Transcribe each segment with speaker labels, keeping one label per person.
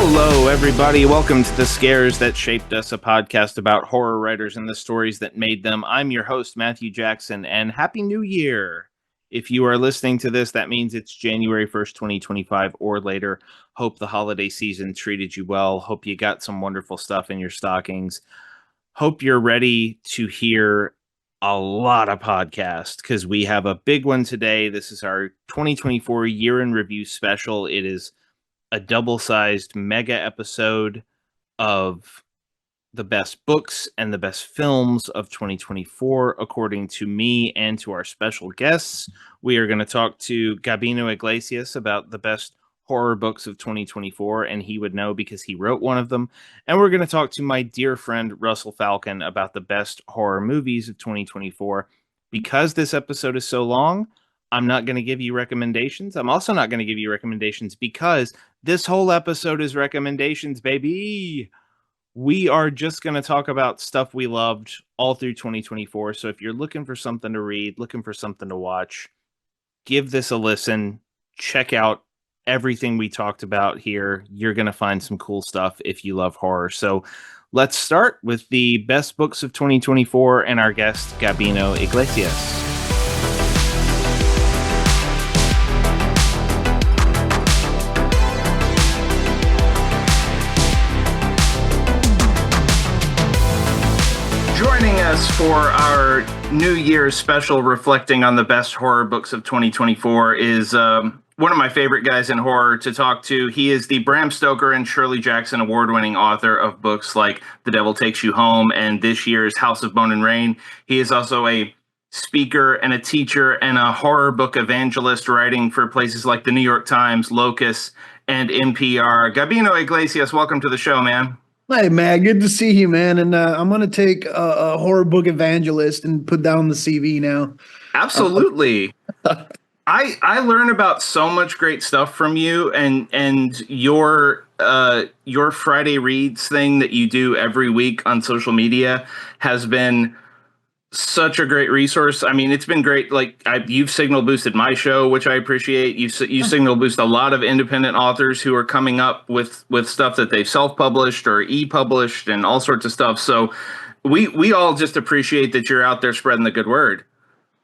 Speaker 1: Hello, everybody. Welcome to The Scares That Shaped Us, a podcast about horror writers and the stories that made them. I'm your host, Matthew Jackson, and Happy New Year. If you are listening to this, that means it's January 1st, 2025 or later. Hope the holiday season treated you well. Hope you got some wonderful stuff in your stockings. Hope you're ready to hear a lot of podcasts because we have a big one today. This is our 2024 year in review special. It is a double-sized mega episode of the best books and the best films of 2024, according to me and to our special guests. We are going to talk to Gabino Iglesias about the best horror books of 2024, and he would know because he wrote one of them. And we're going to talk to my dear friend Russell Falcon about the best horror movies of 2024. Because this episode is so long, I'm not going to give you recommendations. I'm also not going to give you recommendations because this whole episode is recommendations, baby. We are just going to talk about stuff we loved all through 2024. So if you're looking for something to read, looking for something to watch, give this a listen. Check out everything we talked about here. You're going to find some cool stuff if you love horror. So let's start with the best books of 2024 and our guest, Gabino Iglesias. Joining us for our New Year's special reflecting on the best horror books of 2024 is one of my favorite guys in horror to talk to. He is the Bram Stoker and Shirley Jackson award-winning author of books like The Devil Takes You Home and this year's House of Bone and Rain. He is also a speaker and a teacher and a horror book evangelist writing for places like the New York Times, Locus, and NPR. Gabino Iglesias, welcome to the show, man.
Speaker 2: Hey, man, good to see you, man. And I'm going to take a horror book evangelist and put down the CV now.
Speaker 1: Absolutely. I learn about so much great stuff from you and your Friday Reads thing that you do every week on social media has been such a great resource. I mean, it's been great. Like you've signal boosted my show, which I appreciate. You signal boost a lot of independent authors who are coming up with stuff that they've self-published or e-published and all sorts of stuff. So we all just appreciate that you're out there spreading the good word.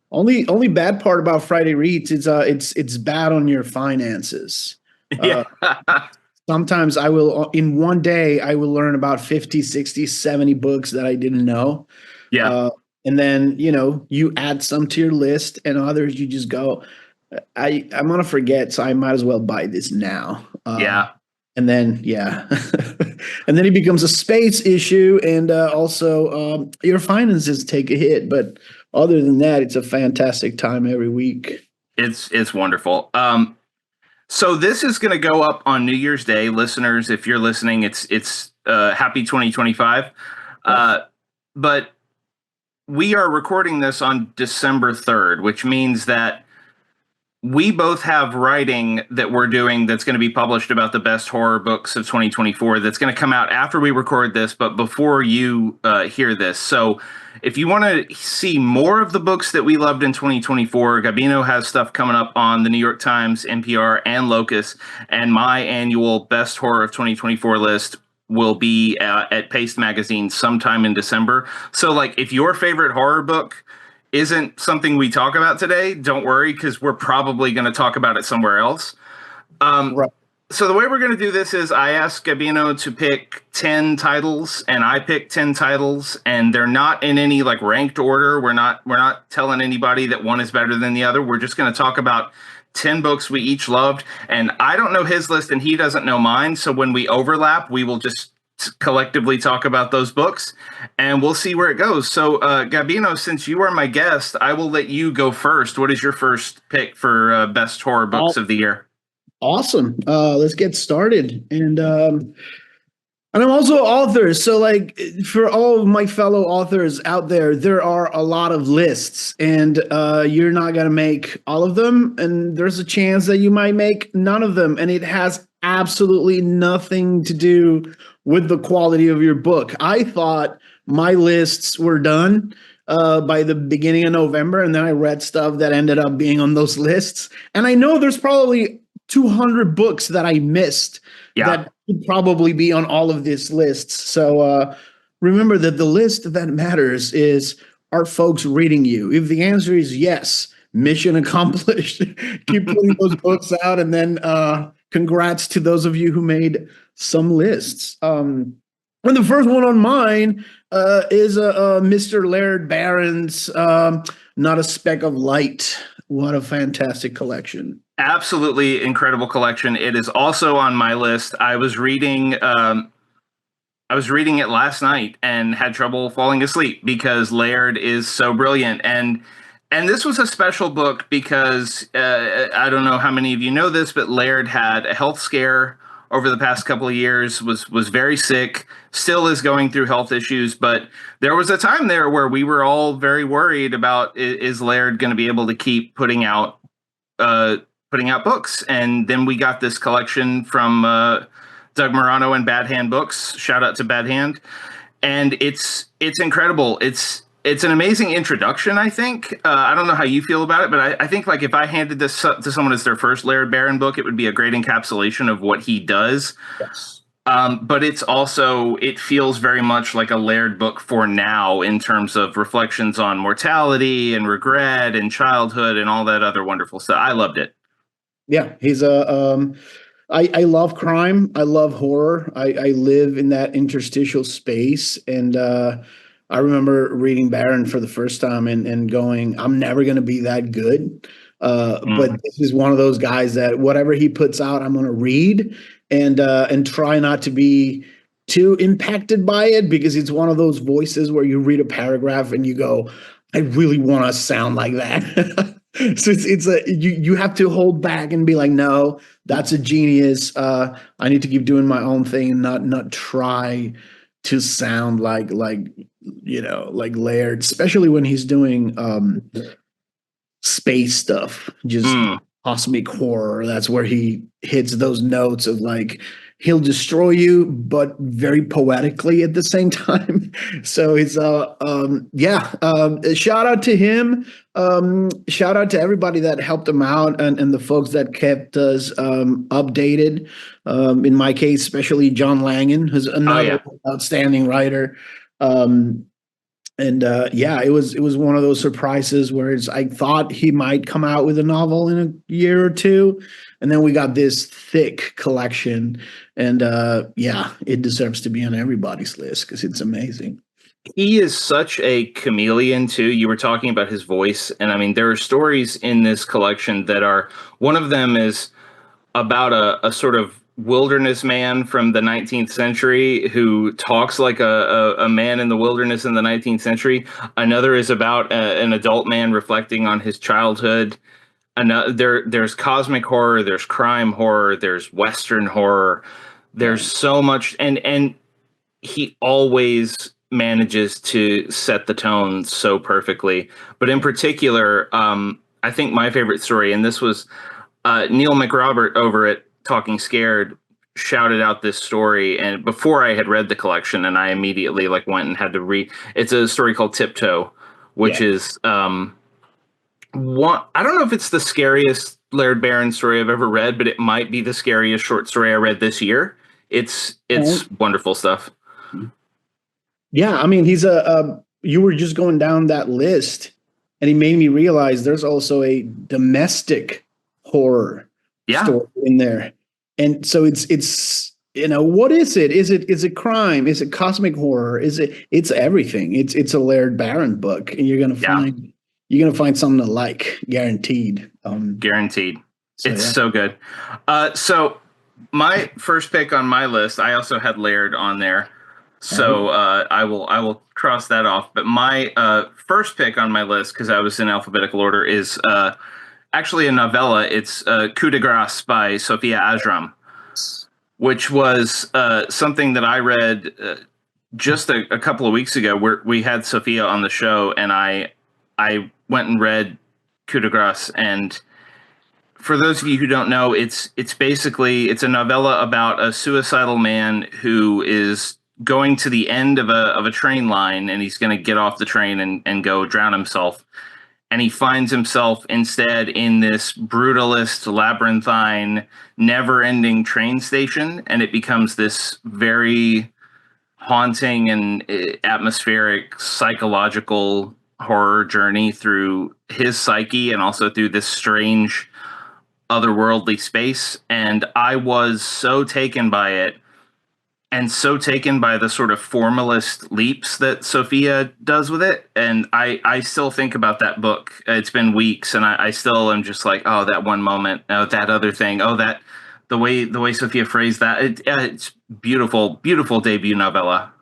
Speaker 2: Only bad part about Friday Reads is it's bad on your finances.
Speaker 1: Yeah.
Speaker 2: Sometimes I will in one day I will learn about 50, 60, 70 books that I didn't know.
Speaker 1: Yeah.
Speaker 2: And then, you add some to your list and others you just go, I'm going to forget, so I might as well buy this now.
Speaker 1: Yeah.
Speaker 2: And then, and then it becomes a space issue and also your finances take a hit. But other than that, it's a fantastic time every week.
Speaker 1: It's wonderful. So this is going to go up on New Year's Day. Listeners, if you're listening, it's happy 2025. But we are recording this on December 3rd, which means that we both have writing that we're doing that's going to be published about the best horror books of 2024 that's going to come out after we record this, but before you hear this. So if you want to see more of the books that we loved in 2024, Gabino has stuff coming up on the New York Times, NPR, and Locus, and my annual best horror of 2024 list will be at Paste Magazine sometime in December. So, like, if your favorite horror book isn't something we talk about today, don't worry, because we're probably going to talk about it somewhere else.
Speaker 2: Right.
Speaker 1: So the way we're going to do this is I ask Gabino to pick 10 titles, and I pick 10 titles, and they're not in any, like, ranked order. We're not telling anybody that one is better than the other. We're just going to talk about 10 books we each loved, and I don't know his list and he doesn't know mine, so when we overlap we will just collectively talk about those books and we'll see where it goes. So Gabino, since you are my guest, I will let you go first. What is your first pick for best horror books of the year?
Speaker 2: Awesome. Let's get started. And I'm also an author, so like for all of my fellow authors out there are a lot of lists, and you're not gonna make all of them, and there's a chance that you might make none of them, and it has absolutely nothing to do with the quality of your book. I thought my lists were done by the beginning of November, and then I read stuff that ended up being on those lists, and I know there's probably 200 books that I missed that Would probably be on all of these lists. So remember that the list that matters is, are folks reading you? If the answer is yes, mission accomplished. Keep putting those books out, and then congrats to those of you who made some lists. And the first one on mine is Mr. Laird Barron's Not a Speck of Light. What a fantastic collection.
Speaker 1: Absolutely incredible collection. It is also on my list. I was reading it last night and had trouble falling asleep because Laird is so brilliant. And this was a special book because I don't know how many of you know this, but Laird had a health scare over the past couple of years, was very sick, still is going through health issues. But there was a time there where we were all very worried about, is Laird going to be able to keep uh, putting out books? And then we got this collection from Doug Morano and Bad Hand Books. Shout out to Bad Hand. And it's incredible. It's an amazing introduction, I think. I don't know how you feel about it, but I think like if I handed this to someone as their first Laird Barron book, it would be a great encapsulation of what he does.
Speaker 2: Yes.
Speaker 1: But it feels very much like a Laird book for now in terms of reflections on mortality and regret and childhood and all that other wonderful stuff. I loved it.
Speaker 2: Yeah, he's a I love crime. I love horror. I live in that interstitial space. And I remember reading Barron for the first time and going, I'm never going to be that good. But this is one of those guys that whatever he puts out, I'm going to read and try not to be too impacted by it, because it's one of those voices where you read a paragraph and you go, I really want to sound like that. So it's a you have to hold back and be like, no, that's a genius. I need to keep doing my own thing and not try to sound like Laird, especially when he's doing space stuff, just cosmic horror. That's where he hits those notes of like, he'll destroy you, but very poetically at the same time. So it's shout out to him. Shout out to everybody that helped him out, and the folks that kept us updated. In my case, especially John Langan, who's another outstanding writer. It was one of those surprises where I thought he might come out with a novel in a year or two, and then we got this thick collection, and it deserves to be on everybody's list because it's amazing.
Speaker 1: He is such a chameleon too. You were talking about his voice, and I mean, there are stories in this collection that are. One of them is about a sort of wilderness man from the 19th century who talks like a man in the wilderness in the 19th century. Another is about an adult man reflecting on his childhood. There's cosmic horror, there's crime horror, there's Western horror. There's so much, and he always manages to set the tone so perfectly. But in particular, I think my favorite story, and this was Neil McRobert over at Talking Scared, shouted out this story, and before I had read the collection, and I immediately like went and had to read. It's a story called Tiptoe, which is one. I don't know if it's the scariest Laird Barron story I've ever read, but it might be the scariest short story I read this year. It's wonderful stuff.
Speaker 2: Yeah, I mean, he's you were just going down that list, and he made me realize there's also a domestic horror story in there. And so it's what is it? Is it crime? Is it cosmic horror? It's everything. It's a Laird Barron book, and you're gonna find something to like, guaranteed.
Speaker 1: Guaranteed. It's so good. So my first pick on my list, I also had Laird on there. So I will cross that off. But my first pick on my list, because I was in alphabetical order, is actually a novella. It's Coup de Grace by Sophia Ajram, which was something that I read just a couple of weeks ago. Where we had Sophia on the show, and I went and read Coup de Grace. And for those of you who don't know, it's a novella about a suicidal man who is going to the end of a train line, and he's going to get off the train and go drown himself. and he finds himself instead in this brutalist, labyrinthine, never-ending train station, and it becomes this very haunting and atmospheric psychological horror journey through his psyche and also through this strange otherworldly space. And I was so taken by it and so taken by the sort of formalist leaps that Sophia does with it. And I still think about that book. It's been weeks, and I still am just like, oh, that one moment, oh, that other thing, oh, that the way Sophia phrased that. It's beautiful, beautiful debut novella.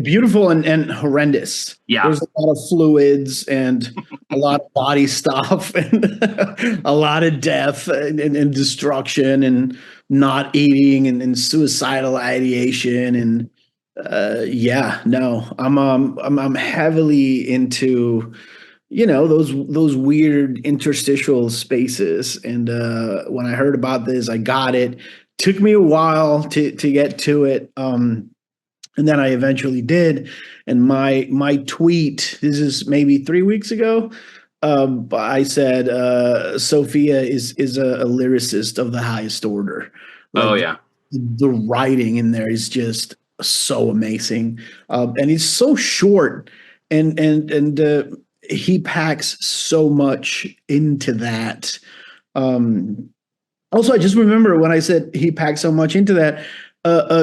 Speaker 2: Beautiful and horrendous.
Speaker 1: Yeah.
Speaker 2: There's a lot of fluids and a lot of body stuff and a lot of death and destruction and not eating and suicidal ideation and yeah, no, I'm heavily into those weird interstitial spaces. And when I heard about this, I got it. Took me a while to get to it. And then I eventually did. And my tweet, this is maybe 3 weeks ago, I said Sophia is a lyricist of the highest order.
Speaker 1: Oh
Speaker 2: Like
Speaker 1: yeah.
Speaker 2: the writing in there is just so amazing, and he's so short, and he packs so much into that. Um, Also, I just remember when I said he packed so much into that.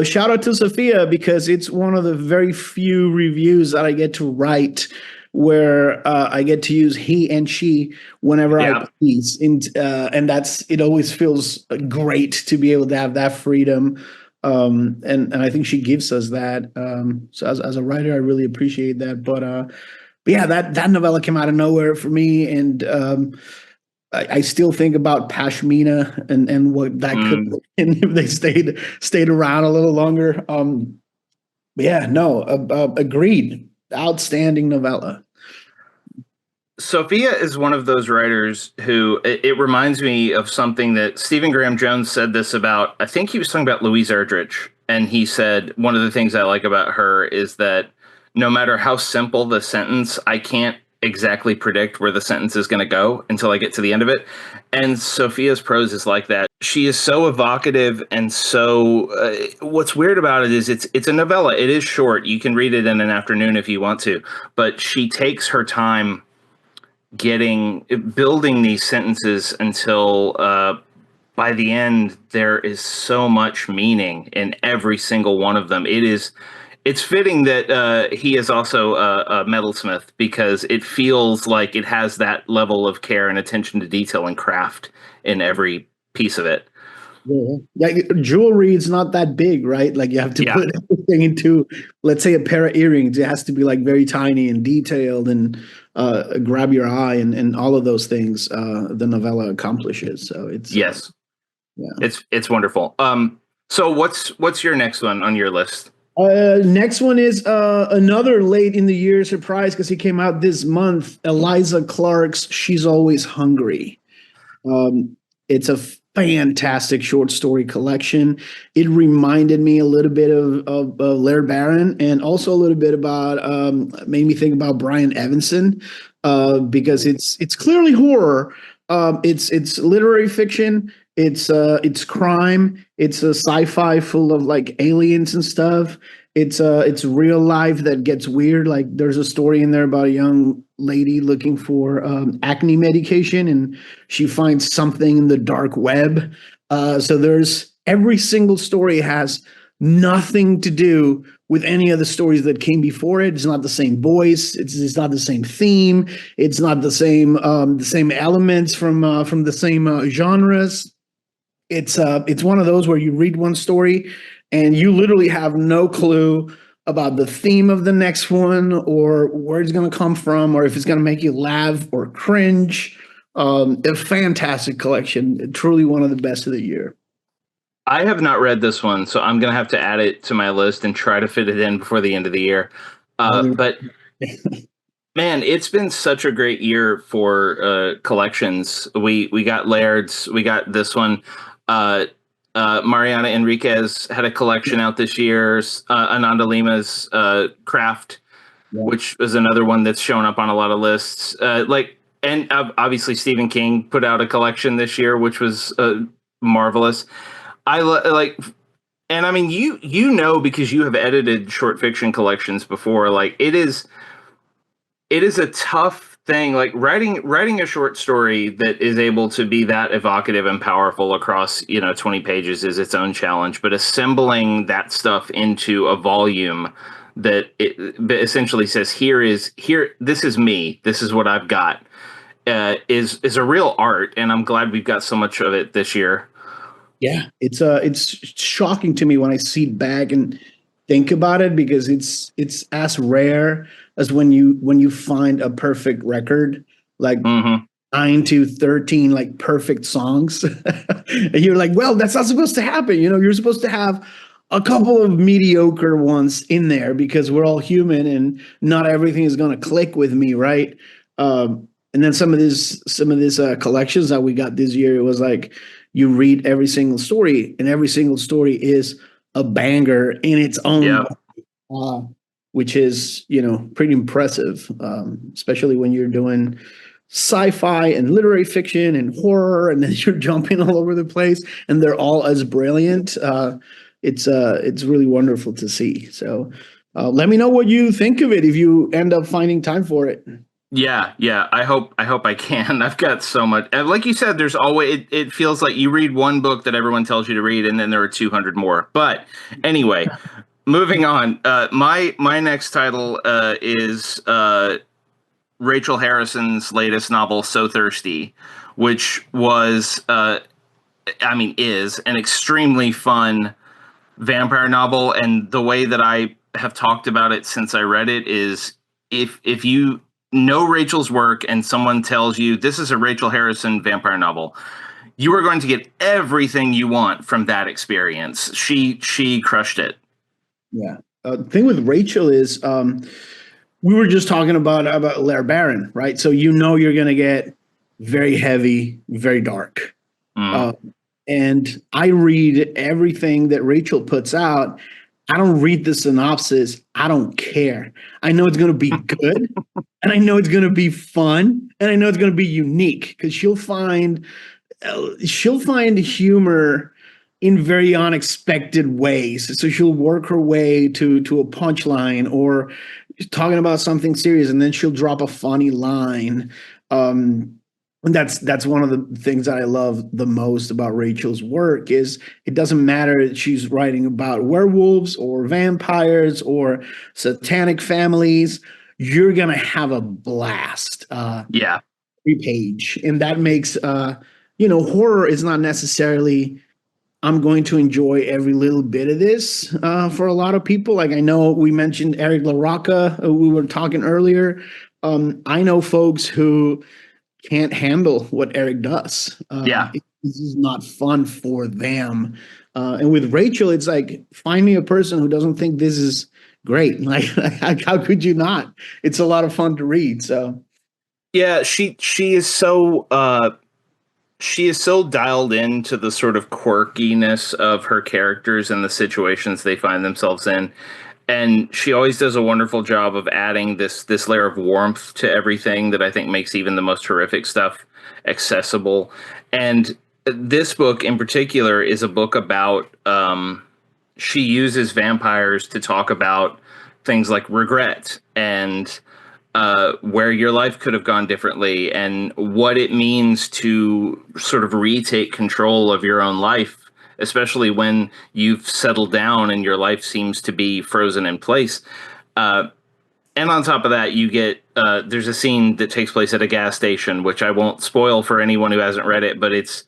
Speaker 2: Shout out to Sophia because it's one of the very few reviews that I get to write where I get to use he and she whenever I
Speaker 1: Yeah.
Speaker 2: please, and that's it. Always feels great to be able to have that freedom, and I think she gives us that. So as a writer, I really appreciate that. But yeah, that novella came out of nowhere for me, and I still think about Pashmina and what that could
Speaker 1: Mm.
Speaker 2: have been if they stayed around a little longer. Yeah, no, agreed. Outstanding novella.
Speaker 1: Sophia is one of those writers who it reminds me of something that Stephen Graham Jones said this about. I think he was talking about Louise Erdrich, and he said one of the things I like about her is that no matter how simple the sentence, I can't exactly predict where the sentence is going to go until I get to the end of it. And Sophia's prose is like that. She is so evocative and so. What's weird about it is it's a novella. It is short. You can read it in an afternoon if you want to, but she takes her time building these sentences until by the end there is so much meaning in every single one of them. It's fitting that he is also a metalsmith because it feels like it has that level of care and attention to detail and craft in every piece of it.
Speaker 2: Yeah. Yeah, jewelry is not that big, right? Like you have to
Speaker 1: Yeah.
Speaker 2: put everything into, let's say, a pair of earrings. It has to be like very tiny and detailed and grab your eye and all of those things. The novella accomplishes. So it's
Speaker 1: Yes.
Speaker 2: yeah.
Speaker 1: It's wonderful. So what's your next one on your list?
Speaker 2: Next one is another late in the year surprise because he came out this month. Eliza Clark's "She's Always Hungry." It's a fantastic short story collection. It reminded me a little bit of Laird Barron and also a little bit about made me think about Brian Evanson because it's clearly horror. It's literary fiction. It's crime. It's a sci-fi full of like aliens and stuff. It's real life that gets weird. Like there's a story in there about a young lady looking for acne medication, and she finds something in the dark web. So there's every single story has nothing to do with any of the stories that came before it. It's not the same voice. It's not the same theme. It's not the same elements from the same genres. It's one of those where you read one story and you literally have no clue about the theme of the next one or where it's going to come from or if it's going to make you laugh or cringe. A fantastic collection, truly one of the best of the year.
Speaker 1: I have not read this one, so I'm gonna have to add it to my list and try to fit it in before the end of the year. But man, it's been such a great year for collections. We got Laird's, we got this one. Uh, Mariana Enriquez had a collection out this year. Ananda Lima's Craft.
Speaker 2: Yeah.
Speaker 1: which is another one that's shown up on a lot of lists. And obviously Stephen King put out a collection this year, which was marvelous. Like, and I mean, because you have edited short fiction collections before. Like, it is a tough thing. Like writing a short story that is able to be that evocative and powerful across 20 pages is its own challenge. But assembling that stuff into a volume that it essentially says, here, this is me, this is what I've got, is a real art, and I'm glad we've got so much of it this year.
Speaker 2: Yeah, it's shocking to me when I sit back and think about it, because it's as rare as when you find a perfect record, like
Speaker 1: Mm-hmm.
Speaker 2: 9 to 13 like perfect songs. And you're like, well, that's not supposed to happen. You're supposed to have a couple of mediocre ones in there, because we're all human and not everything is going to click with me, right? And then some of these collections that we got this year, it was like you read every single story, and every single story is a banger in its own,
Speaker 1: Yeah.
Speaker 2: uh, which is pretty impressive, especially when you're doing sci-fi and literary fiction and horror, and then you're jumping all over the place, and they're all as brilliant. It's really wonderful to see. So let me know what you think of it if you end up finding time for it.
Speaker 1: Yeah. I hope I can. I've got so much. And like you said, there's always it feels like you read one book that everyone tells you to read, and then there are 200 more. But anyway, moving on. My next title is Rachel Harrison's latest novel, So Thirsty, which was is an extremely fun vampire novel. And the way that I have talked about it since I read it is, if you know Rachel's work and someone tells you this is a Rachel Harrison vampire novel, you are going to get everything you want from that experience. She crushed it.
Speaker 2: Yeah. The thing with Rachel is, we were just talking about Lair Baron, right? So you're going to get very heavy, very dark.
Speaker 1: Mm.
Speaker 2: Uh, and I read everything that Rachel puts out. I don't read the synopsis. I don't care. I know it's going to be good, and I know it's going to be fun, and I know it's going to be unique, because she'll find humor in very unexpected ways. So she'll work her way to a punchline, or talking about something serious, and then she'll drop a funny line. And that's one of the things that I love the most about Rachel's work is it doesn't matter if she's writing about werewolves or vampires or satanic families, you're gonna have a blast.
Speaker 1: Yeah.
Speaker 2: Every page, and that makes horror is not necessarily I'm going to enjoy every little bit of this. For a lot of people, like I know we mentioned Eric LaRocca, we were talking earlier. I know folks who can't handle what Eric does.
Speaker 1: Yeah.
Speaker 2: This is not fun for them. And with Rachel, it's like, find me a person who doesn't think this is great. Like, how could you not? It's a lot of fun to read. So,
Speaker 1: Yeah, she is so dialed into the sort of quirkiness of her characters and the situations they find themselves in. And she always does a wonderful job of adding this layer of warmth to everything that I think makes even the most horrific stuff accessible. And this book in particular is a book about she uses vampires to talk about things like regret and where your life could have gone differently, and what it means to sort of retake control of your own life, especially when you've settled down and your life seems to be frozen in place. And on top of that, you get there's a scene that takes place at a gas station, which I won't spoil for anyone who hasn't read it, but it's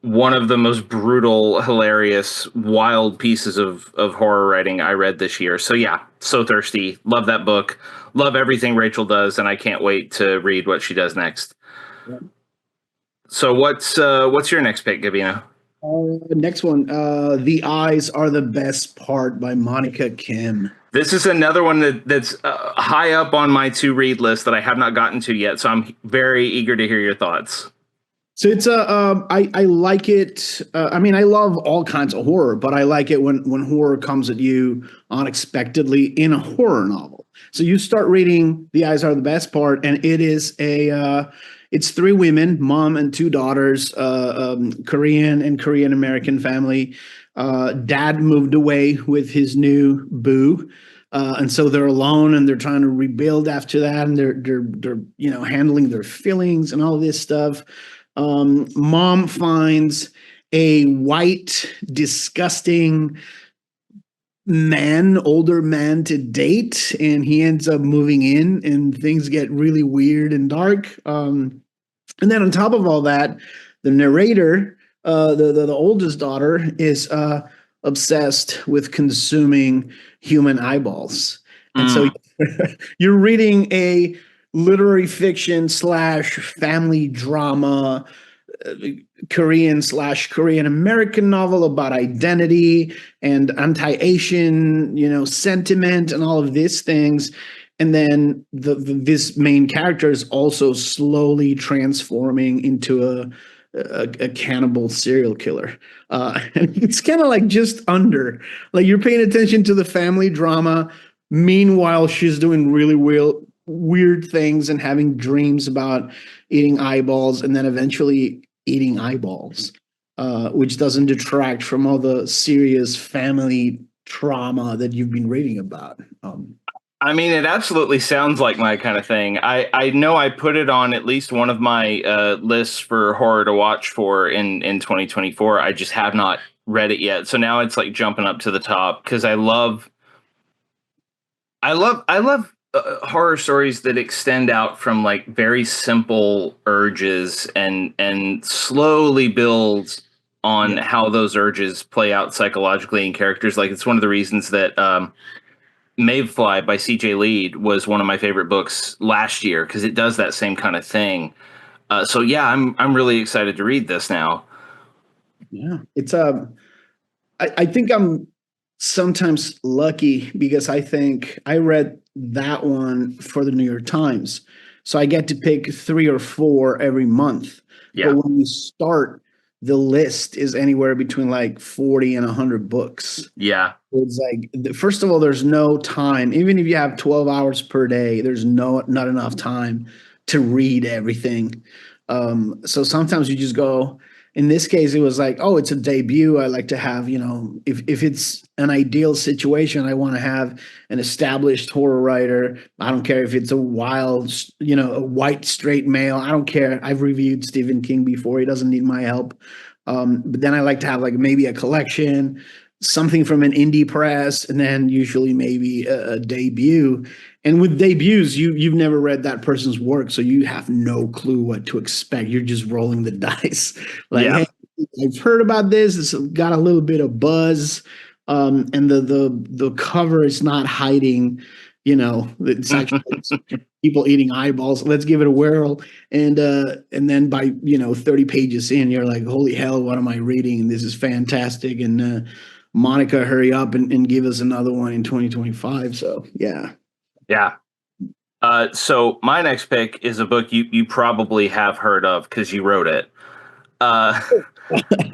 Speaker 1: one of the most brutal, hilarious, wild pieces of horror writing I read this year. So yeah, So Thirsty. Love that book. Love everything Rachel does, and I can't wait to read what she does next.
Speaker 2: yeah.
Speaker 1: So what's your next pick, Gabino?
Speaker 2: Next one, The Eyes Are the Best Part by Monica Kim.
Speaker 1: This is another one that's high up on my to read list that I have not gotten to yet. So I'm very eager to hear your thoughts.
Speaker 2: So it's I like it. I mean, I love all kinds of horror, but I like it when horror comes at you unexpectedly in a horror novel. So you start reading The Eyes Are the Best Part, and it is it's three women, mom and two daughters, Korean and Korean American family. Dad moved away with his new boo. And so they're alone and they're trying to rebuild after that, and they're handling their feelings and all this stuff. Mom finds a white, disgusting older man to date, and he ends up moving in, and things get really weird and dark. And then on top of all that, the narrator, the oldest daughter, is obsessed with consuming human eyeballs, and so
Speaker 1: Mm.
Speaker 2: you're reading a literary fiction slash family drama, Korean American novel about identity and anti-Asian, sentiment and all of these things. And then this main character is also slowly transforming into a cannibal serial killer. And it's kind of like just under, like you're paying attention to the family drama. Meanwhile, she's doing really weird things and having dreams about eating eyeballs, and then eventually eating eyeballs, which doesn't detract from all the serious family trauma that you've been reading about.
Speaker 1: I mean, it absolutely sounds like my kind of thing. I know I put it on at least one of my lists for horror to watch for in 2024. I just have not read it yet. So now it's like jumping up to the top because I love horror stories that extend out from like very simple urges and slowly build on how those urges play out psychologically in characters. Like it's one of the reasons that Mayfly by C.J. Lead was one of my favorite books last year because it does that same kind of thing. So yeah, I'm really excited to read this now.
Speaker 2: Yeah, it's I think I'm sometimes lucky because I think I read that one for the New York Times. So I get to pick three or four every month.
Speaker 1: Yeah,
Speaker 2: But when you start, the list is anywhere between like 40 and 100 books.
Speaker 1: yeah.
Speaker 2: It's like, first of all, there's no time. Even if you have 12 hours per day, there's not enough time to read everything. So sometimes you just go, in this case, it was like, oh, it's a debut. I like to have, if it's an ideal situation, I want to have an established horror writer. I don't care if it's a white straight male. I don't care. I've reviewed Stephen King before. He doesn't need my help. But then I like to have like maybe a collection, something from an indie press, and then usually maybe a debut. And with debuts, you've never read that person's work, so you have no clue what to expect. You're just rolling the dice. Like,
Speaker 1: Yeah.
Speaker 2: hey, I've heard about this. It's got a little bit of buzz, and the cover is not hiding. It's actually people eating eyeballs. Let's give it a whirl. And then by 30 pages in, you're like, holy hell, what am I reading? And this is fantastic. And Monica, hurry up and give us another one in 2025. So yeah.
Speaker 1: Yeah. So my next pick is a book you probably have heard of because you wrote it. Uh,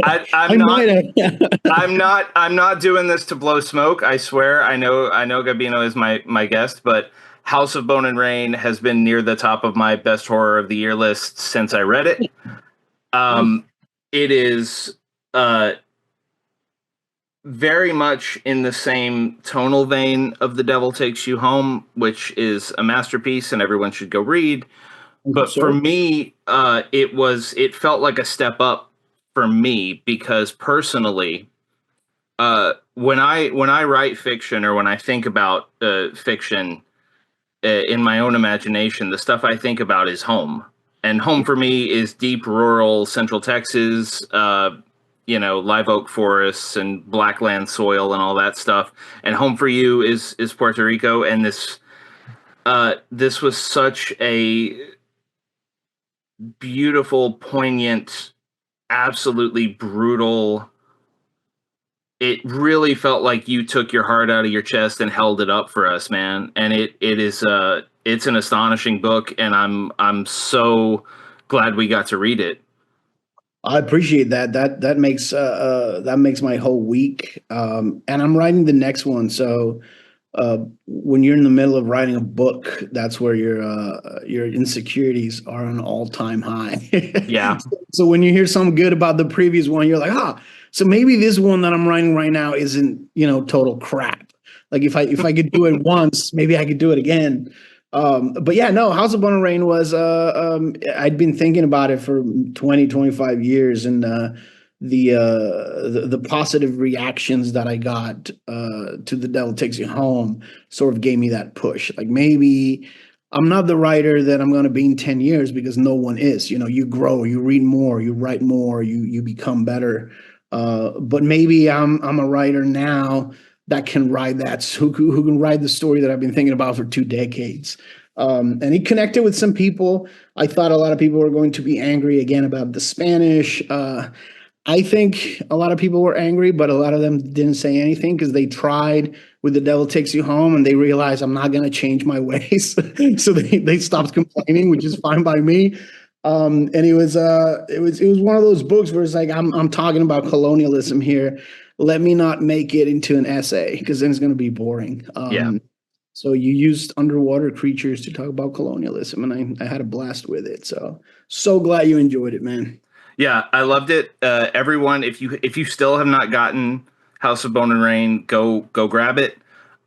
Speaker 1: I'm
Speaker 2: I
Speaker 1: not
Speaker 2: might have.
Speaker 1: I'm not doing this to blow smoke. I swear. I know Gabino is my guest, but House of Bone and Rain has been near the top of my best horror of the year list since I read it. It is very much in the same tonal vein of The Devil Takes You Home, which is a masterpiece and everyone should go read. But for me, it felt like a step up for me because personally, when I write fiction or when I think about fiction in my own imagination, the stuff I think about is home, and home for me is deep rural Central Texas. Live oak forests and blackland soil and all that stuff. And home for you is Puerto Rico. And this was such a beautiful, poignant, absolutely brutal. It really felt like you took your heart out of your chest and held it up for us, man. And it's an astonishing book, and I'm so glad we got to read it.
Speaker 2: I appreciate that. That makes my whole week. And I'm writing the next one, so when you're in the middle of writing a book, that's where your insecurities are on an all-time high.
Speaker 1: Yeah.
Speaker 2: So when you hear something good about the previous one, you're like, so maybe this one that I'm writing right now isn't, total crap. Like if I could do it once, maybe I could do it again. But yeah, no, House of Bone and Rain was I'd been thinking about it for 20, 25 years, and the positive reactions that I got to The Devil Takes You Home sort of gave me that push. Like maybe I'm not the writer that I'm going to be in 10 years, because no one is. You grow, you read more, you write more, you become better. But maybe I'm a writer now that can ride that, who can ride the story that I've been thinking about for 2 decades. And he connected with some people. I thought a lot of people were going to be angry again about the Spanish. I think a lot of people were angry, but a lot of them didn't say anything because they tried with The Devil Takes You Home and they realized I'm not going to change my ways. So they stopped complaining, which is fine by me. And it was one of those books where it's like, I'm talking about colonialism here. Let me not make it into an essay, because then it's going to be boring.
Speaker 1: Yeah.
Speaker 2: So you used underwater creatures to talk about colonialism, and I had a blast with it. So glad you enjoyed it, man.
Speaker 1: Yeah, I loved it. Everyone, if you still have not gotten House of Bone and Rain, go grab it.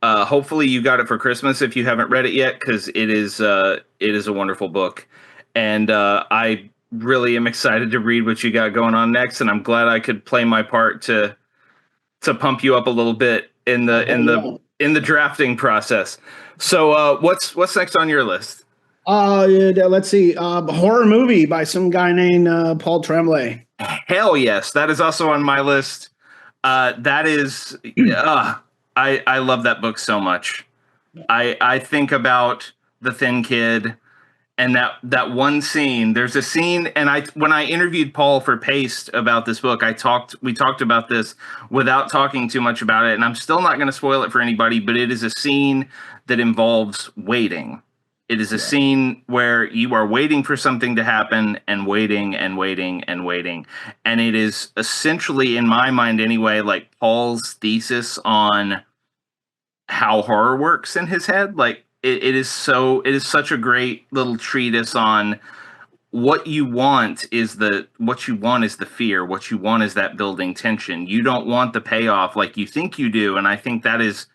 Speaker 1: Hopefully, you got it for Christmas if you haven't read it yet, because it is a wonderful book, and I really am excited to read what you got going on next. And I'm glad I could play my part to pump you up a little bit in the in the
Speaker 2: Oh,
Speaker 1: in the drafting process. So, what's next on your list?
Speaker 2: yeah, let's see. Horror movie by some guy named Paul Tremblay.
Speaker 1: Hell yes, that is also on my list. That is, I love that book so much. I think about the Thin Kid and that one scene. There's a scene, and when I interviewed Paul for Paste about this book, we talked about this without talking too much about it, and I'm still not going to spoil it for anybody, but it is a scene that involves waiting. It is a
Speaker 2: Yeah.
Speaker 1: scene where you are waiting for something to happen and waiting and waiting and waiting. And it is essentially, in my mind anyway, like Paul's thesis on how horror works in his head. Like it is such a great little treatise on what you want is the fear. What you want is that building tension. You don't want the payoff like you think you do. And I think that is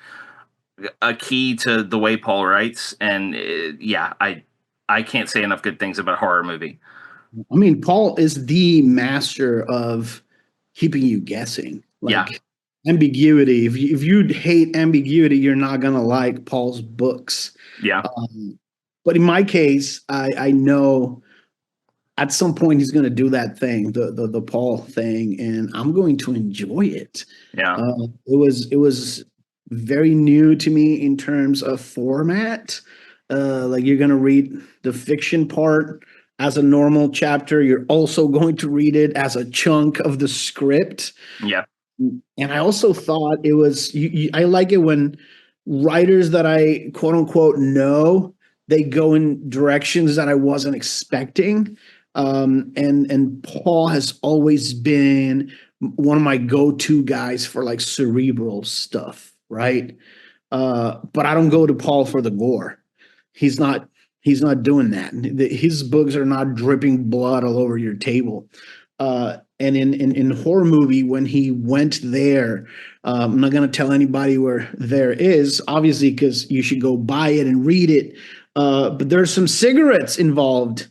Speaker 1: a key to the way Paul writes. And yeah, I can't say enough good things about horror movie.
Speaker 2: I mean, Paul is the master of keeping you guessing.
Speaker 1: Yeah,
Speaker 2: Like ambiguity. If you hate ambiguity, you're not gonna like Paul's books.
Speaker 1: yeah,
Speaker 2: But in my case, I know at some point he's gonna do that thing, the Paul thing, and I'm going to enjoy it.
Speaker 1: yeah,
Speaker 2: It was very new to me in terms of format. Like you're gonna read the fiction part as a normal chapter. You're also going to read it as a chunk of the script.
Speaker 1: yeah,
Speaker 2: And I also thought it was I like it when writers that I quote unquote know, they go in directions that I wasn't expecting. And Paul has always been one of my go-to guys for like cerebral stuff, right? But I don't go to Paul for the gore. He's not he's not doing that. His books are not dripping blood all over your table. And in horror movie, when he went there, I'm not going to tell anybody where there is, obviously, because you should go buy it and read it. But there's some cigarettes involved,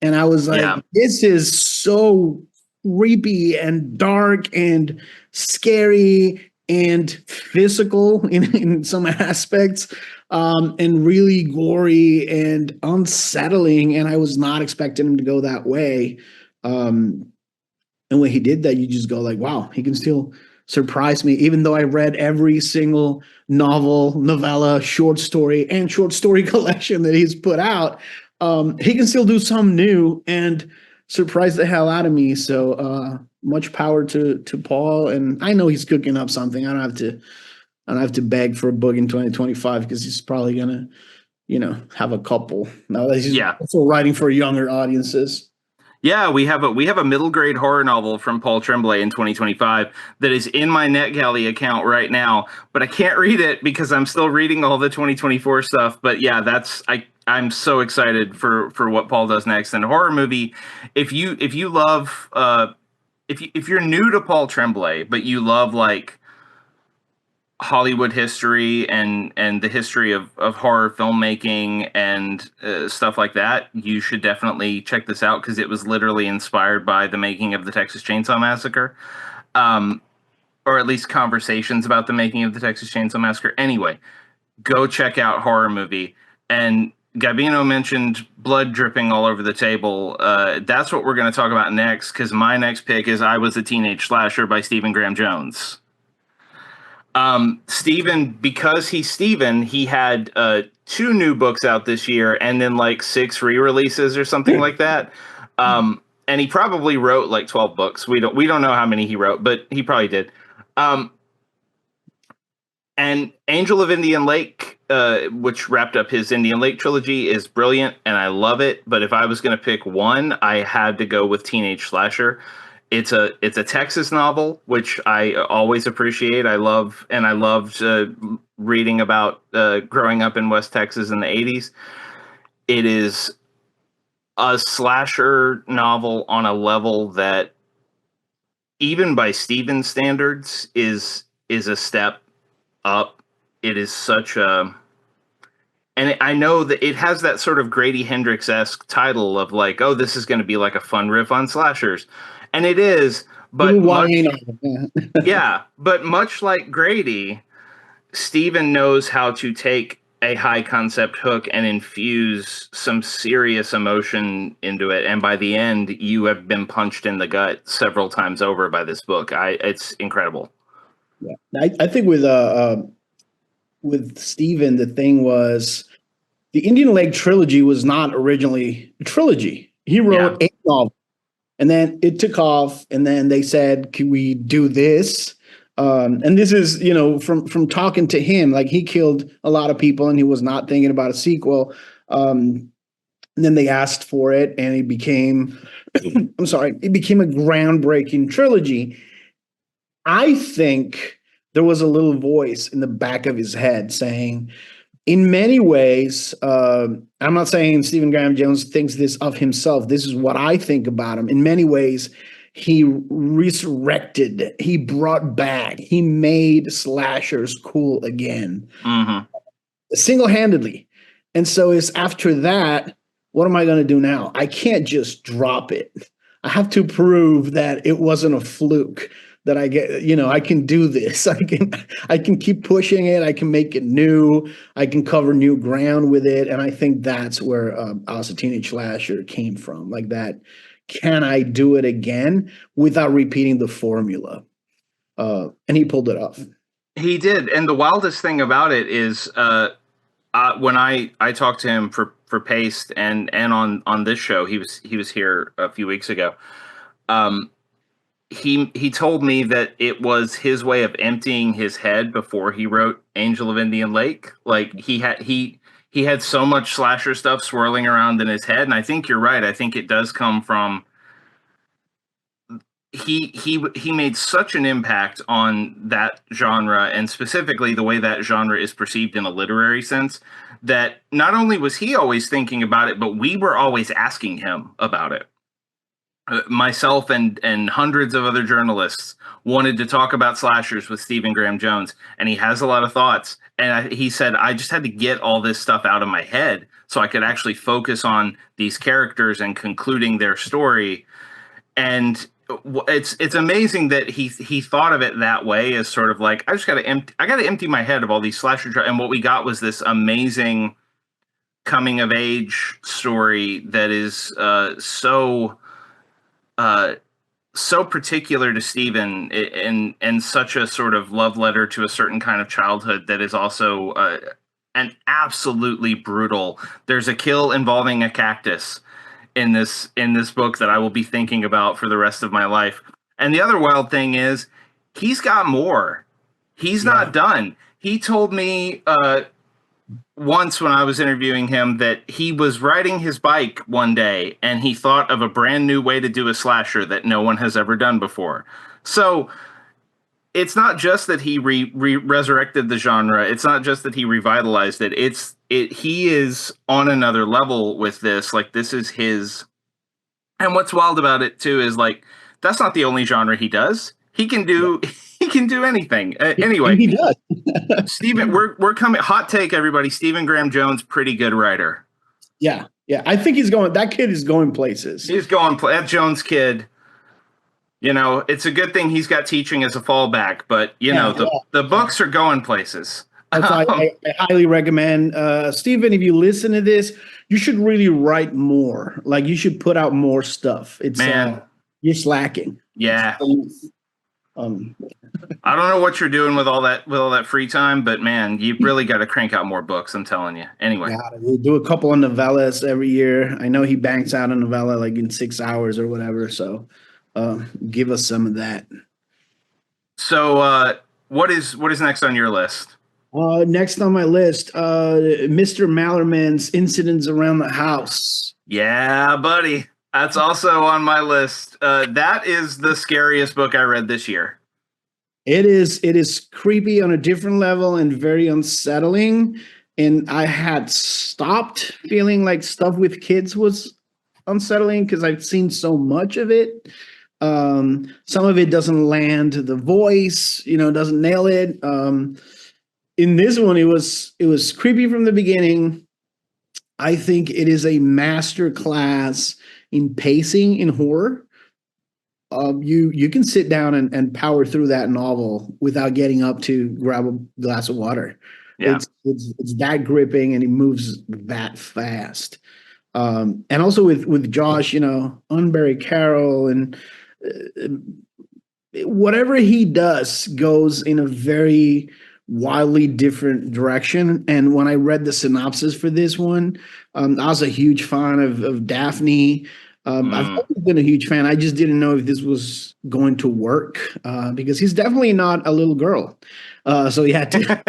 Speaker 2: and I was like,
Speaker 1: yeah,
Speaker 2: this is so creepy and dark and scary and physical in some aspects, and really gory and unsettling. And I was not expecting him to go that way. And when he did that, you just go like, wow, he can still surprise me, even though I read every single novel, novella, short story, and short story collection that he's put out. He can still do something new and surprise the hell out of me. So much power to Paul. And I know he's cooking up something. I don't have to beg for a book in 2025, because he's probably gonna have a couple now that he's
Speaker 1: yeah.
Speaker 2: also writing for younger audiences.
Speaker 1: Yeah, we have a middle grade horror novel from Paul Tremblay in 2025 that is in my NetGalley account right now, but I can't read it because I'm still reading all the 2024 stuff. But yeah, I'm so excited for what Paul does next. And a horror movie, if you love if you're new to Paul Tremblay, but you love like Hollywood history and the history of horror filmmaking and stuff like that, you should definitely check this out because it was literally inspired by the making of the Texas Chainsaw Massacre, um, or at least conversations about the making of the Texas Chainsaw Massacre. Anyway, go check out Horror Movie. And Gabino mentioned blood dripping all over the table. That's what we're going to talk about next because my next pick is I Was a Teenage Slasher by Stephen Graham Jones. Steven, because he's Steven, he had two new books out this year and then like six re-releases or something like that. And he probably wrote like 12 books. We don't know how many he wrote, but he probably did. Um, and Angel of Indian Lake, which wrapped up his Indian Lake trilogy, is brilliant and I love it. But if I was going to pick one, I had to go with Teenage Slasher. It's a Texas novel, which I always appreciate. I loved reading about growing up in West Texas in the 80s. It is a slasher novel on a level that, even by Steven's standards, is a step up. It is such a, and I know that it has that sort of Grady Hendrix-esque title of like, oh, this is going to be like a fun riff on slashers, and it is. But much like Grady, Steven knows how to take a high concept hook and infuse some serious emotion into it, and by the end, you have been punched in the gut several times over by this book. It's incredible.
Speaker 2: Yeah, I think with Steven, the thing was the Indian Lake trilogy was not originally a trilogy. He wrote a novel, and then it took off, and then they said, "Can we do this?" And this is, from talking to him, like he killed a lot of people, and he was not thinking about a sequel. And then they asked for it, and it became, I'm sorry, it became a groundbreaking trilogy. I think there was a little voice in the back of his head saying, in many ways, I'm not saying Stephen Graham Jones thinks this of himself. This is what I think about him. In many ways, he resurrected, he brought back, he made slashers cool again, single-handedly. And so it's after that, what am I going to do now? I can't just drop it. I have to prove that it wasn't a fluke, that I get, I can do this. I can keep pushing it. I can make it new. I can cover new ground with it. And I think that's where I Was a Teenage Slasher came from. Like that, can I do it again without repeating the formula? And he pulled it off.
Speaker 1: He did. And the wildest thing about it is when I talked to him for Paste and on this show, he was here a few weeks ago. He told me that it was his way of emptying his head before he wrote Angel of Indian Lake. Like he had so much slasher stuff swirling around in his head, and I think you're right. I think it does come from he made such an impact on that genre, and specifically the way that genre is perceived in a literary sense, that not only was he always thinking about it, but we were always asking him about it. Myself and hundreds of other journalists wanted to talk about slashers with Stephen Graham Jones, and he has a lot of thoughts. And he said, I just had to get all this stuff out of my head so I could actually focus on these characters and concluding their story. And it's amazing that he thought of it that way, as sort of like, I got to empty my head of all these slasher. And what we got was this amazing coming of age story that is so particular to Stephen, and such a sort of love letter to a certain kind of childhood that is also an absolutely brutal. There's a kill involving a cactus in this book that I will be thinking about for the rest of my life. And the other wild thing is he's got more. He's not done. He told me once when I was interviewing him that he was riding his bike one day and he thought of a brand new way to do a slasher that no one has ever done before. So it's not just that he resurrected the genre. It's not just that he revitalized it. He is on another level with this. Like, this is his. And what's wild about it too is, like, that's not the only genre he does. He can do he can do anything.
Speaker 2: And
Speaker 1: Anyway,
Speaker 2: he does.
Speaker 1: Stephen, we're coming. Hot take, everybody. Stephen Graham Jones, pretty good writer.
Speaker 2: Yeah, yeah. I think he's going. That kid is going places.
Speaker 1: He's going. That Jones kid. You know, it's a good thing he's got teaching as a fallback, but the books are going places.
Speaker 2: That's why I highly recommend Stephen. If you listen to this, you should really write more. Like, you should put out more stuff. It's
Speaker 1: Man,
Speaker 2: you're slacking.
Speaker 1: Yeah. I don't know what you're doing with all that free time, but man, you really got to crank out more books. I'm telling you. Anyway,
Speaker 2: yeah, we'll do a couple of novellas every year. I know he banks out a novella like in 6 hours or whatever. So give us some of that.
Speaker 1: So what is next on your list?
Speaker 2: Next on my list, Mr. Mallerman's Incidents Around the House.
Speaker 1: Yeah, buddy. That's also on my list. That is the scariest book I read this year.
Speaker 2: It is creepy on a different level and very unsettling. And I had stopped feeling like stuff with kids was unsettling because I've seen so much of it. Some of it doesn't land the voice, doesn't nail it. In this one, it was creepy from the beginning. I think it is a master class in pacing in horror. You can sit down and power through that novel without getting up to grab a glass of water.
Speaker 1: Yeah.
Speaker 2: It's that gripping and it moves that fast. And also with Josh, Unbury Carroll and whatever he does goes in a very wildly different direction. And when I read the synopsis for this one, I was a huge fan of Daphne. I've always been a huge fan. I just didn't know if this was going to work because he's definitely not a little girl. So he had to.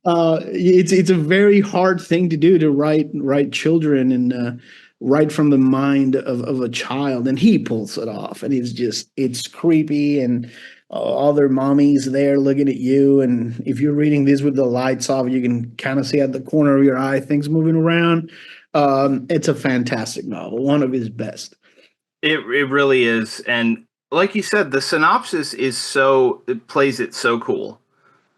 Speaker 2: It's a very hard thing to do to write children and write from the mind of a child, and he pulls it off. And it's creepy, and all their mommies there looking at you. And if you're reading this with the lights off, you can kind of see at the corner of your eye things moving around. It's a fantastic novel, one of his best.
Speaker 1: It really is. And like you said, the synopsis it plays it so cool.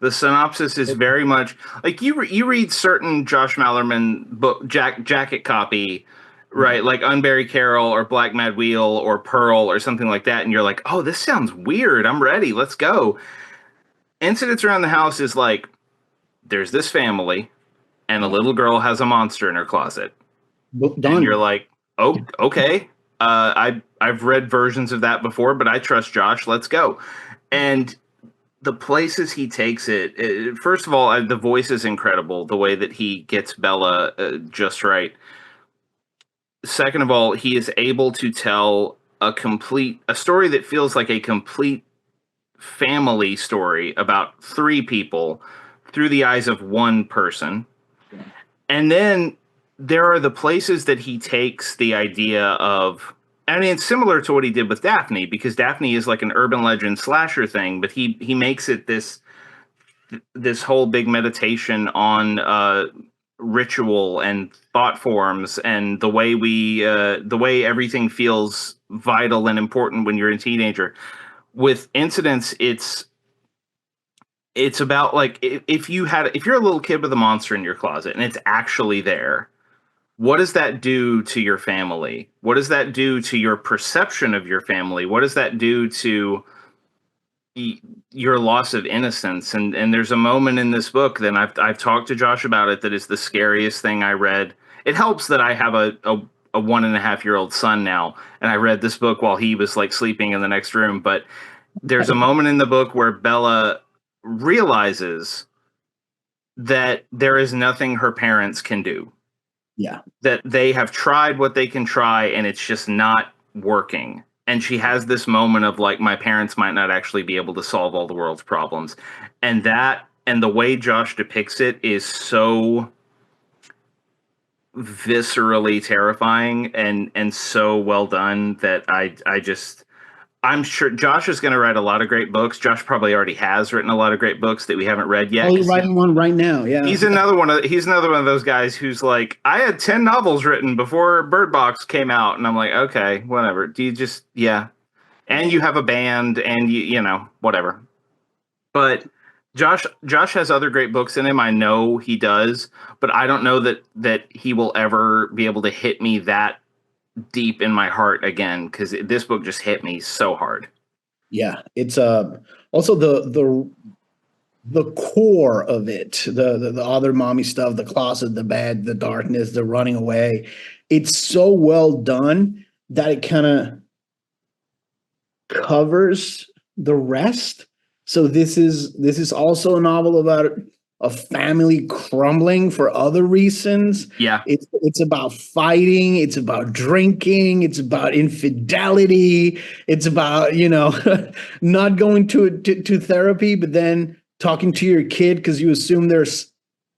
Speaker 1: The synopsis is very much like you read certain Josh Mallerman book jacket copy, right? Like Unbury Carroll or Black Mad Wheel or Pearl or something like that, and you're like, oh, this sounds weird. I'm ready. Let's go. Incidents Around the House is like, there's this family, and a little girl has a monster in her closet.
Speaker 2: Done.
Speaker 1: And you're like, oh, okay. I've read versions of that before, but I trust Josh. Let's go. And the places he takes it, first of all, the voice is incredible. The way that he gets Bella just right. Second of all, he is able to tell a story that feels like a complete family story about three people through the eyes of one person. Yeah. And then there are the places that he takes the idea of, I mean, it's similar to what he did with Daphne, because Daphne is like an urban legend slasher thing, but he makes it this whole big meditation on ritual and thought forms and the way everything feels vital and important when you're a teenager. With Incidents, it's about, like, if you're a little kid with a monster in your closet and it's actually there, what does that do to your family? What does that do to your perception of your family? What does that do to your loss of innocence? And there's a moment in this book that I've talked to Josh about it that is the scariest thing I read. It helps that I have a 1.5-year-old son now, and I read this book while he was like sleeping in the next room. But there's a moment in the book where Bella realizes that there is nothing her parents can do.
Speaker 2: Yeah.
Speaker 1: That they have tried what they can try and it's just not working. And she has this moment of like, my parents might not actually be able to solve all the world's problems. And that and the way Josh depicts it is so viscerally terrifying and so well done that I'm sure Josh is going to write a lot of great books. Josh probably already has written a lot of great books that we haven't read yet
Speaker 2: Oh, you're
Speaker 1: because
Speaker 2: writing one right now. Yeah.
Speaker 1: he's another one of those guys who's like, I had 10 novels written before Bird Box came out, and I'm like, okay, whatever. Do you just yeah? And you have a band, and you know whatever. But Josh has other great books in him. I know he does, but I don't know that he will ever be able to hit me that deep in my heart again because this book just hit me so hard.
Speaker 2: Yeah. It's also the core of it, the other mommy stuff, the closet, the bed, the darkness, the running away. It's so well done that it kind of covers the rest. So this is also a novel about a family crumbling for other reasons.
Speaker 1: Yeah,
Speaker 2: It's about fighting, it's about drinking, it's about infidelity, it's about, not going to therapy, but then talking to your kid because you assume they're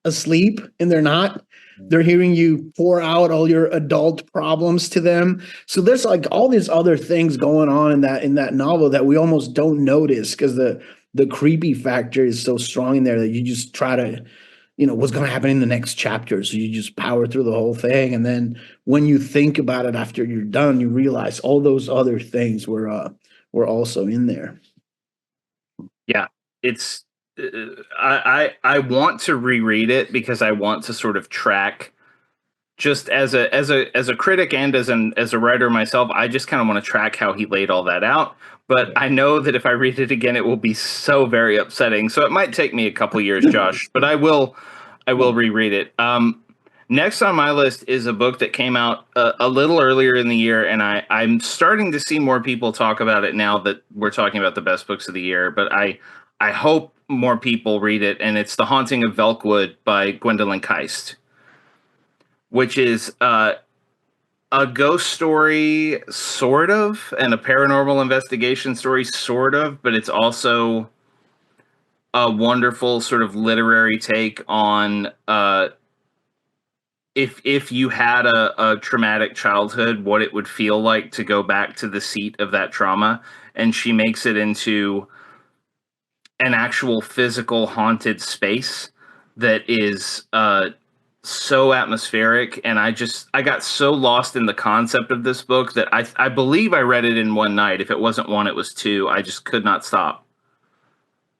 Speaker 2: asleep and they're not. They're hearing you pour out all your adult problems to them. So there's like all these other things going on in that novel that we almost don't notice because the creepy factor is so strong in there that you just try to, what's going to happen in the next chapter. So you just power through the whole thing, and then when you think about it after you're done, you realize all those other things were also in there.
Speaker 1: yeah. It's I want to reread it because I want to sort of track just as a critic and as a writer myself, I just kind of want to track how he laid all that out. But I know that if I read it again, it will be so very upsetting. So it might take me a couple years, Josh, but I will reread it. Next on my list is a book that came out a little earlier in the year, and I'm starting to see more people talk about it now that we're talking about the best books of the year. But I hope more people read it, and it's The Haunting of Velkwood by Gwendolyn Keist, which is a ghost story, sort of, and a paranormal investigation story, sort of, but it's also a wonderful sort of literary take on if you had a traumatic childhood, what it would feel like to go back to the seat of that trauma. And she makes it into an actual physical haunted space that is so atmospheric, and I got so lost in the concept of this book that I believe I read it in one night. If it wasn't one, it was two. I just could not stop.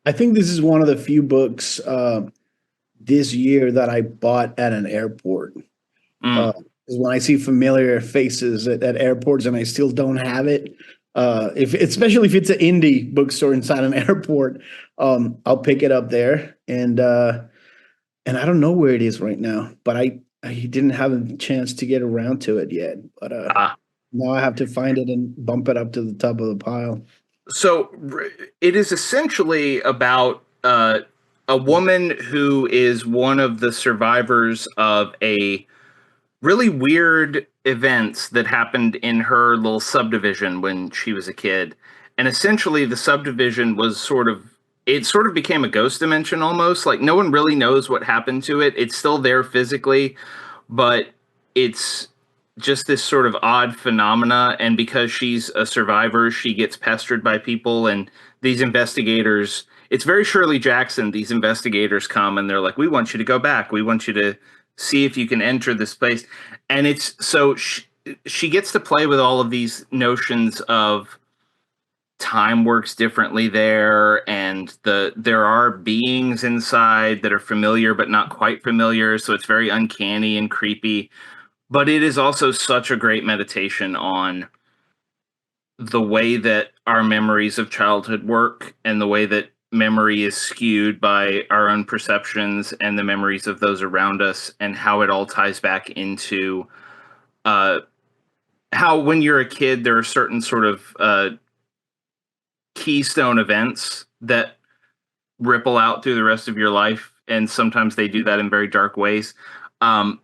Speaker 2: I think this is one of the few books this year that I bought at an airport.
Speaker 1: Mm,
Speaker 2: 'Cause when I see familiar faces at airports and I still don't have it, if especially if it's an indie bookstore inside an airport, I'll pick it up there. And I don't know where it is right now, but I didn't have a chance to get around to it yet. But
Speaker 1: ah.
Speaker 2: now I have to find it and bump it up to the top of the pile.
Speaker 1: So it is essentially about a woman who is one of the survivors of a really weird events that happened in her little subdivision when she was a kid. And essentially the subdivision was sort of became a ghost dimension almost. Like no one really knows what happened to it. It's still there physically, but it's just this sort of odd phenomena. And because she's a survivor, she gets pestered by people, and these investigators, it's very Shirley Jackson. These investigators come and they're like, we want you to go back. We want you to see if you can enter this place. And it's so she gets to play with all of these notions of time works differently there, and there are beings inside that are familiar but not quite familiar, so it's very uncanny and creepy. But it is also such a great meditation on the way that our memories of childhood work and the way that memory is skewed by our own perceptions and the memories of those around us, and how it all ties back into uh, how when you're a kid there are certain sort of keystone events that ripple out through the rest of your life, and sometimes they do that in very dark ways. um,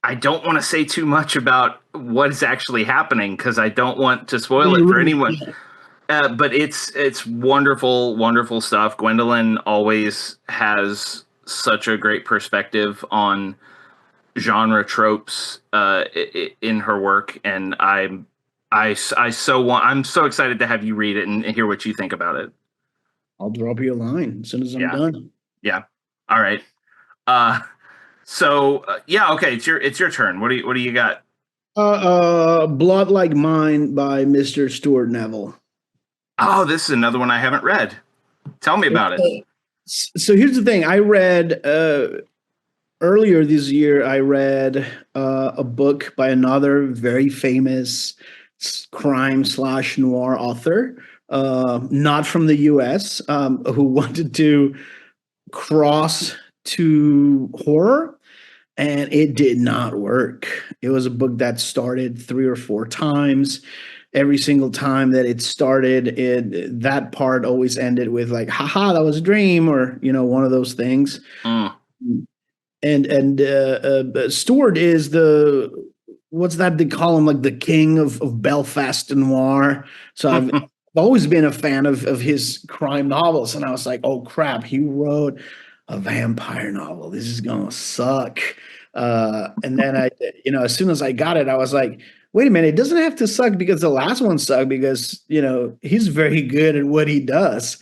Speaker 1: I don't want to say too much about what is actually happening because I don't want to spoil it for anyone. But it's wonderful, wonderful stuff. Gwendolyn always has such a great perspective on genre tropes in her work, and I'm so excited to have you read it and hear what you think about it.
Speaker 2: I'll drop you a line as soon as I'm
Speaker 1: Yeah,
Speaker 2: done.
Speaker 1: yeah. All right. Uh, yeah, okay. It's your turn. What do you got?
Speaker 2: Blood Like Mine by Mr. Stuart Neville.
Speaker 1: Oh, this is another one I haven't read. Tell me about it.
Speaker 2: So here's the thing. I read earlier this year. I read a book by another very famous crime slash noir author, not from the U.S., who wanted to cross to horror, and it did not work. It was a book that started 3 or 4 times. Every single time that it started, that part always ended with like, haha, that was a dream, or one of those things.
Speaker 1: Mm.
Speaker 2: And Stewart is the, what's that they call him, like the king of Belfast noir. So I've always been a fan of his crime novels, and I was like, oh crap, he wrote a vampire novel. This is gonna suck. And then as soon as I got it, I was like, wait a minute, it doesn't have to suck because the last one sucked, because he's very good at what he does.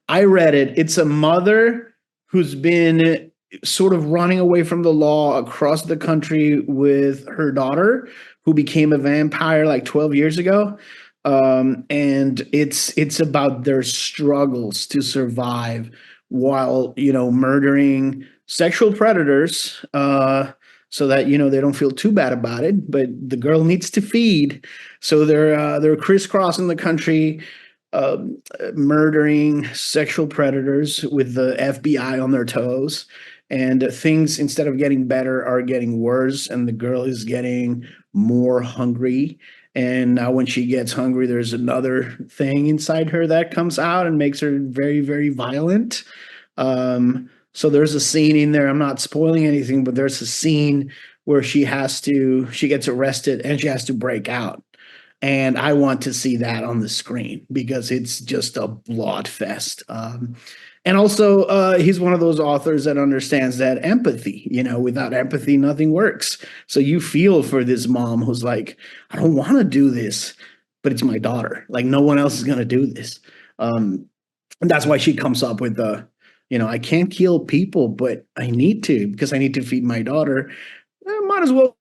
Speaker 2: I read it. It's a mother who's been sort of running away from the law across the country with her daughter, who became a vampire like 12 years ago. And it's about their struggles to survive while murdering sexual predators, so that they don't feel too bad about it. But the girl needs to feed, so they're crisscrossing the country, murdering sexual predators with the FBI on their toes. And things, instead of getting better, are getting worse, and the girl is getting more hungry. And now when she gets hungry, there's another thing inside her that comes out and makes her very, very violent. So there's a scene in there, I'm not spoiling anything, but there's a scene where she gets arrested and she has to break out. And I want to see that on the screen because it's just a blood fest. And also, he's one of those authors that understands that empathy. Without empathy, nothing works. So you feel for this mom who's like, I don't want to do this, but it's my daughter. Like, no one else is going to do this. And that's why she comes up with I can't kill people, but I need to, because I need to feed my daughter. Might as well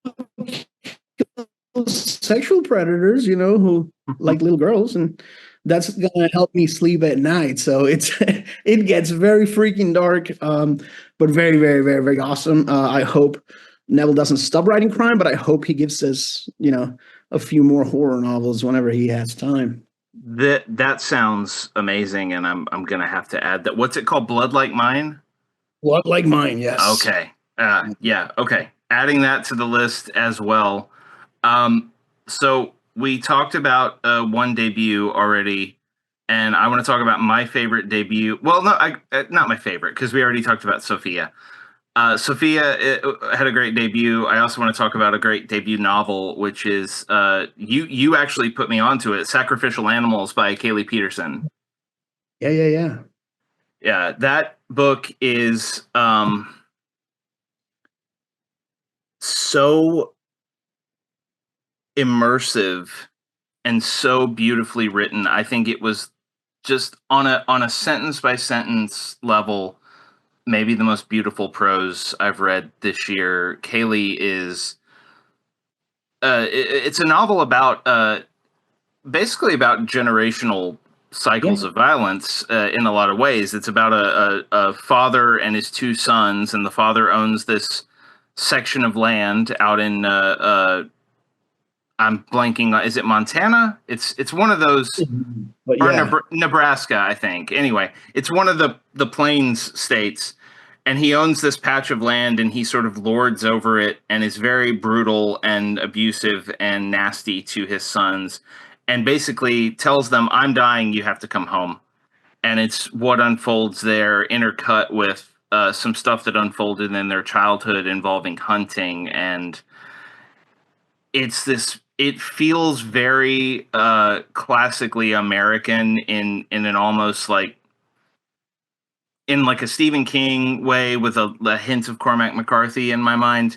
Speaker 2: sexual predators, who like little girls, and that's gonna help me sleep at night. So it gets very freaking dark, but very, very, very, very awesome. I hope Neville doesn't stop writing crime, but I hope he gives us, a few more horror novels whenever he has time.
Speaker 1: That sounds amazing, and I'm gonna have to add that. What's it called? Blood Like Mine?
Speaker 2: What, like mine? Yes.
Speaker 1: Okay. Yeah. Okay. Adding that to the list as well. So we talked about one debut already, and I want to talk about my favorite debut. Well, no, not my favorite, because we already talked about Sophia. Sophia had a great debut. I also want to talk about a great debut novel, which is you actually put me onto it, Sacrificial Animals by Kaylee Peterson.
Speaker 2: Yeah, yeah, yeah.
Speaker 1: Yeah, that book is so immersive and so beautifully written. I think it was just on a sentence by sentence level, maybe the most beautiful prose I've read this year. Kaylee is it's a novel about basically about generational
Speaker 2: Yeah.
Speaker 1: cycles of violence in a lot of ways. It's about a father and his two sons, and the father owns this section of land out in I'm blanking. Is it Montana? It's one of those,
Speaker 2: But
Speaker 1: or
Speaker 2: yeah.
Speaker 1: Nebraska, I think. Anyway, it's one of the plains states, and he owns this patch of land, and he sort of lords over it, and is very brutal and abusive and nasty to his sons, and basically tells them, "I'm dying. You have to come home." And it's what unfolds there, intercut with some stuff that unfolded in their childhood involving hunting, and it's this it feels very classically American in an almost like in like a Stephen King way with a hint of Cormac McCarthy in my mind.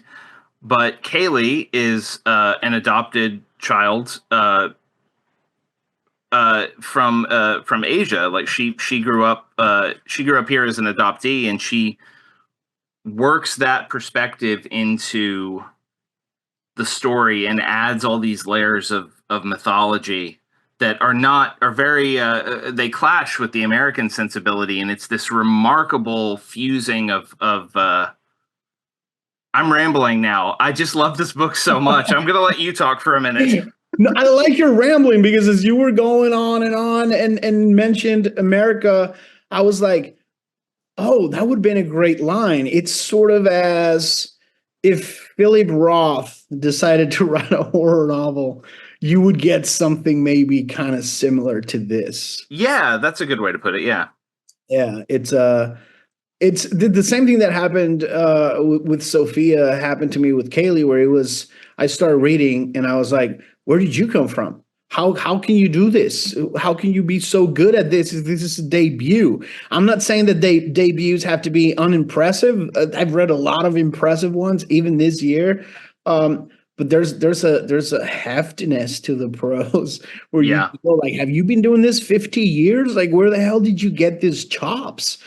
Speaker 1: But Kaylee is an adopted child from Asia. Like she grew up here as an adoptee, and she works that perspective into the story and adds all these layers of mythology that are very they clash with the American sensibility, and it's this remarkable fusing of I'm rambling now. I just love this book so much. I'm gonna let you talk for a minute.
Speaker 2: No, I like your rambling because as you were going on and mentioned America, I was like, oh, that would have been a great line. It's sort of as if Philip Roth decided to write a horror novel, you would get something maybe kind of similar to this.
Speaker 1: Yeah, that's a good way to put it. Yeah.
Speaker 2: Yeah, it's the same thing that happened with Sophia happened to me with Kaylee, where it was I started reading and I was like, "Where did you come from? How can you do this? How can you be so good at this? This is a debut." I'm not saying that debuts have to be unimpressive. I've read a lot of impressive ones even this year, but there's a heftiness to the prose where you
Speaker 1: Yeah.
Speaker 2: go like, "Have you been doing this 50 years? Like, where the hell did you get these chops?"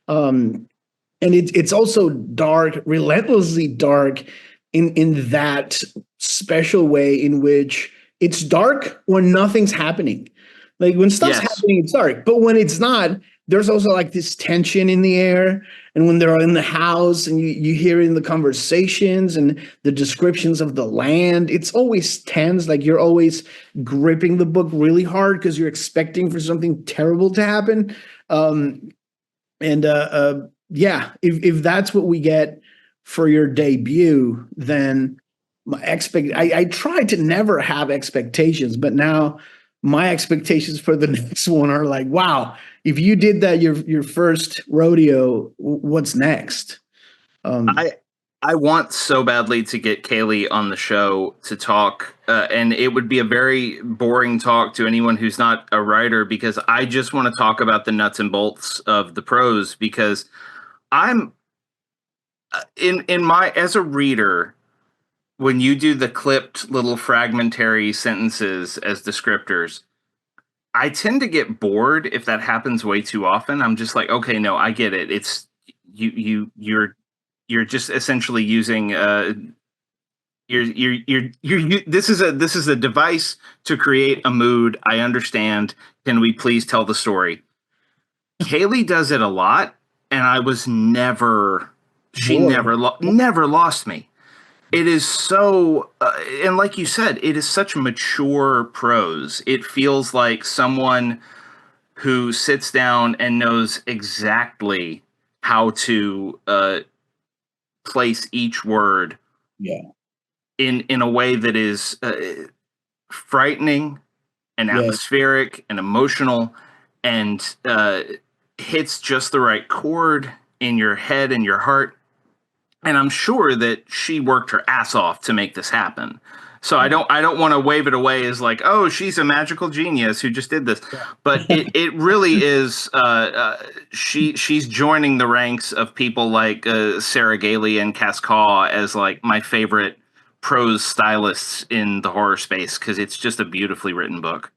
Speaker 2: Um, and it's also dark, relentlessly dark in that special way in which it's dark when nothing's happening. Like when stuff's
Speaker 1: Yes.
Speaker 2: happening, it's dark, but when it's not, there's also like this tension in the air. And when they're in the house and you hear in the conversations and the descriptions of the land, it's always tense. Like you're always gripping the book really hard because you're expecting for something terrible to happen. Um, and yeah, if that's what we get for your debut, then I try to never have expectations, but now my expectations for the next one are like, wow, if you did that your first rodeo, what's next? Um,
Speaker 1: I I want so badly to get Kaylee on the show to talk, and it would be a very boring talk to anyone who's not a writer because I just want to talk about the nuts and bolts of the prose because I'm in my as a reader when you do the clipped little fragmentary sentences as descriptors. I tend to get bored if that happens way too often. I'm just like, okay, no, I get it. It's you're just essentially using this is a device to create a mood. I understand. Can we please tell the story? Kaylee does it a lot, and I was never she
Speaker 2: bored.
Speaker 1: never lost me. It is so and like you said, it is such mature prose. It feels like someone who sits down and knows exactly how to place each word
Speaker 2: Yeah,
Speaker 1: in a way that is frightening and
Speaker 2: yeah,
Speaker 1: atmospheric and emotional and hits just the right chord in your head and your heart. And I'm sure that she worked her ass off to make this happen. So I don't want to wave it away as like, oh, she's a magical genius who just did this, but it really is. She's joining the ranks of people like Sarah Gailey and Cascaw as like my favorite prose stylists in the horror space because it's just a beautifully written book.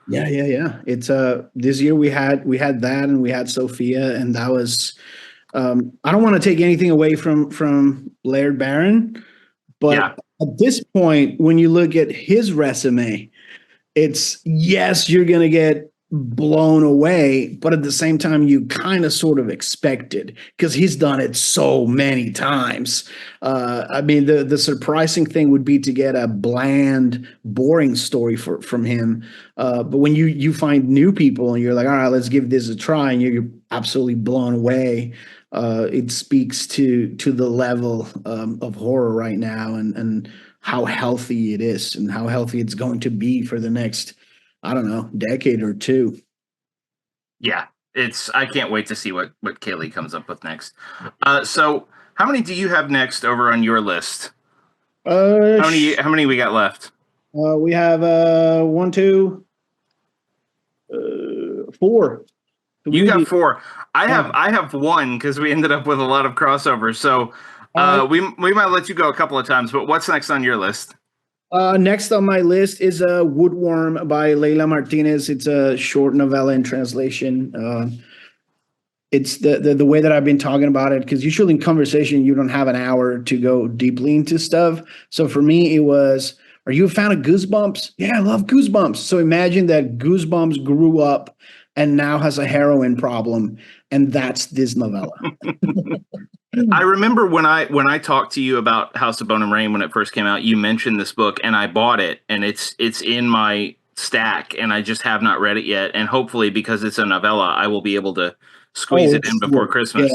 Speaker 2: yeah. It's this year we had that and we had Sophia and that was I don't want to take anything away from Laird Barron,
Speaker 1: Yeah,
Speaker 2: but at this point, when you look at his resume, it's yes, you're going to get blown away, but at the same time, you kind of sort of expect it because he's done it so many times. I mean, the surprising thing would be to get a bland, boring story from him. But when you find new people and you're like, all right, let's give this a try, and you're absolutely blown away. It speaks to the level of horror right now and how healthy it is and how healthy it's going to be for the next, I don't know, decade or two.
Speaker 1: yeah. It's I can't wait to see what Kaylee comes up with next. So how many do you have next over on your list?
Speaker 2: Uh,
Speaker 1: How many we got left?
Speaker 2: We have one, two, four. So we
Speaker 1: You
Speaker 2: need
Speaker 1: got
Speaker 2: to.
Speaker 1: four. I
Speaker 2: Yeah.
Speaker 1: have one because we ended up with a lot of crossovers. So
Speaker 2: All right.
Speaker 1: we might let you go a couple of times. But what's next on your list?
Speaker 2: Next on my list is Woodworm by Leila Martinez. It's a short novella in translation. It's the way that I've been talking about it, because usually in conversation you don't have an hour to go deeply into stuff. So for me, it was, are you a fan of Goosebumps? Yeah, I love Goosebumps. So imagine that Goosebumps grew up and now has a heroin problem, and that's this novella.
Speaker 1: I remember when I talked to you about House of Bone and Rain when it first came out, you mentioned this book and I bought it and it's in my stack and I just have not read it yet. And hopefully because it's a novella, I will be able to squeeze
Speaker 2: Oh,
Speaker 1: it in
Speaker 2: it's
Speaker 1: before
Speaker 2: yeah.
Speaker 1: Christmas.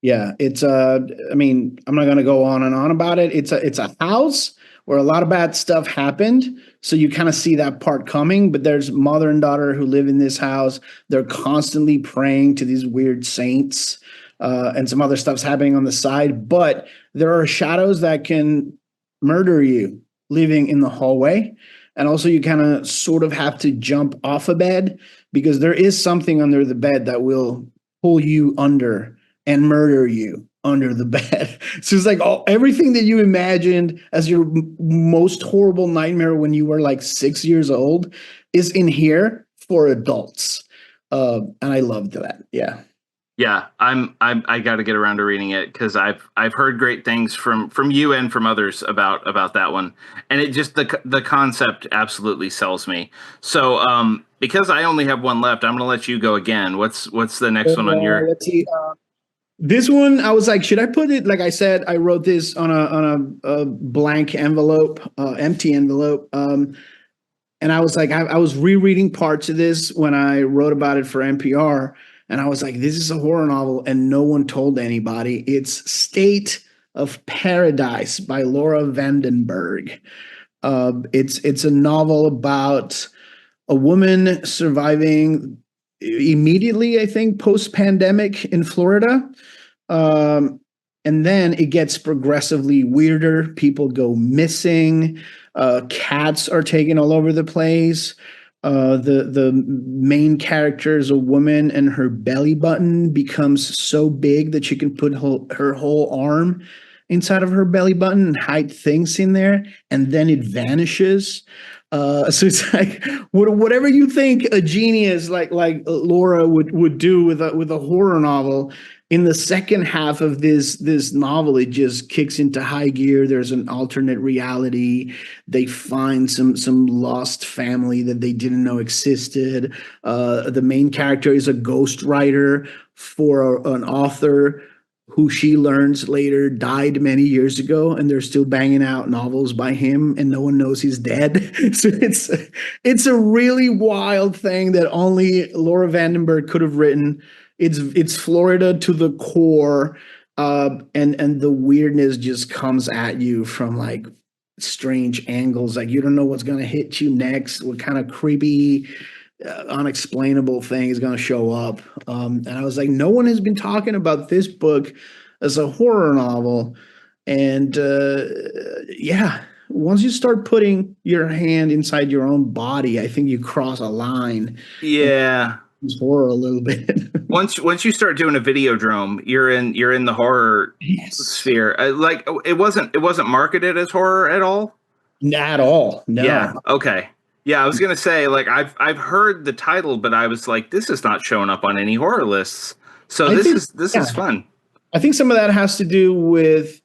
Speaker 2: Yeah, it's I mean, I'm not gonna go on and on about it. It's a house where a lot of bad stuff happened. So you kind of see that part coming, but there's mother and daughter who live in this house. They're constantly praying to these weird saints, and some other stuff's happening on the side. But there are shadows that can murder you living in the hallway. And also you kind of sort of have to jump off a bed because there is something under the bed that will pull you under and murder you under the bed. So it's like everything that you imagined as your most horrible nightmare when you were like 6 years old is in here for adults. And I loved that. Yeah.
Speaker 1: Yeah, I got to get around to reading it because I've heard great things from you and from others about that one, and it just the concept absolutely sells me. So because I only have one left, I'm gonna let you go again. What's the next one on your?
Speaker 2: Let's see. This one, I was like, should I put it? Like I said, I wrote this on a blank envelope, empty envelope. And I was like, I was rereading parts of this when I wrote about it for NPR, and I was like, this is a horror novel, and no one told anybody. It's State of Paradise by Laura Vandenberg. It's a novel about a woman surviving immediately, I think, post pandemic in Florida. Um, and then it gets progressively weirder. People go missing. Cats are taken all over the place. The main character is a woman, and her belly button becomes so big that she can put her whole arm inside of her belly button and hide things in there, and then it vanishes. So it's like whatever you think a genius like Laura would do with a horror novel. In the second half of this novel, it just kicks into high gear. There's an alternate reality. They find some lost family that they didn't know existed. The main character is a ghostwriter for an author who she learns later died many years ago, and they're still banging out novels by him, and no one knows he's dead. So it's a really wild thing that only Laura Vandenberg could have written. It's Florida to the core, and the weirdness just comes at you from like strange angles. Like you don't know what's gonna hit you next. What kind of creepy, unexplainable thing is going to show up. And I was like, no one has been talking about this book as a horror novel. And yeah, once you start putting your hand inside your own body, I think you cross a line and
Speaker 1: Yeah.
Speaker 2: it's horror a little bit.
Speaker 1: Once you start doing a videodrome, you're in the horror
Speaker 2: Yes.
Speaker 1: sphere. Like it wasn't marketed as horror at all.
Speaker 2: Not at all.
Speaker 1: Yeah.
Speaker 2: No.
Speaker 1: Okay. Yeah, I was gonna say like I've heard the title, but I was like, this is not showing up on any horror lists. So
Speaker 2: I
Speaker 1: this
Speaker 2: think,
Speaker 1: is
Speaker 2: yeah,
Speaker 1: fun.
Speaker 2: I think some of that has to do with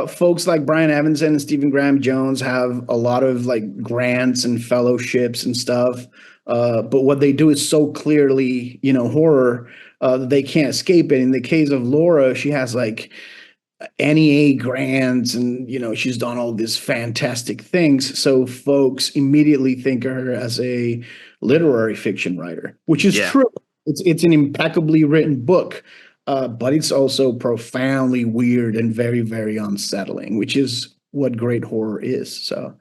Speaker 2: folks like Brian Evanson and Stephen Graham Jones have a lot of like grants and fellowships and stuff. But what they do is so clearly, horror, that they can't escape it. In the case of Laura, she has like NEA grants, and she's done all these fantastic things. So folks immediately think of her as a literary fiction writer, which is
Speaker 1: Yeah.
Speaker 2: true. It's an impeccably written book, but it's also profoundly weird and very, very unsettling, which is what great horror is. So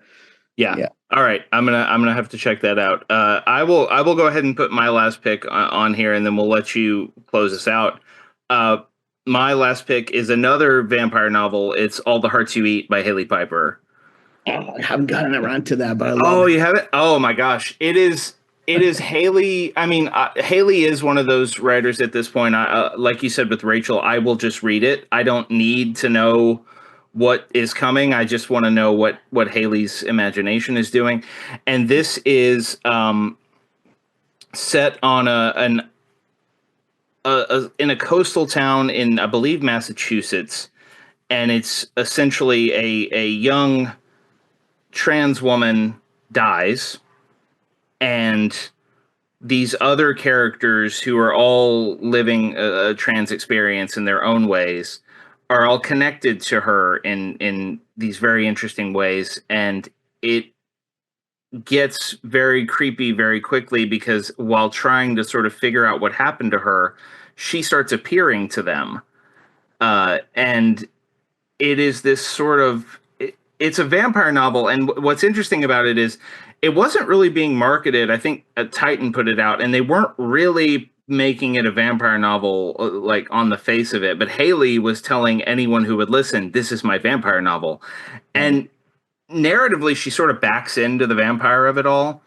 Speaker 1: Yeah.
Speaker 2: yeah.
Speaker 1: All right. I'm gonna have to check that out. I will go ahead and put my last pick on here, and then we'll let you close us out. Uh, my last pick is another vampire novel. It's All the Hearts You Eat by Haley Piper.
Speaker 2: Oh, I haven't gotten around to that, but I love
Speaker 1: Oh,
Speaker 2: it.
Speaker 1: you have it? Oh my gosh. It is Haley. I mean, Haley is one of those writers at this point. Like you said with Rachel, I will just read it. I don't need to know what is coming. I just want to know what Haley's imagination is doing. And this is set on in a coastal town in, I believe, Massachusetts, and it's essentially a young trans woman dies, and these other characters who are all living a trans experience in their own ways are all connected to her in these very interesting ways, and it gets very creepy very quickly because while trying to sort of figure out what happened to her, she starts appearing to them, and it is this sort of it's a vampire novel, and what's interesting about it is it wasn't really being marketed. I think Titan put it out, and they weren't really making it a vampire novel like on the face of it, but Haley was telling anyone who would listen, this is my vampire novel.
Speaker 2: Right.
Speaker 1: And narratively she sort of backs into the vampire of it all.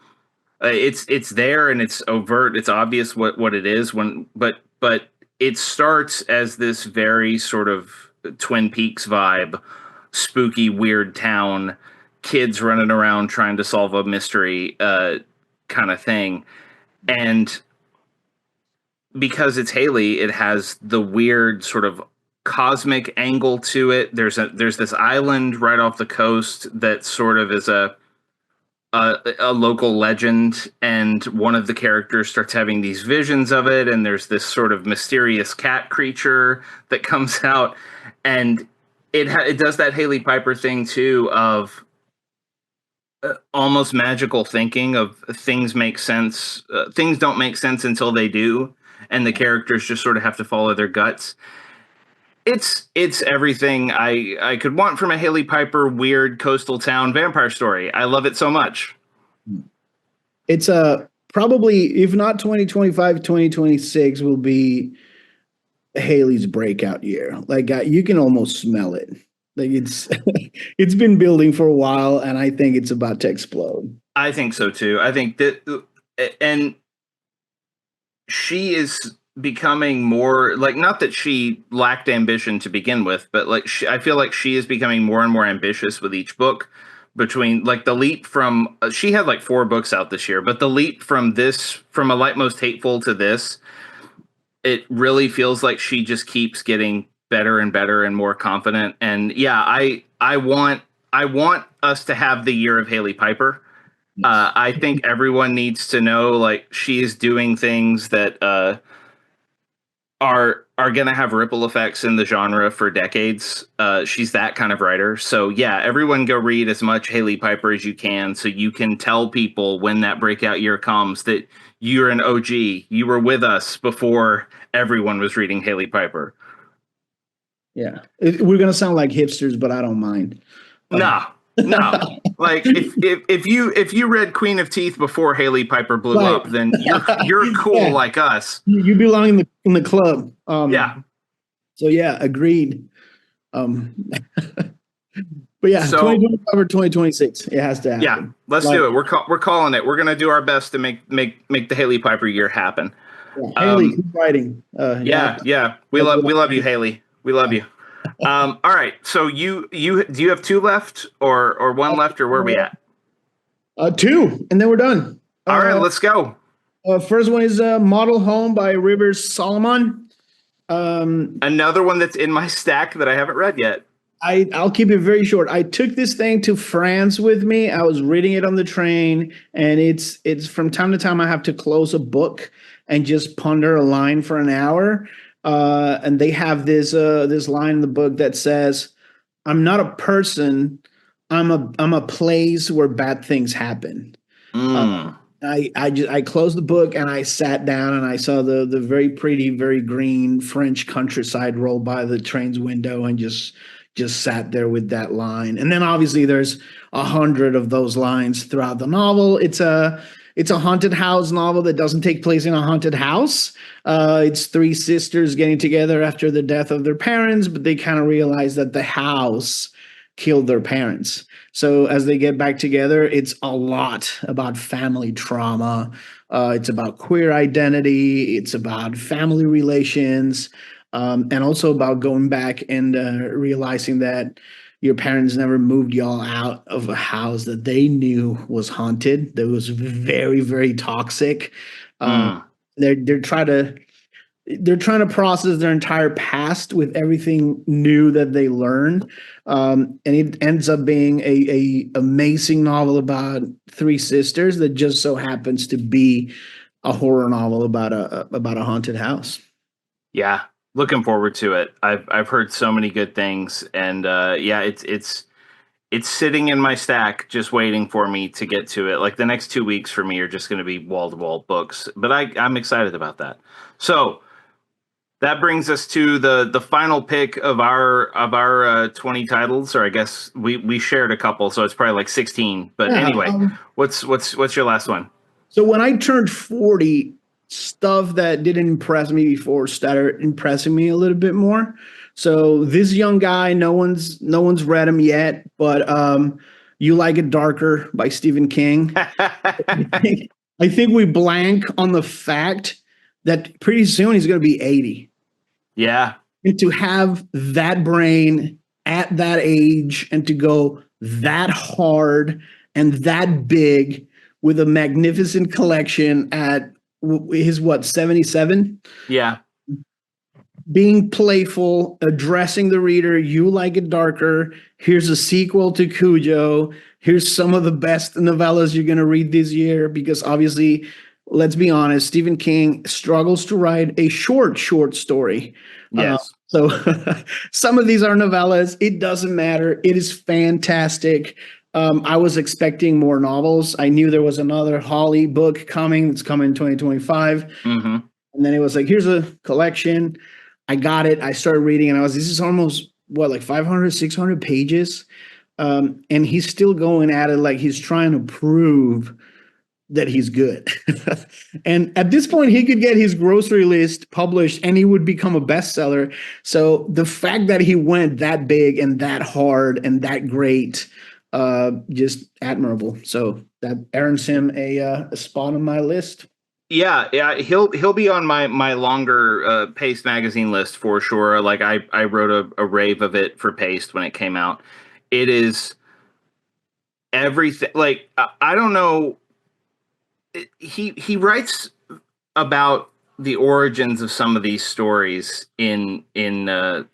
Speaker 1: It's there and it's overt, it's obvious what it is, when but it starts as this very sort of Twin Peaks vibe, spooky, weird town, kids running around trying to solve a mystery, kind of thing. And because it's Haley, it has the weird sort of cosmic angle to it. There's this island right off the coast that sort of is a local legend, and one of the characters starts having these visions of it, and there's this sort of mysterious cat creature that comes out, and it does that Haley Piper thing too of almost magical thinking of things make sense, things don't make sense until they do, and the characters just sort of have to follow their guts. It's everything I could want from a Haley Piper weird coastal town vampire story. I love it so much.
Speaker 2: It's probably, if not 2025, 2026 will be Haley's breakout year. Like you can almost smell it. Like it's it's been building for a while, and I think it's about to explode.
Speaker 1: I think so too. I think that, and she is becoming more like, not that she lacked ambition to begin with, but like I feel like she is becoming more and more ambitious with each book. Between like the leap from she had like 4 books out this year, but the leap from this, from A Light Most Hateful to this, it really feels like she just keeps getting better and better and more confident. And yeah, I want us to have the year of Haley Piper.
Speaker 2: Yes.
Speaker 1: I think everyone needs to know like she is doing things that are going to have ripple effects in the genre for decades. She's that kind of writer. So yeah, everyone go read as much Haley Piper as you can, so you can tell people when that breakout year comes that you're an OG. You were with us before everyone was reading Haley Piper.
Speaker 2: Yeah. We're gonna sound like hipsters, but I don't mind.
Speaker 1: No, no. Like if you read Queen of Teeth before Haley Piper blew
Speaker 2: Right.
Speaker 1: up, then you're cool
Speaker 2: Yeah.
Speaker 1: like us.
Speaker 2: You belong in the club.
Speaker 1: Yeah.
Speaker 2: So yeah, agreed. But yeah,
Speaker 1: So
Speaker 2: 2025 or 2026, it has to happen.
Speaker 1: yeah, let's do it. We're calling it. We're gonna do our best to make the Haley Piper year happen.
Speaker 2: Yeah. Haley, keep writing.
Speaker 1: Yeah. We love you, Haley. We love you. All right. So you do you have 2 left or 1 left, or where are we at?
Speaker 2: 2, and then we're done.
Speaker 1: All right, let's go.
Speaker 2: First one is Model Home by Rivers Solomon.
Speaker 1: Another one that's in my stack that I haven't read yet.
Speaker 2: I'll keep it very short. I took this thing to France with me. I was reading it on the train, and it's from time to time I have to close a book and just ponder a line for an hour. And they have this line in the book that says, "I'm not a person. I'm a place where bad things happen." I closed the book and I sat down and I saw the very pretty, very green French countryside roll by the train's window and just sat there with that line. And then obviously there's 100 of those lines throughout the novel. It's a haunted house novel that doesn't take place in a haunted house. It's 3 sisters getting together after the death of their parents, but they kind of realize that the house killed their parents. So as they get back together, it's a lot about family trauma. It's about queer identity. It's about family relations, and also about going back and realizing that your parents never moved y'all out of a house that they knew was haunted. That was very, very toxic. Um,
Speaker 1: Mm.
Speaker 2: they're trying to process their entire past with everything new that they learn, and it ends up being a amazing novel about three sisters that just so happens to be a horror novel about a haunted house.
Speaker 1: Yeah, looking forward to it. I've heard so many good things, and yeah, it's sitting in my stack, just waiting for me to get to it. Like the next 2 weeks for me are just going to be wall to wall books, but I'm excited about that. So that brings us to the final pick of our 20 titles, or I guess we shared a couple, so it's probably like 16. But
Speaker 2: Yeah.
Speaker 1: anyway, what's your last one?
Speaker 2: So when I turned 40, stuff that didn't impress me before started impressing me a little bit more. So this young guy, no one's read him yet, but You Like It Darker by Stephen King. I think we blank on the fact that pretty soon he's going to be 80.
Speaker 1: Yeah,
Speaker 2: And to have that brain at that age and to go that hard and that big with a magnificent collection at his what, 77,
Speaker 1: yeah,
Speaker 2: being playful, addressing the reader. You Like It Darker. Here's a sequel to Cujo. Here's some of the best novellas you're going to read this year, because obviously, let's be honest, Stephen King struggles to write a short story.
Speaker 1: yes.
Speaker 2: So some of these are novellas. It doesn't matter. It is fantastic. I was expecting more novels. I knew there was another Holly book coming. That's coming in 2025.
Speaker 1: Mm-hmm.
Speaker 2: And then it was like, here's a collection. I got it. I started reading, and this is almost what, like 500, 600 pages. And he's still going at it like he's trying to prove that he's good. And at this point, he could get his grocery list published and he would become a bestseller. So the fact that he went that big and that hard and that great, just admirable. So that earns him a spot on my list.
Speaker 1: Yeah, he'll be on my longer Paste magazine list for sure. Like I wrote a rave of it for Paste when it came out. It is everything. Like I don't know. He writes about the origins of some of these stories in the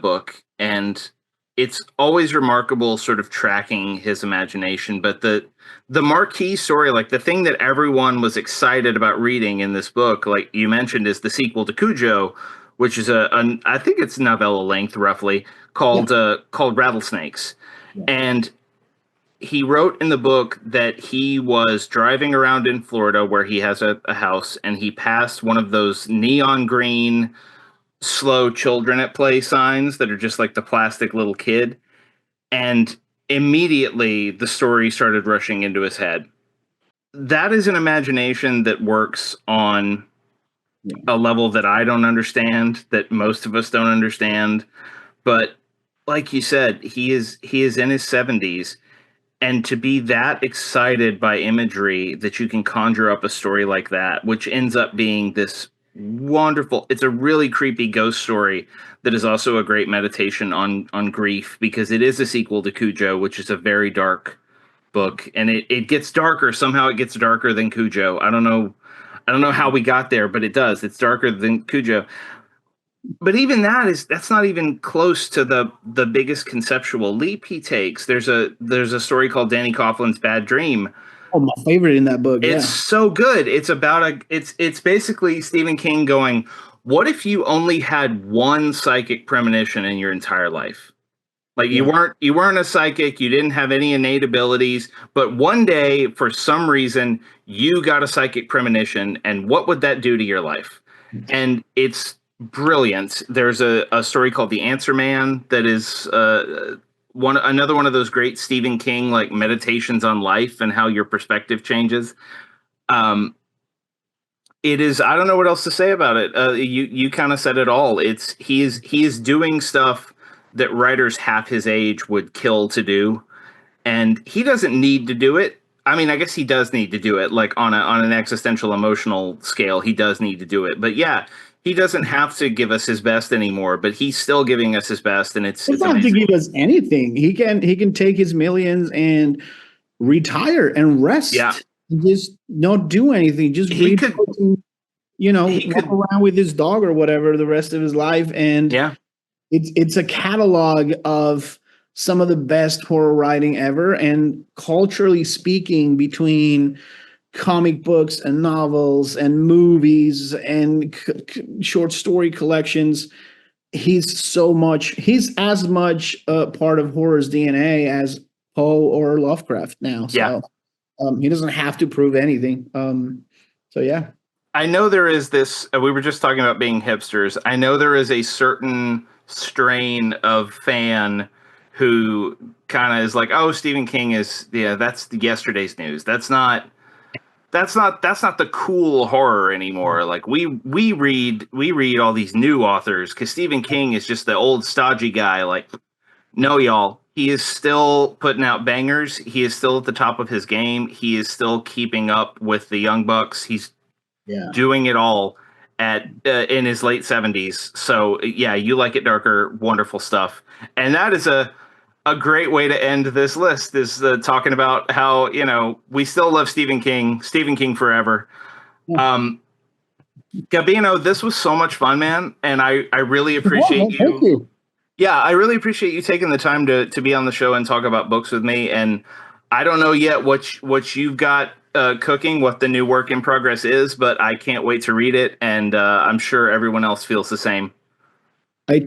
Speaker 1: book, and it's always remarkable sort of tracking his imagination. But the marquee story, like the thing that everyone was excited about reading in this book, like you mentioned, is the sequel to Cujo, which is I think it's novella length roughly,
Speaker 2: Yeah.
Speaker 1: called Rattlesnakes.
Speaker 2: Yeah.
Speaker 1: And he wrote in the book that he was driving around in Florida where he has a house, and he passed one of those neon green slow children at play signs that are just like the plastic little kid. And immediately the story started rushing into his head. That is an imagination that works on
Speaker 2: Yeah.
Speaker 1: a level that I don't understand, that most of us don't understand. But like you said, he is in his 70s, and to be that excited by imagery that you can conjure up a story like that, which ends up being this wonderful, it's a really creepy ghost story that is also a great meditation on grief, because it is a sequel to Cujo, which is a very dark book, and it gets darker. Somehow it gets darker than Cujo. I don't know how we got there, but it does. It's darker than Cujo. But even that's not even close to the biggest conceptual leap he takes. There's a story called Danny Coughlin's Bad Dream.
Speaker 2: Oh, my favorite in that book.
Speaker 1: It's
Speaker 2: Yeah.
Speaker 1: so good. It's basically Stephen King going, what if you only had one psychic premonition in your entire life? Like you
Speaker 2: Yeah.
Speaker 1: weren't a psychic, you didn't have any innate abilities, but one day for some reason you got a psychic premonition, and what would that do to your life? And it's brilliant. There's a story called The Answer Man that is another one of those great Stephen King like meditations on life and how your perspective changes. Um, it is. I don't know what else to say about it. You kind of said it all. He is doing stuff that writers half his age would kill to do, and he doesn't need to do it. I mean, I guess he does need to do it, like on an existential emotional scale. He does need to do it, but yeah, he doesn't have to give us his best anymore. But he's still giving us his best, and
Speaker 2: He
Speaker 1: it's
Speaker 2: doesn't have to
Speaker 1: amazing.
Speaker 2: give us anything. He can take his millions and retire and
Speaker 1: Yeah,
Speaker 2: rest. Just not do anything. Just
Speaker 1: he
Speaker 2: read
Speaker 1: could.
Speaker 2: books and,
Speaker 1: He
Speaker 2: walk
Speaker 1: could.
Speaker 2: around with his dog or whatever the rest of his life. And
Speaker 1: Yeah,
Speaker 2: it's a catalog of some of the best horror writing ever. And culturally speaking, between comic books and novels and movies and short story collections, he's as much a part of horror's DNA as Poe or Lovecraft now.
Speaker 1: yeah.
Speaker 2: So he doesn't have to prove anything. So yeah.
Speaker 1: I know there is this. We were just talking about being hipsters. I know there is a certain strain of fan who kind of is like, "Oh, Stephen King is that's yesterday's news. That's not the cool horror anymore. Like we read all these new authors because Stephen King is just the old stodgy guy. Like, no, y'all, he is still putting out bangers. He is still at the top of his game. He is still keeping up with the young bucks. He's
Speaker 2: Yeah.
Speaker 1: doing it all at in his late 70s. So yeah, You Like It Darker, wonderful stuff. And that is a great way to end this list, is talking about how, we still love Stephen King forever. um Gabino, this was so much fun, man, and I really appreciate
Speaker 2: Thank
Speaker 1: you.
Speaker 2: you.
Speaker 1: Yeah, I really appreciate you taking the time to be on the show and talk about books with me. And I don't know yet what you've got cooking, what the new work in progress is, but I can't wait to read it, and I'm sure everyone else feels the same.
Speaker 2: I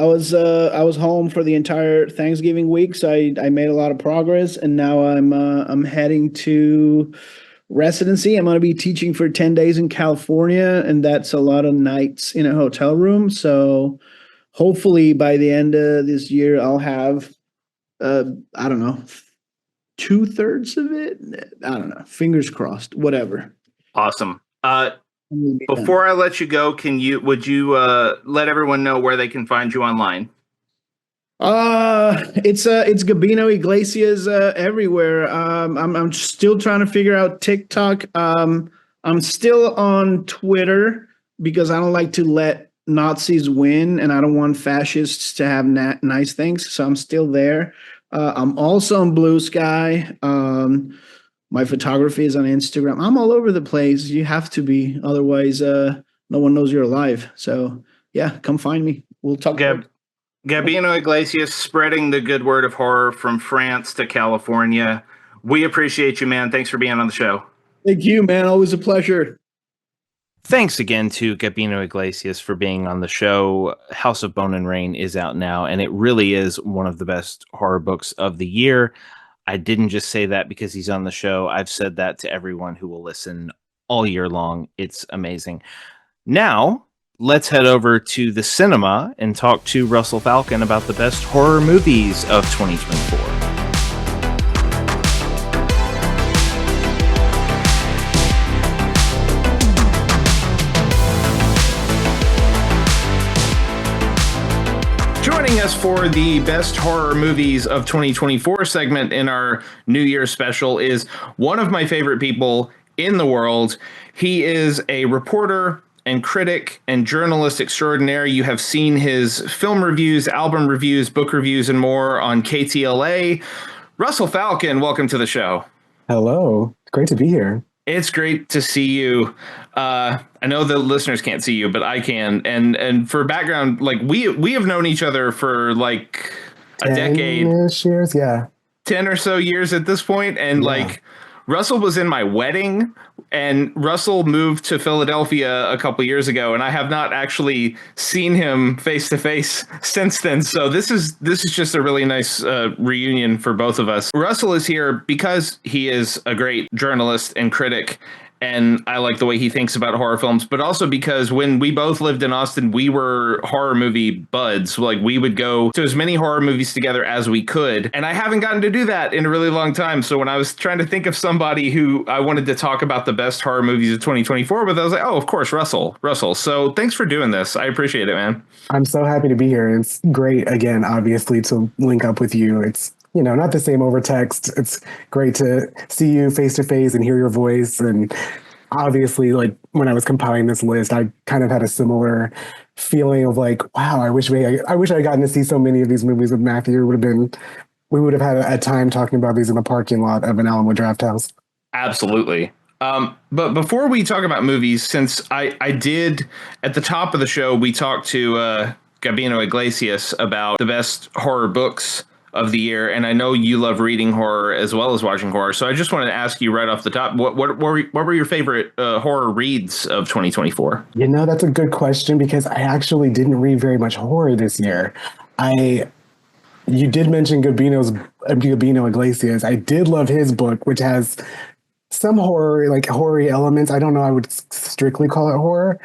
Speaker 2: was home for the entire Thanksgiving week, so I made a lot of progress, and now I'm heading to residency. I'm going to be teaching for 10 days in California, and that's a lot of nights in a hotel room. So hopefully by the end of this year, I'll have, I don't know, 2/3 of it. I don't know. Fingers crossed. Whatever.
Speaker 1: Awesome.
Speaker 2: I'm gonna be done.
Speaker 1: Before I let you go, would you let everyone know where they can find you online?
Speaker 2: It's Gabino Iglesias everywhere. I'm still trying to figure out TikTok. I'm still on Twitter because I don't like to let Nazis win, and I don't want fascists to have nice things. So I'm still there. I'm also on Blue Sky. My photography is on Instagram. I'm all over the place. You have to be, otherwise, no one knows you're alive. So yeah, come find me. We'll talk.
Speaker 1: Gabino Iglesias, spreading the good word of horror from France to California. We appreciate you, man. Thanks for being on the show.
Speaker 2: Thank you, man. Always a pleasure.
Speaker 1: Thanks again to Gabino Iglesias for being on the show. House of Bone and Rain is out now, and it really is one of the best horror books of the year. I didn't just say that because he's on the show. I've said that to everyone who will listen all year long. It's amazing. Now, let's head over to the cinema and talk to Russell Falcon about the best horror movies of 2024. Joining us for the best horror movies of 2024 segment in our New Year's special is one of my favorite people in the world. He is a reporter and critic and journalist extraordinaire. You have seen his film reviews, album reviews, book reviews, and more on KTLA. Russell Falcon, welcome to the show.
Speaker 3: Hello. Great to be here.
Speaker 1: It's great to see you. I know the listeners can't see you, but I can. And for background, like we have known each other for like a decade.
Speaker 3: 10-ish years, yeah.
Speaker 1: 10 or so years at this point, and
Speaker 3: Yeah.
Speaker 1: like Russell was in my wedding, and Russell moved to Philadelphia a couple years ago, and I have not actually seen him face to face since then. So this is just a really nice reunion for both of us. Russell is here because he is a great journalist and critic, and I like the way he thinks about horror films, but also because when we both lived in Austin, we were horror movie buds. Like, we would go to as many horror movies together as we could. And I haven't gotten to do that in a really long time. So when I was trying to think of somebody who I wanted to talk about the best horror movies of 2024 with, I was like, oh, of course, Russell. So thanks for doing this. I appreciate it, man.
Speaker 3: I'm so happy to be here. It's great, again, obviously, to link up with you. It's, not the same over text. It's great to see you face to face and hear your voice. And obviously, like, when I was compiling this list, I kind of had a similar feeling of like, wow, I wish I had gotten to see so many of these movies with Matthew. We would have had a time talking about these in the parking lot of an Alamo Drafthouse.
Speaker 1: Absolutely. But before we talk about movies, since I did at the top of the show, we talked to Gabino Iglesias about the best horror books of the year, and I know you love reading horror as well as watching horror. So I just wanted to ask you right off the top, what were your favorite horror reads of 2024?
Speaker 3: That's a good question because I actually didn't read very much horror this year. You did mention Gabino Iglesias. I did love his book, which has some horror, like horror elements. I don't know, I would strictly call it horror.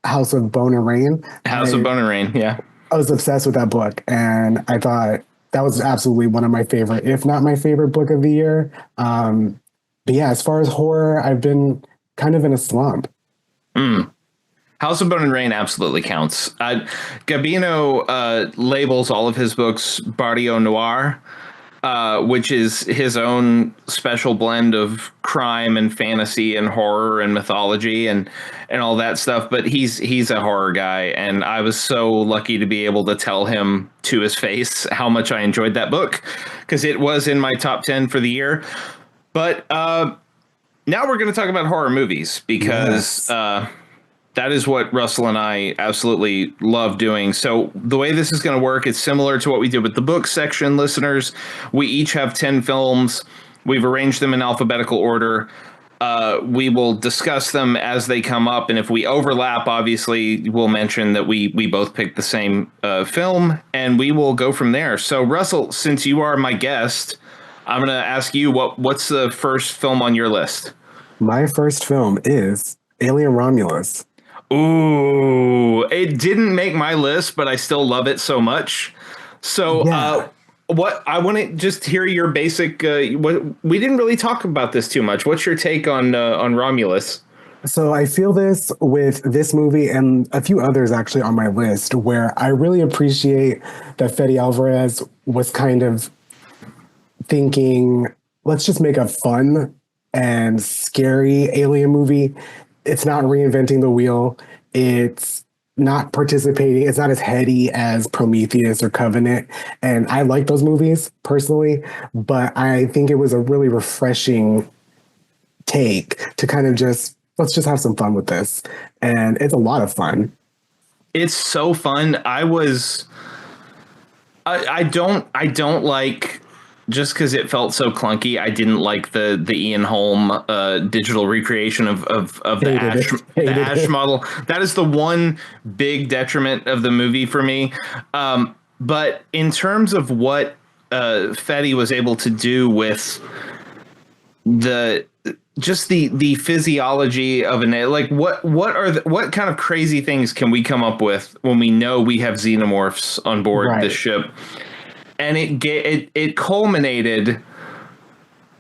Speaker 3: House of Bone and Rain.
Speaker 1: House of Bone and Rain, yeah.
Speaker 3: I was obsessed with that book, and I thought that was absolutely one of my favorite, if not my favorite book of the year. But yeah, as far as horror, I've been kind of in a slump.
Speaker 1: House of Bone and Rain absolutely counts. Gabino labels all of his books Barrio Noir, which is his own special blend of crime and fantasy and horror and mythology and all that stuff. But he's a horror guy, and I was so lucky to be able to tell him to his face how much I enjoyed that book, because it was in my top 10 for the year. But now we're going to talk about horror movies, because that is what Russell and I absolutely love doing. So the way this is going to work, it's similar to what we did with the book section, listeners. We each have 10 films. We've arranged them in alphabetical order. We will discuss them as they come up. And if we overlap, obviously, we'll mention that we both picked the same film, and we will go from there. So, Russell, since you are my guest, I'm going to ask you, what's the first film on your list?
Speaker 3: My first film is Alien Romulus.
Speaker 1: Ooh, it didn't make my list, but I still love it so much. So, what I want to just hear your basic. We didn't really talk about this too much. What's your take on Romulus?
Speaker 3: So I feel this with this movie and a few others actually on my list, where I really appreciate that Fede Alvarez was kind of thinking, let's just make a fun and scary alien movie. It's not reinventing the wheel. It's not participating. It's not as heady as Prometheus or Covenant. And I like those movies personally, but I think it was a really refreshing take to kind of let's just have some fun with this. And it's a lot of fun.
Speaker 1: It's so fun. I don't like, just because it felt so clunky, I didn't like the Ian Holm digital recreation of the Ash model. That is the one big detriment of the movie for me. But in terms of what Fede was able to do with the physiology of like what kind of crazy things can we come up with when we know we have xenomorphs on board this ship? And it culminated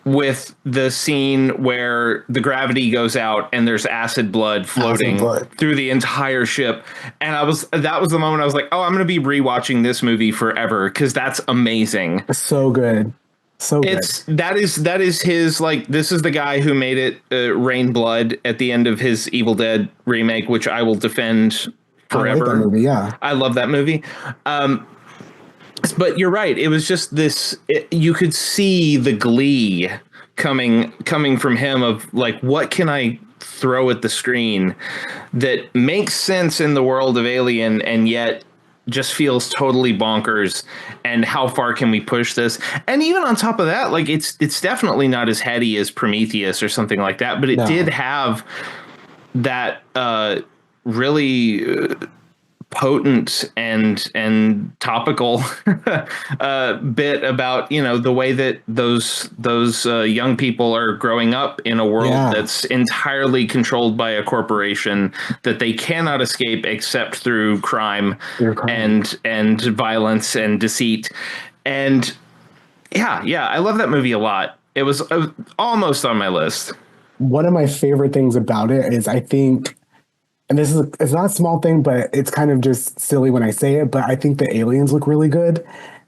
Speaker 1: with the scene where the gravity goes out and there's acid blood floating through the entire ship. And that was the moment I was like, oh, I'm going to be rewatching this movie forever, because that's amazing.
Speaker 3: So good. So
Speaker 1: that is his, like, this is the guy who made it rain blood at the end of his Evil Dead remake, which I will defend forever.
Speaker 3: I like that movie, yeah.
Speaker 1: I love that movie. But you're right. It was just this. You could see the glee coming from him of like, what can I throw at the screen that makes sense in the world of Alien and yet just feels totally bonkers, and how far can we push this? And even on top of that, like, it's definitely not as heady as Prometheus or something like that, but it did have that really potent and topical bit about, you know, the way that those young people are growing up in a world that's entirely controlled by a corporation that they cannot escape except through crime. And violence and deceit. And yeah, I love that movie a lot. It was almost on my list.
Speaker 3: One of my favorite things about it is, I think, and it's not a small thing, but it's kind of just silly when I say it, but I think the aliens look really good.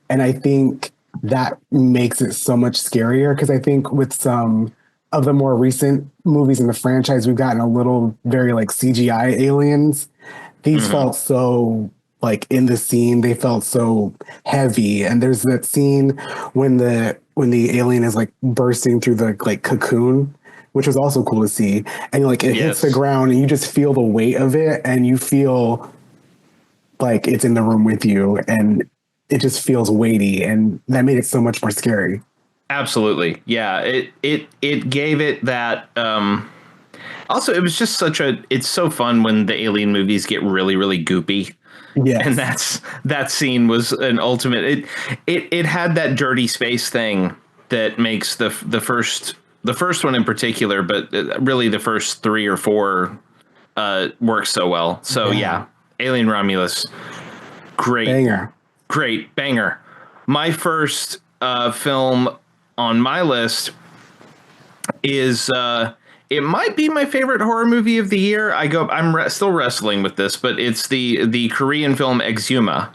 Speaker 3: And I think that makes it so much scarier, because I think with some of the more recent movies in the franchise, we've gotten a little very like CGI aliens. These felt so like in the scene, they felt so heavy. And there's that scene when the alien is like bursting through the like cocoon, which was also cool to see. And like it hits the ground and you just feel the weight of it, and you feel like it's in the room with you, and it just feels weighty, and that made it so much more scary.
Speaker 1: Absolutely. Yeah. It gave it that, also, it was just it's so fun when the alien movies get really, really goopy.
Speaker 3: Yeah.
Speaker 1: And that scene was an ultimate, it had that dirty space thing that makes the first one in particular, but really the first 3 or 4 work so well. So yeah, Alien Romulus, great banger. My first film on my list is it might be my favorite horror movie of the year. I'm still wrestling with this, but it's the Korean film Exhuma.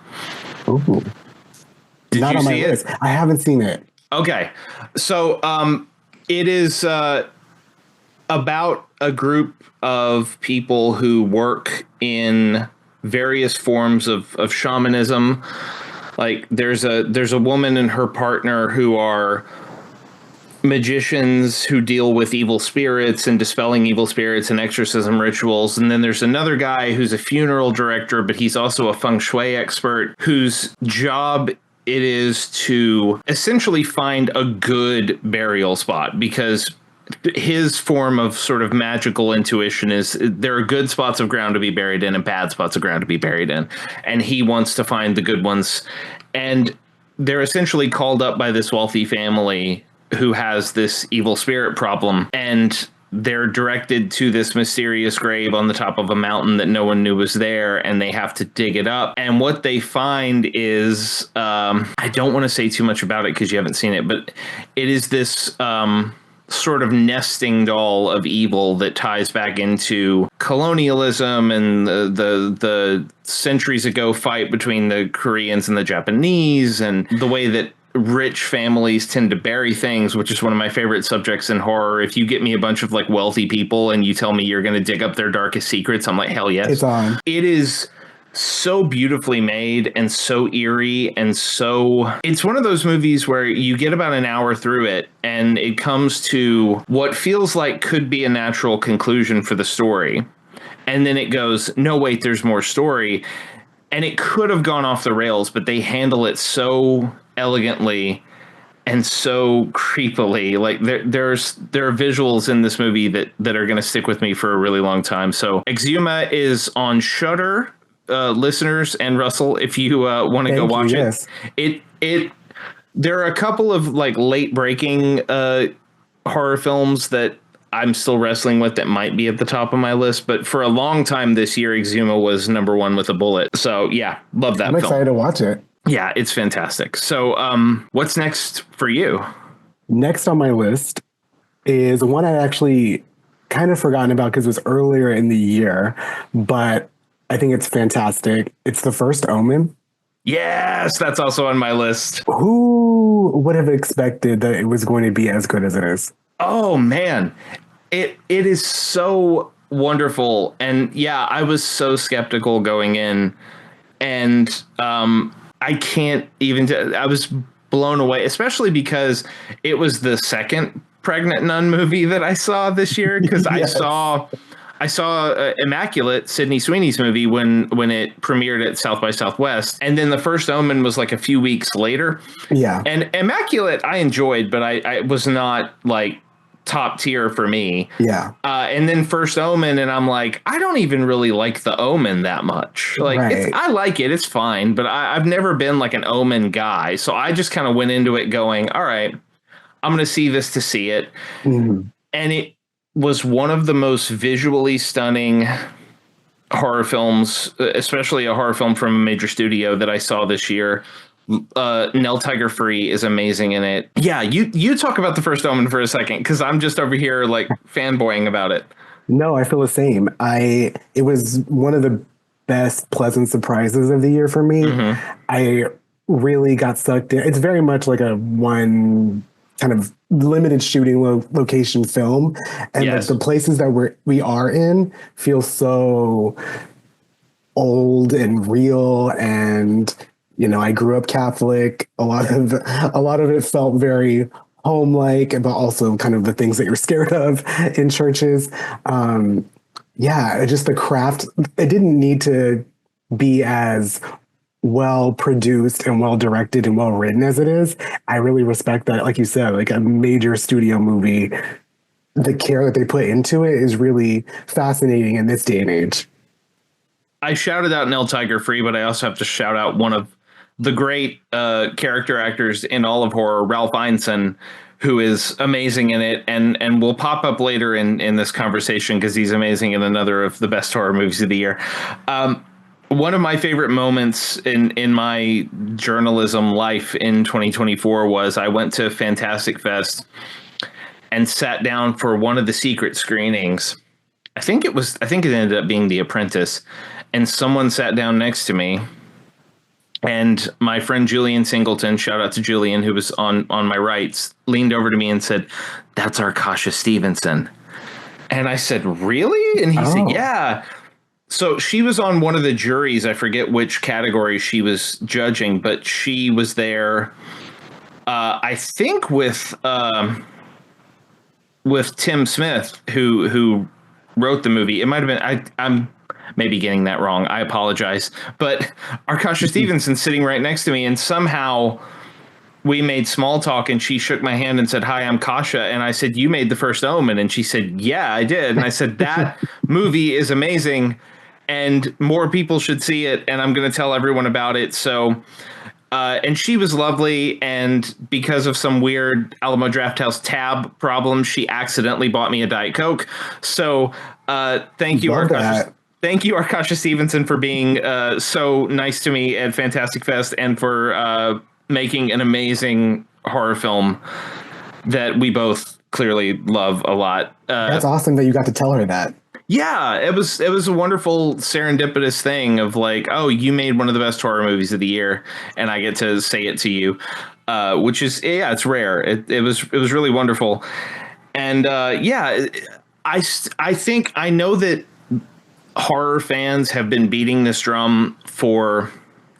Speaker 3: Ooh.
Speaker 1: Did
Speaker 3: Not
Speaker 1: you
Speaker 3: on my
Speaker 1: see
Speaker 3: list.
Speaker 1: it?
Speaker 3: I haven't seen it.
Speaker 1: Okay, so it is about a group of people who work in various forms of shamanism. Like there's a woman and her partner who are magicians who deal with evil spirits and dispelling evil spirits and exorcism rituals. And then there's another guy who's a funeral director, but he's also a feng shui expert whose job it is to essentially find a good burial spot, because his form of sort of magical intuition is there are good spots of ground to be buried in and bad spots of ground to be buried in. And he wants to find the good ones. And they're essentially called up by this wealthy family who has this evil spirit problem, and they're directed to this mysterious grave on the top of a mountain that no one knew was there, and they have to dig it up. And what they find is, I don't want to say too much about it because you haven't seen it, but it is this sort of nesting doll of evil that ties back into colonialism and the centuries ago fight between the Koreans and the Japanese, and the way that rich families tend to bury things, which is one of my favorite subjects in horror. If you get me a bunch of like wealthy people and you tell me you're going to dig up their darkest secrets, I'm like, hell yes.
Speaker 3: It's on.
Speaker 1: It is so beautifully made and so eerie, and so it's one of those movies where you get about an hour through it and it comes to what feels like could be a natural conclusion for the story. And then it goes, no, wait, there's more story. And it could have gone off the rails, but they handle it so elegantly and so creepily. Like there are visuals in this movie that are going to stick with me for a really long time. So Exhuma is on Shudder, listeners, and Russell, if you want to go watch it. There are a couple of like late breaking horror films that I'm still wrestling with that might be at the top of my list, but for a long time this year, Exhuma was number 1 with a bullet. So yeah, love that film.
Speaker 3: I'm excited to watch it.
Speaker 1: Yeah, it's fantastic. So what's next for you?
Speaker 3: Next on my list is one I actually kind of forgotten about because it was earlier in the year, but I think it's fantastic. It's The First Omen.
Speaker 1: Yes, that's also on my list.
Speaker 3: Who would have expected that it was going to be as good as it is?
Speaker 1: Oh, man. It is so wonderful. And yeah, I was so skeptical going in. And I can't even... I was blown away, especially because it was the second Pregnant Nun movie that I saw this year. Because yes. I saw Immaculate, Sydney Sweeney's movie, when it premiered at South by Southwest. And then The First Omen was like a few weeks later.
Speaker 3: Yeah.
Speaker 1: And Immaculate I enjoyed, but I was not like top tier for me.
Speaker 3: Yeah.
Speaker 1: And then First Omen, and I'm like, I don't even really like the Omen that much. Like,
Speaker 3: Right.
Speaker 1: I like it, it's fine, but I've never been like an Omen guy. So I just kind of went into it going, all right, I'm going to see this to see it.
Speaker 3: Mhm.
Speaker 1: And it was one of the most visually stunning horror films, especially a horror film from a major studio that I saw this year. Nell Tiger Free is amazing in it. Yeah, you talk about the First Omen for a second, because I'm just over here like fanboying about it.
Speaker 3: No, I feel the same. It was one of the best pleasant surprises of the year for me. I really got sucked in. It's very much like a one kind of limited shooting location film, and
Speaker 1: Yes.
Speaker 3: like the places that we are in feel so old and real. And I grew up Catholic. A lot of it felt very home-like, but also kind of the things that you're scared of in churches. Just the craft. It didn't need to be as well produced and well directed and well written as it is. I really respect that. Like you said, like a major studio movie, the care that they put into it is really fascinating in this day and age.
Speaker 1: I shouted out Nell Tiger Free, but I also have to shout out one of the great character actors in all of horror, Ralph Ineson, who is amazing in it, and will pop up later in this conversation because he's amazing in another of the best horror movies of the year. One of my favorite moments in my journalism life in 2024 was I went to Fantastic Fest and sat down for one of the secret screenings. I think it ended up being The Apprentice, and someone sat down next to me, and my friend Julian Singleton, shout out to Julian, who was on my right, leaned over to me and said, "That's Arkasha Stevenson." And I said, "Really?" And he said, "Yeah." So she was on one of the juries. I forget which category she was judging, but she was there, I think with Tim Smith, who wrote the movie. It might have been, I'm maybe getting that wrong. I apologize. But Arkasha Stevenson sitting right next to me, and somehow we made small talk, and she shook my hand and said, "Hi, I'm Kasha." And I said, "You made the First Omen?" And she said, "Yeah, I did." And I said, "That movie is amazing, and more people should see it, and I'm going to tell everyone about it." So, and she was lovely, and because of some weird Alamo Drafthouse tab problem, she accidentally bought me a Diet Coke. So, thank you, Arkasha. Thank you, Arkasha Stevenson, for being so nice to me at Fantastic Fest, and for making an amazing horror film that we both clearly love a lot.
Speaker 3: That's awesome that you got to tell her that.
Speaker 1: Yeah, it was a wonderful serendipitous thing of like, oh, you made one of the best horror movies of the year, and I get to say it to you, which is, yeah, it's rare. It was really wonderful. And I think I know that horror fans have been beating this drum for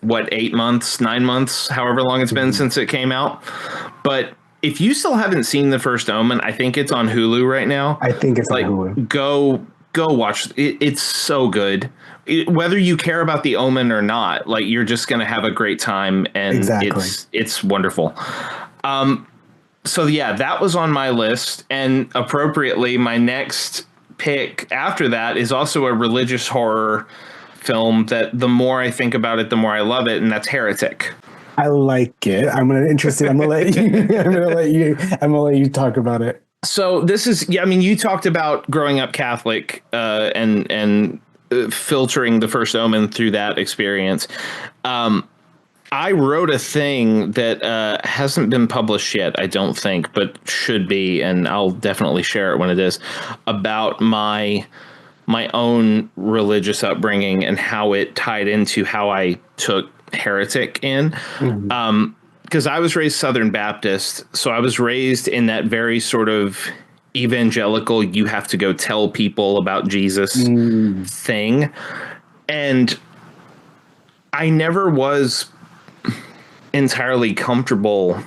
Speaker 1: 8 months, 9 months, however long it's been since it came out. But if you still haven't seen The First Omen, I think it's on Hulu right now.
Speaker 3: I think it's
Speaker 1: like,
Speaker 3: on Hulu.
Speaker 1: Go watch it. It's so good. Whether you care about the Omen or not, like, you're just going to have a great time, and
Speaker 3: exactly.
Speaker 1: It's wonderful. So yeah, that was on my list, and appropriately, my next pick after that is also a religious horror film that the more I think about it, the more I love it, and that's Heretic.
Speaker 3: I like it. I'm gonna let you talk about it.
Speaker 1: So this is, yeah, I mean, you talked about growing up Catholic and filtering The First Omen through that experience. I wrote a thing that hasn't been published yet, I don't think, but should be, and I'll definitely share it when it is, about my own religious upbringing and how it tied into how I took Heretic in. Mm-hmm. Because I was raised Southern Baptist, so I was raised in that very sort of evangelical, you have to go tell people about Jesus thing. And I never was entirely comfortable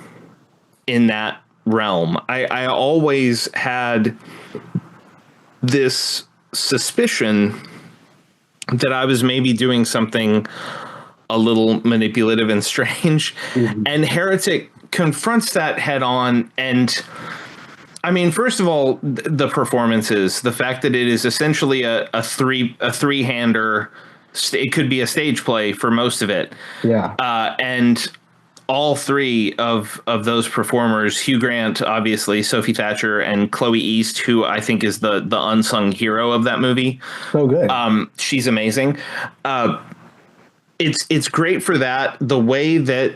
Speaker 1: in that realm. I always had this suspicion that I was maybe doing something a little manipulative and strange. Mm-hmm. And Heretic confronts that head on, and I mean, first of all, the performances, the fact that it is essentially a three-hander, it could be a stage play for most of it.
Speaker 3: Yeah.
Speaker 1: And all three of those performers, Hugh Grant, obviously, Sophie Thatcher, and Chloe East, who I think is the unsung hero of that movie.
Speaker 3: So good.
Speaker 1: She's amazing. It's great for that. The way that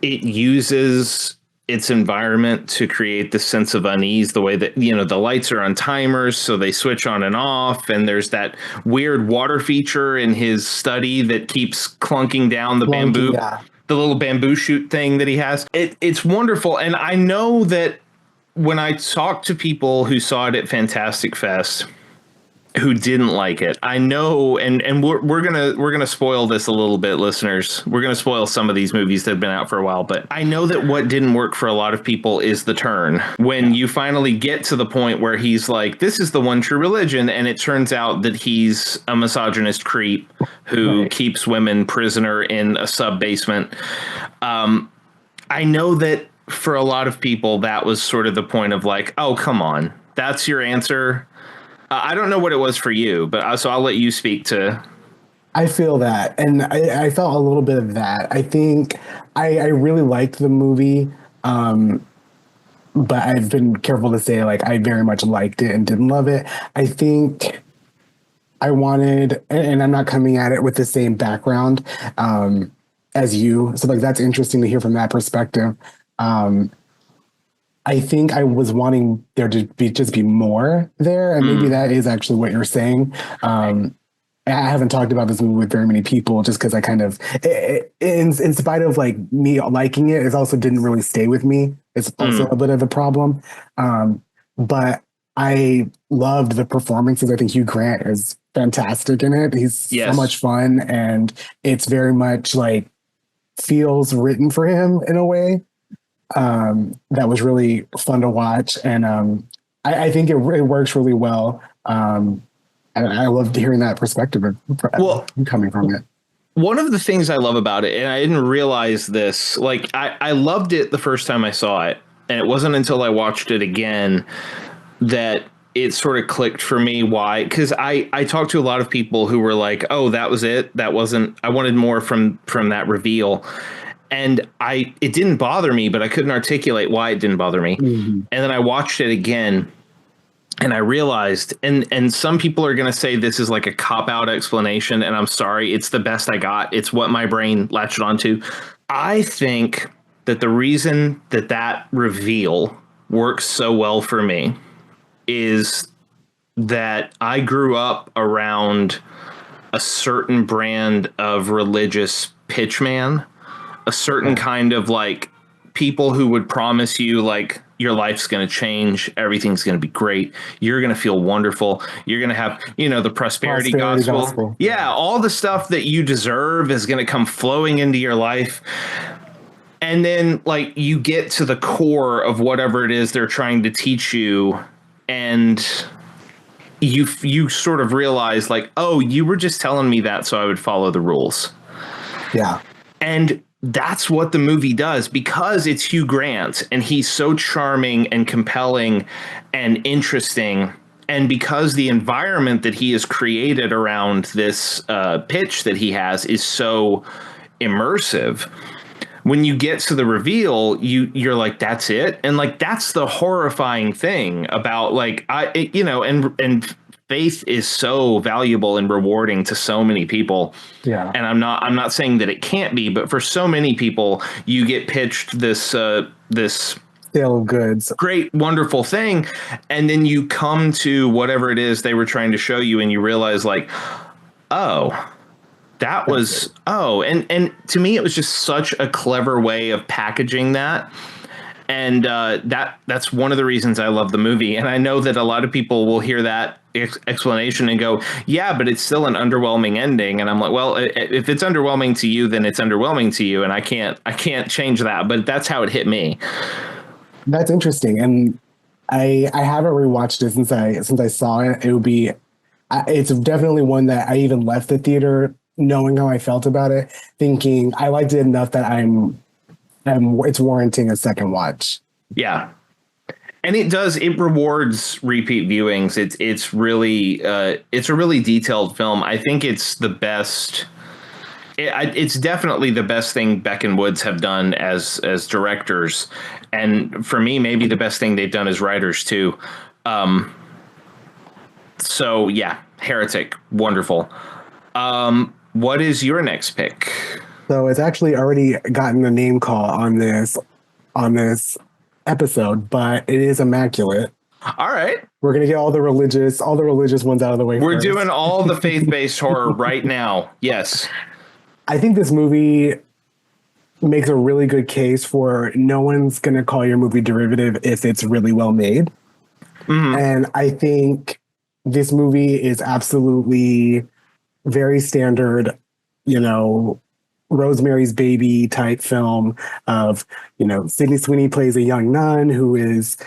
Speaker 1: it uses its environment to create this sense of unease, the way that, the lights are on timers, so they switch on and off. And there's that weird water feature in his study that keeps clunking down the bamboo, the little bamboo shoot thing that he has. It's wonderful. And I know that when I talk to people who saw it at Fantastic Fest, who didn't like it, I know, and we're gonna spoil this a little bit, listeners. We're gonna spoil some of these movies that have been out for a while, but I know that what didn't work for a lot of people is the turn when you finally get to the point where he's like, "This is the one true religion," and it turns out that he's a misogynist creep who keeps women prisoner in a sub basement. I know that for a lot of people, that was sort of the point of like, "Oh, come on, that's your answer." I don't know what it was for you, but so I'll let you speak to.
Speaker 3: I feel that. And I felt a little bit of that. I think I really liked the movie. But I've been careful to say, like, I very much liked it and didn't love it. I think I wanted, and I'm not coming at it with the same background as you. So, like, that's interesting to hear from that perspective. I think I was wanting there to be more there, and maybe that is actually what you're saying. I haven't talked about this movie with very many people just because I kind of, in spite of like me liking it, it also didn't really stay with me. It's also a bit of a problem. But I loved the performances. I think Hugh Grant is fantastic in it. He's so much fun, and it's very much like feels written for him in a way. That was really fun to watch, and I think it works really well. And I loved hearing that perspective coming from it.
Speaker 1: One of the things I love about it, and I didn't realize this, like I loved it the first time I saw it, and it wasn't until I watched it again that it sort of clicked for me why. Because I talked to a lot of people who were like, "Oh, that was it. That wasn't. I wanted more from that reveal." And it didn't bother me, but I couldn't articulate why it didn't bother me. Mm-hmm. And then I watched it again, and I realized, and some people are going to say this is like a cop-out explanation, and I'm sorry, it's the best I got. It's what my brain latched onto. I think that the reason that reveal works so well for me is that I grew up around a certain brand of religious pitchman, a certain kind of like people who would promise you like your life's going to change, everything's going to be great, you're going to feel wonderful, you're going to have, the prosperity gospel. Yeah, all the stuff that you deserve is going to come flowing into your life. And then like you get to the core of whatever it is they're trying to teach you, and you sort of realize like, oh, you were just telling me that so I would follow the rules.
Speaker 3: Yeah.
Speaker 1: And that's what the movie does, because it's Hugh Grant and he's so charming and compelling and interesting. And because the environment that he has created around this pitch that he has is so immersive, when you get to the reveal, you're like, that's it. And like, that's the horrifying thing about like, and faith is so valuable and rewarding to so many people.
Speaker 3: Yeah.
Speaker 1: And I'm not saying that it can't be, but for so many people, you get pitched this
Speaker 3: sale of goods,
Speaker 1: great, wonderful thing. And then you come to whatever it is they were trying to show you, and you realize like, oh, that was, and to me, it was just such a clever way of packaging that. And that's one of the reasons I love the movie. And I know that a lot of people will hear that explanation and go, yeah, but it's still an underwhelming ending. And I'm like, well, if it's underwhelming to you, then it's underwhelming to you. And I can't change that. But that's how it hit me.
Speaker 3: That's interesting. And I haven't rewatched it since I saw it. It's definitely one that I even left the theater knowing how I felt about it, thinking I liked it enough that it's warranting a second watch.
Speaker 1: Yeah. And it rewards repeat viewings. It's a really detailed film. I think it's the best. It's definitely the best thing Beck and Woods have done as directors, and for me, maybe the best thing they've done as writers too. So yeah, Heretic, wonderful. What is your next pick?
Speaker 3: So it's actually already gotten a name call on this episode, but it is Immaculate.
Speaker 1: All right.
Speaker 3: We're gonna get all the religious ones out of the way.
Speaker 1: We're
Speaker 3: first.
Speaker 1: doing all the faith-based horror right now. Yes.
Speaker 3: I think this movie makes a really good case for no one's gonna call your movie derivative if it's really well made. Mm-hmm. And I think this movie is absolutely very standard, Rosemary's Baby type film of, Sydney Sweeney plays a young nun who is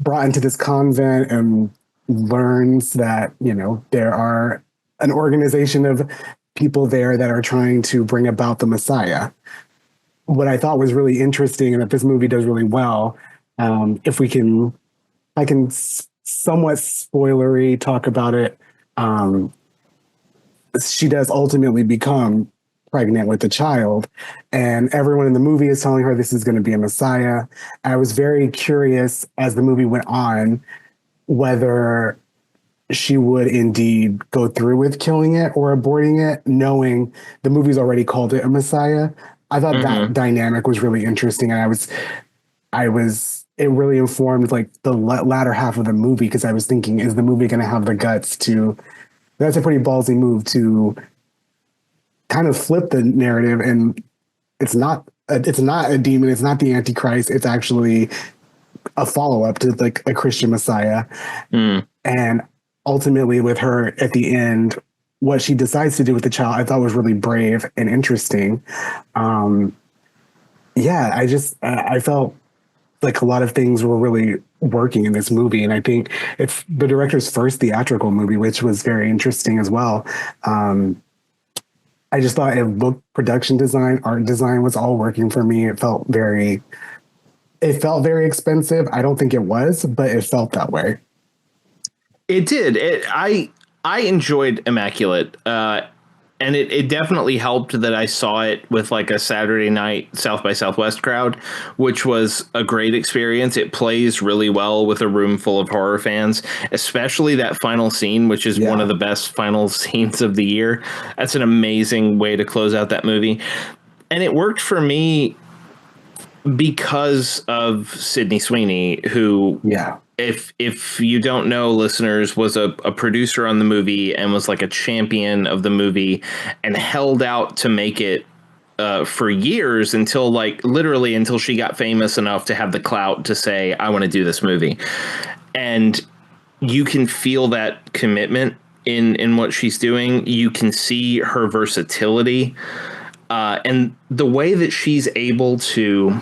Speaker 3: brought into this convent and learns that, there are an organization of people there that are trying to bring about the Messiah. What I thought was really interesting and that this movie does really well, I can somewhat spoilery talk about it. She does ultimately become pregnant with a child, and everyone in the movie is telling her this is going to be a Messiah. I was very curious as the movie went on whether she would indeed go through with killing it or aborting it, knowing the movie's already called it a Messiah. I thought that dynamic was really interesting, and it really informed like the latter half of the movie, because I was thinking, is the movie going to have the guts to? That's a pretty ballsy move to kind of flip the narrative, and it's not a demon, it's not the Antichrist, it's actually a follow-up to like a Christian Messiah. And ultimately with her at the end, what she decides to do with the child, I thought was really brave and interesting. I felt like a lot of things were really working in this movie, and I think it's the director's first theatrical movie, which was very interesting as well. I just thought production design, art design was all working for me. It felt very expensive. I don't think it was, but it felt that way.
Speaker 1: It did. I enjoyed Immaculate, and it definitely helped that I saw it with like a Saturday night South by Southwest crowd, which was a great experience. It plays really well with a room full of horror fans, especially that final scene, which is one of the best final scenes of the year. That's an amazing way to close out that movie. And it worked for me because of Sydney Sweeney, who, if you don't know, listeners, was a producer on the movie and was like a champion of the movie and held out to make it for years until until she got famous enough to have the clout to say, I want to do this movie. And you can feel that commitment in what she's doing. You can see her versatility and the way that she's able to.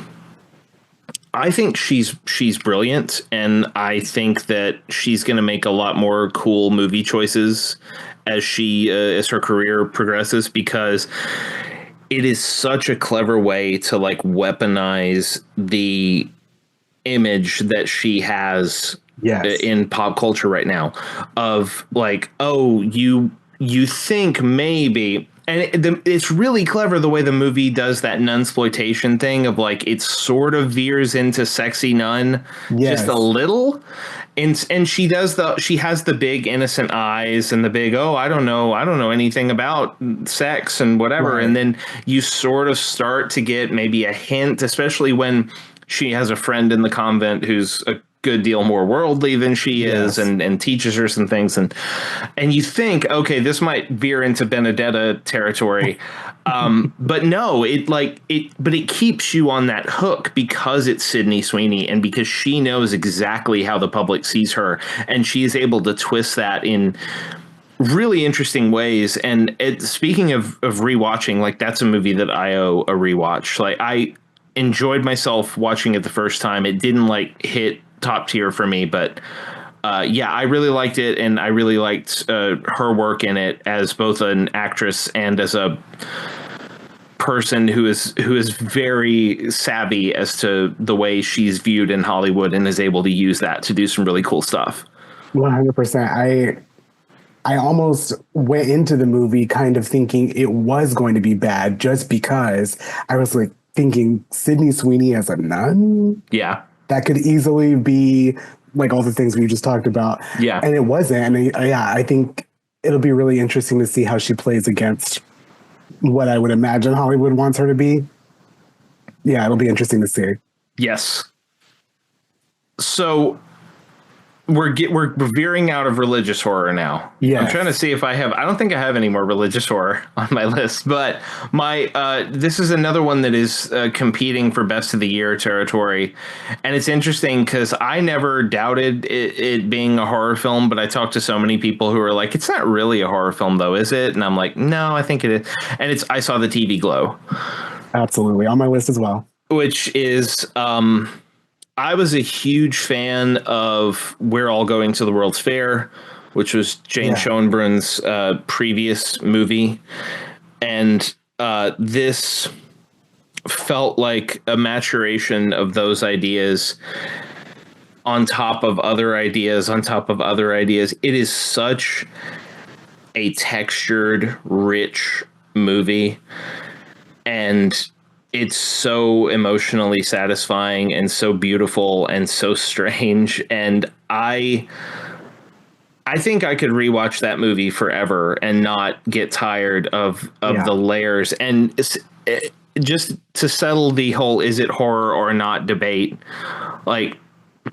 Speaker 1: I think she's brilliant, and I think that she's going to make a lot more cool movie choices as her career progresses, because it is such a clever way to like weaponize the image that she has in pop culture right now of like, oh, you think maybe. And it's really clever the way the movie does that nunsploitation thing of like, it sort of veers into sexy nun just a little. And she has the big innocent eyes and the big, I don't know anything about sex and whatever. Right. And then you sort of start to get maybe a hint, especially when she has a friend in the convent who's a good deal more worldly than she is and teaches her some things. And you think, okay, this might veer into Benedetta territory. But no, but it keeps you on that hook because it's Sydney Sweeney and because she knows exactly how the public sees her. And she is able to twist that in really interesting ways. And speaking of rewatching, like that's a movie that I owe a rewatch. Like I enjoyed myself watching it the first time. It didn't like hit top tier for me, but I really liked it, and I really liked her work in it as both an actress and as a person who is very savvy as to the way she's viewed in Hollywood and is able to use that to do some really cool stuff.
Speaker 3: 100%. I almost went into the movie kind of thinking it was going to be bad just because I was like thinking Sydney Sweeney as a nun.
Speaker 1: Yeah.
Speaker 3: That could easily be like all the things we just talked about.
Speaker 1: Yeah.
Speaker 3: And it wasn't. And I think it'll be really interesting to see how she plays against what I would imagine Hollywood wants her to be. Yeah, it'll be interesting to see.
Speaker 1: Yes. So we're veering out of religious horror now.
Speaker 3: Yeah,
Speaker 1: I'm trying to see if I don't think I have any more religious horror on my list, but this is another one that is competing for best of the year territory. And it's interesting because I never doubted it being a horror film, but I talked to so many people who are like, it's not really a horror film though, is it? And I'm like, no, I think it is. And I saw the TV Glow.
Speaker 3: Absolutely. On my list as well.
Speaker 1: Which is, I was a huge fan of We're All Going to the World's Fair, which was Jane Schoenbrun's previous movie. And this felt like a maturation of those ideas on top of other ideas, on top of other ideas. It is such a textured, rich movie. And it's so emotionally satisfying and so beautiful and so strange. And I think I could rewatch that movie forever and not get tired of the layers. And just to settle the whole is it horror or not debate, like,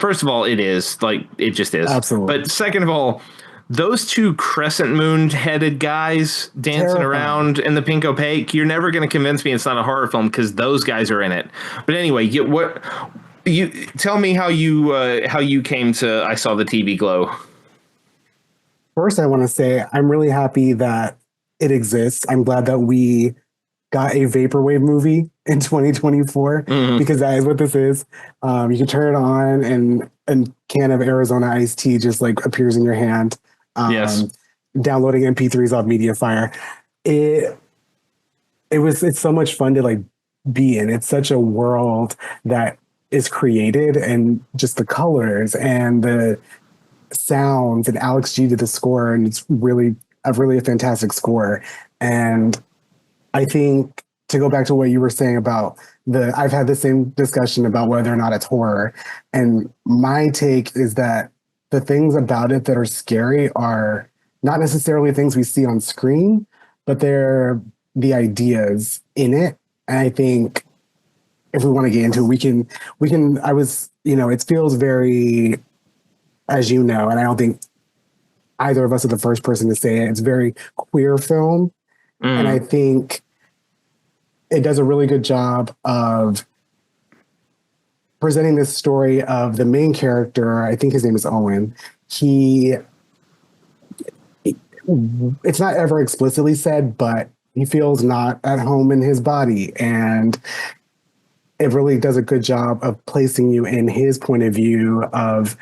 Speaker 1: first of all, it is. Like, it just is.
Speaker 3: Absolutely.
Speaker 1: But second of all, those two crescent moon headed guys dancing around in the pink opaque, you're never going to convince me it's not a horror film because those guys are in it. But anyway, you tell me how you came to I Saw the TV Glow.
Speaker 3: First, I want to say I'm really happy that it exists. I'm glad that we got a vaporwave movie in 2024 because that is what this is. You can turn it on and a can of Arizona iced tea just like appears in your hand.
Speaker 1: Yes.
Speaker 3: Downloading MP3s off Mediafire. It's so much fun to like be in. It's such a world that is created, and just the colors and the sounds, and Alex G did the score, and it's really a fantastic score. And I think, to go back to what you were saying about I've had the same discussion about whether or not it's horror. And my take is that the things about it that are scary are not necessarily things we see on screen, but they're the ideas in it. And I think if we want to get into it, we can, it feels very, as you know, and I don't think either of us are the first person to say it, it's very queer film. And I think it does a really good job of presenting this story of the main character. I think his name is Owen. It's not ever explicitly said, but he feels not at home in his body. And it really does a good job of placing you in his point of view of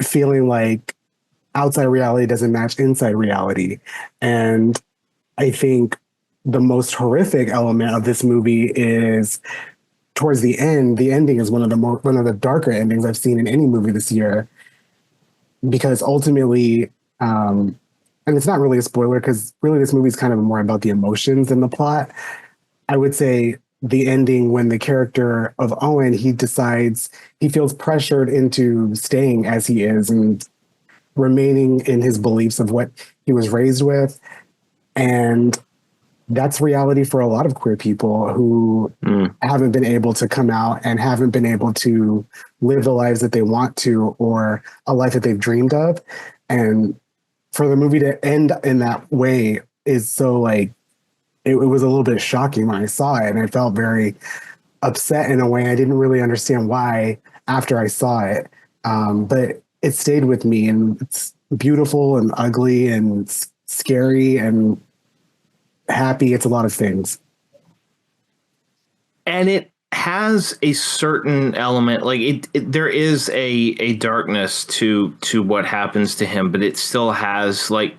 Speaker 3: feeling like outside reality doesn't match inside reality. And I think the most horrific element of this movie is towards the end. The ending is one of the darker endings I've seen in any movie this year, because ultimately, and it's not really a spoiler because really this movie is kind of more about the emotions than the plot. I would say the ending, when the character of Owen, he feels pressured into staying as he is and remaining in his beliefs of what he was raised with. And that's reality for a lot of queer people who haven't been able to come out and haven't been able to live the lives that they want to, or a life that they've dreamed of. And for the movie to end in that way is so like, it was a little bit shocking when I saw it, and I felt very upset in a way I didn't really understand why after I saw it. But it stayed with me, and it's beautiful and ugly and scary and happy. It's a lot of things.
Speaker 1: And it has a certain element, like there is a darkness to what happens to him, but it still has like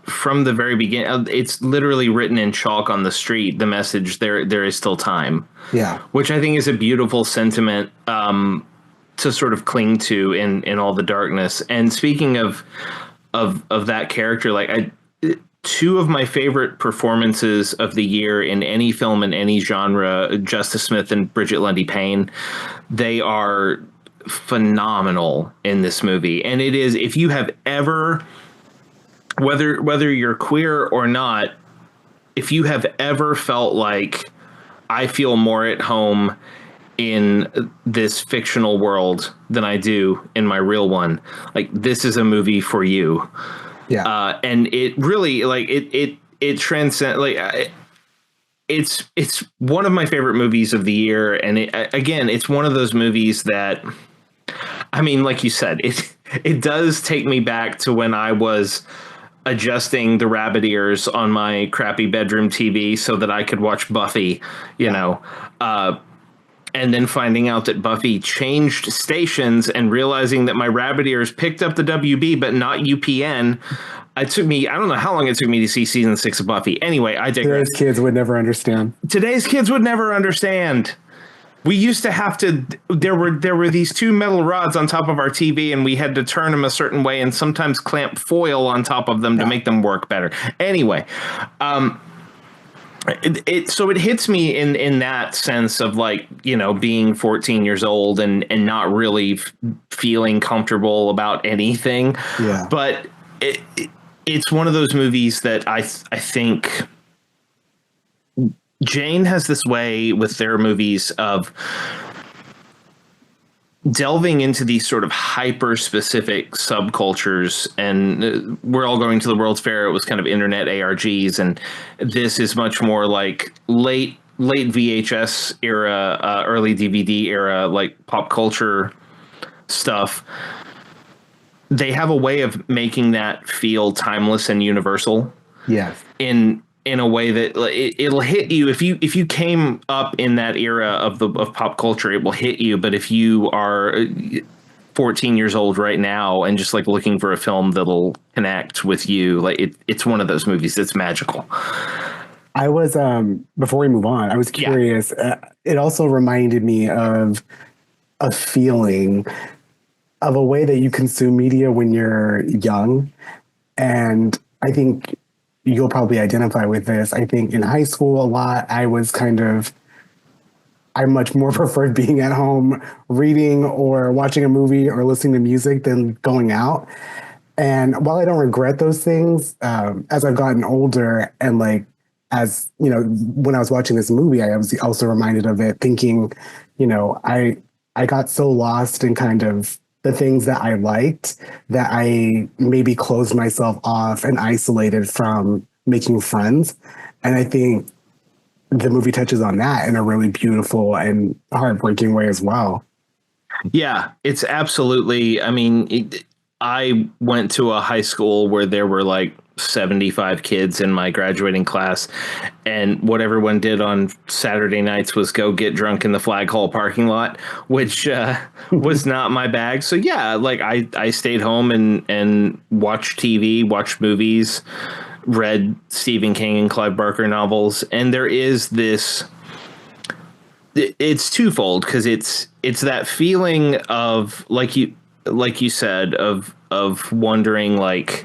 Speaker 1: from the very beginning, it's literally written in chalk on the street, the message, there is still time.
Speaker 3: Yeah.
Speaker 1: Which I think is a beautiful sentiment to sort of cling to in all the darkness. And speaking of that character, like two of my favorite performances of the year in any film in any genre, Justice Smith and Bridget Lundy Payne, they are phenomenal in this movie. And it is, if you have ever, whether you're queer or not, if you have ever felt like I feel more at home in this fictional world than I do in my real one, like, this is a movie for you.
Speaker 3: Yeah.
Speaker 1: And it really, like, it transcends, like, it's one of my favorite movies of the year. And again, it's one of those movies that, I mean, like you said, it does take me back to when I was adjusting the rabbit ears on my crappy bedroom TV so that I could watch Buffy, you know, and then finding out that Buffy changed stations and realizing that my rabbit ears picked up the WB but not UPN. I don't know how long it took me to see season 6 of Buffy. Anyway, I digress.
Speaker 3: Today's kids would never understand.
Speaker 1: Today's kids would never understand. We used to have to, there were these two metal rods on top of our TV, and we had to turn them a certain way and sometimes clamp foil on top of them to make them work better. Anyway, so it hits me in that sense of, like, you know, being 14 years old and not really feeling comfortable about anything.
Speaker 3: Yeah.
Speaker 1: But it's one of those movies that I think Jane has this way with their movies of delving into these sort of hyper specific subcultures. And We're All Going to the World's Fair, it was kind of internet ARGs, and this is much more like late VHS era, early DVD era, like pop culture stuff. They have a way of making that feel timeless and universal.
Speaker 3: Yes.
Speaker 1: In a way that it'll hit you if you came up in that era of pop culture, it will hit you. But if you are 14 years old right now and just, like, looking for a film that'll connect with you, like, it's one of those movies that's magical.
Speaker 3: I was, before we move on, I was curious. It also reminded me of a feeling of a way that you consume media when you're young. And I think you'll probably identify with this. I think in high school a lot, I much more preferred being at home reading or watching a movie or listening to music than going out. And while I don't regret those things, as I've gotten older and, like, as you know, when I was watching this movie, I was also reminded of it, thinking, you know, I got so lost in kind of the things that I liked that I maybe closed myself off and isolated from making friends. And I think the movie touches on that in a really beautiful and heartbreaking way as well.
Speaker 1: Yeah, it's absolutely. I mean, I went to a high school where there were like 75 kids in my graduating class, and what everyone did on Saturday nights was go get drunk in the Flag Hall parking lot, which was not my bag. So yeah, like I stayed home and watched TV, watched movies, read Stephen King and Clive Barker novels. And there is this, it's twofold, because it's that feeling of, like you said, of wondering, like,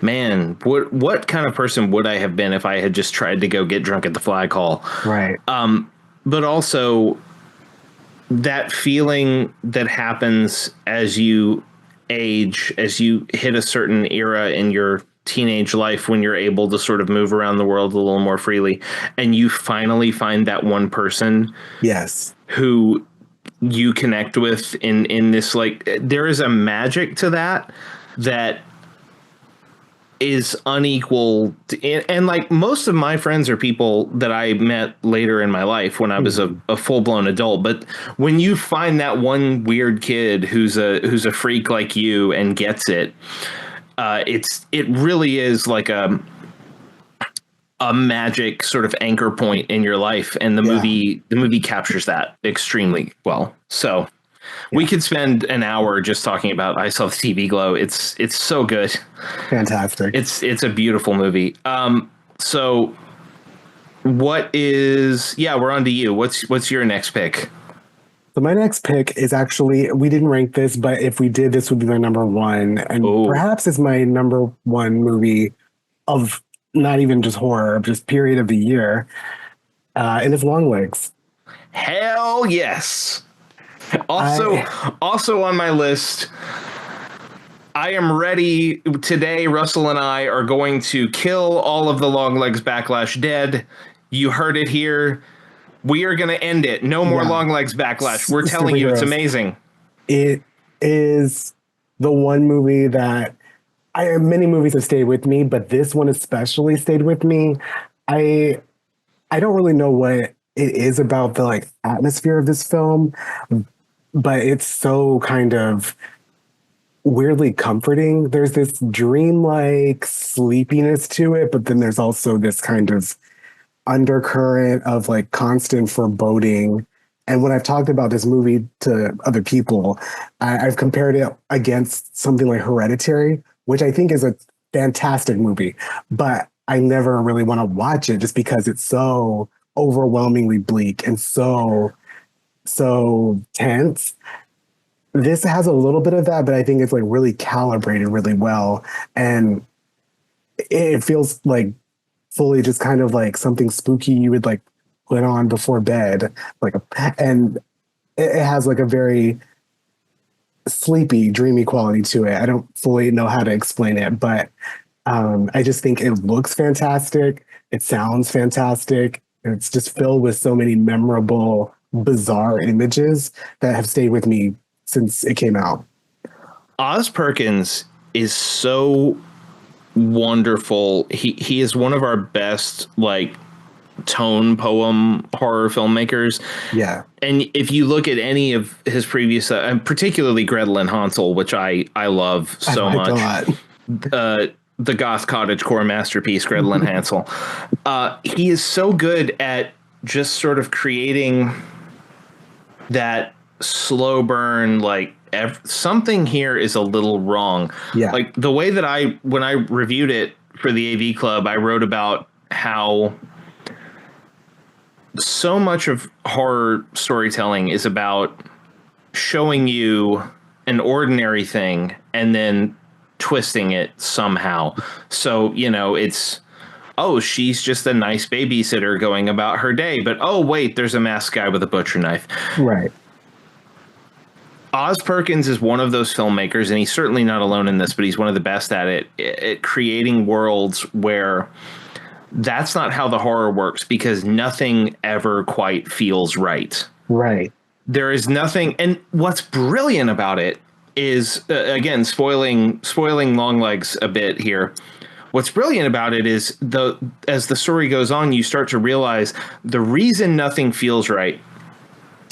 Speaker 1: man, what kind of person would I have been if I had just tried to go get drunk at the Flag Hall?
Speaker 3: Right.
Speaker 1: But also that feeling that happens as you age, as you hit a certain era in your teenage life, when you're able to sort of move around the world a little more freely, and you finally find that one person,
Speaker 3: yes,
Speaker 1: who you connect with in this, like, there is a magic to that is unequal and like, most of my friends are people that I met later in my life when I was a full-blown adult. But when you find that one weird kid who's a freak like you and gets it, it really is like a magic sort of anchor point in your life, and the movie captures that extremely well. So We could spend an hour just talking about I Saw the TV Glow. It's so good.
Speaker 3: Fantastic.
Speaker 1: It's a beautiful movie. So what is, yeah, we're on to you. What's your next pick?
Speaker 3: So my next pick is actually, we didn't rank this, but if we did, this would be my number one. And
Speaker 1: Ooh.
Speaker 3: perhaps it's my number one movie of not even just horror, just period of the year. And it's Long Legs.
Speaker 1: Hell yes. Also on my list, I am ready. Today, Russell and I are going to kill all of the Long Legs Backlash dead. You heard it here. We are going to end it. No more Long Legs Backlash. We're telling you, it's amazing.
Speaker 3: It is the one movie that many movies have stayed with me, but this one especially stayed with me. I don't really know what it is about the like atmosphere of this film, but it's so kind of weirdly comforting. There's this dreamlike sleepiness to it, but then there's also this kind of undercurrent of like constant foreboding. And when I've talked about this movie to other people, I've compared it against something like Hereditary, which I think is a fantastic movie, but I never really want to watch it just because it's so overwhelmingly bleak and so tense. This has a little bit of that, but I think it's like really calibrated really well. And it feels like fully just kind of like something spooky you would like put on before bed, and it has like a very sleepy, dreamy quality to it. I don't fully know how to explain it, but I just think it looks fantastic. It sounds fantastic. It's just filled with so many memorable, bizarre images that have stayed with me since it came out.
Speaker 1: Oz Perkins is so wonderful. He is one of our best like tone poem horror filmmakers.
Speaker 3: Yeah.
Speaker 1: And if you look at any of his previous, particularly Gretel and Hansel, which I love so much, the Goth Cottagecore masterpiece, Gretel and Hansel, he is so good at just sort of creating that slow burn, like something here is a little wrong.
Speaker 3: Yeah.
Speaker 1: Like the way that when I reviewed it for the AV Club, I wrote about how so much of horror storytelling is about showing you an ordinary thing and then twisting it somehow. So, it's, oh, she's just a nice babysitter going about her day, but oh, wait, there's a masked guy with a butcher knife.
Speaker 3: Right.
Speaker 1: Oz Perkins is one of those filmmakers, and he's certainly not alone in this, but he's one of the best at it, at creating worlds where that's not how the horror works, because nothing ever quite feels right.
Speaker 3: Right.
Speaker 1: There is nothing. And what's brilliant about it is, again, spoiling Long Legs a bit here. What's brilliant about it is as the story goes on, you start to realize the reason nothing feels right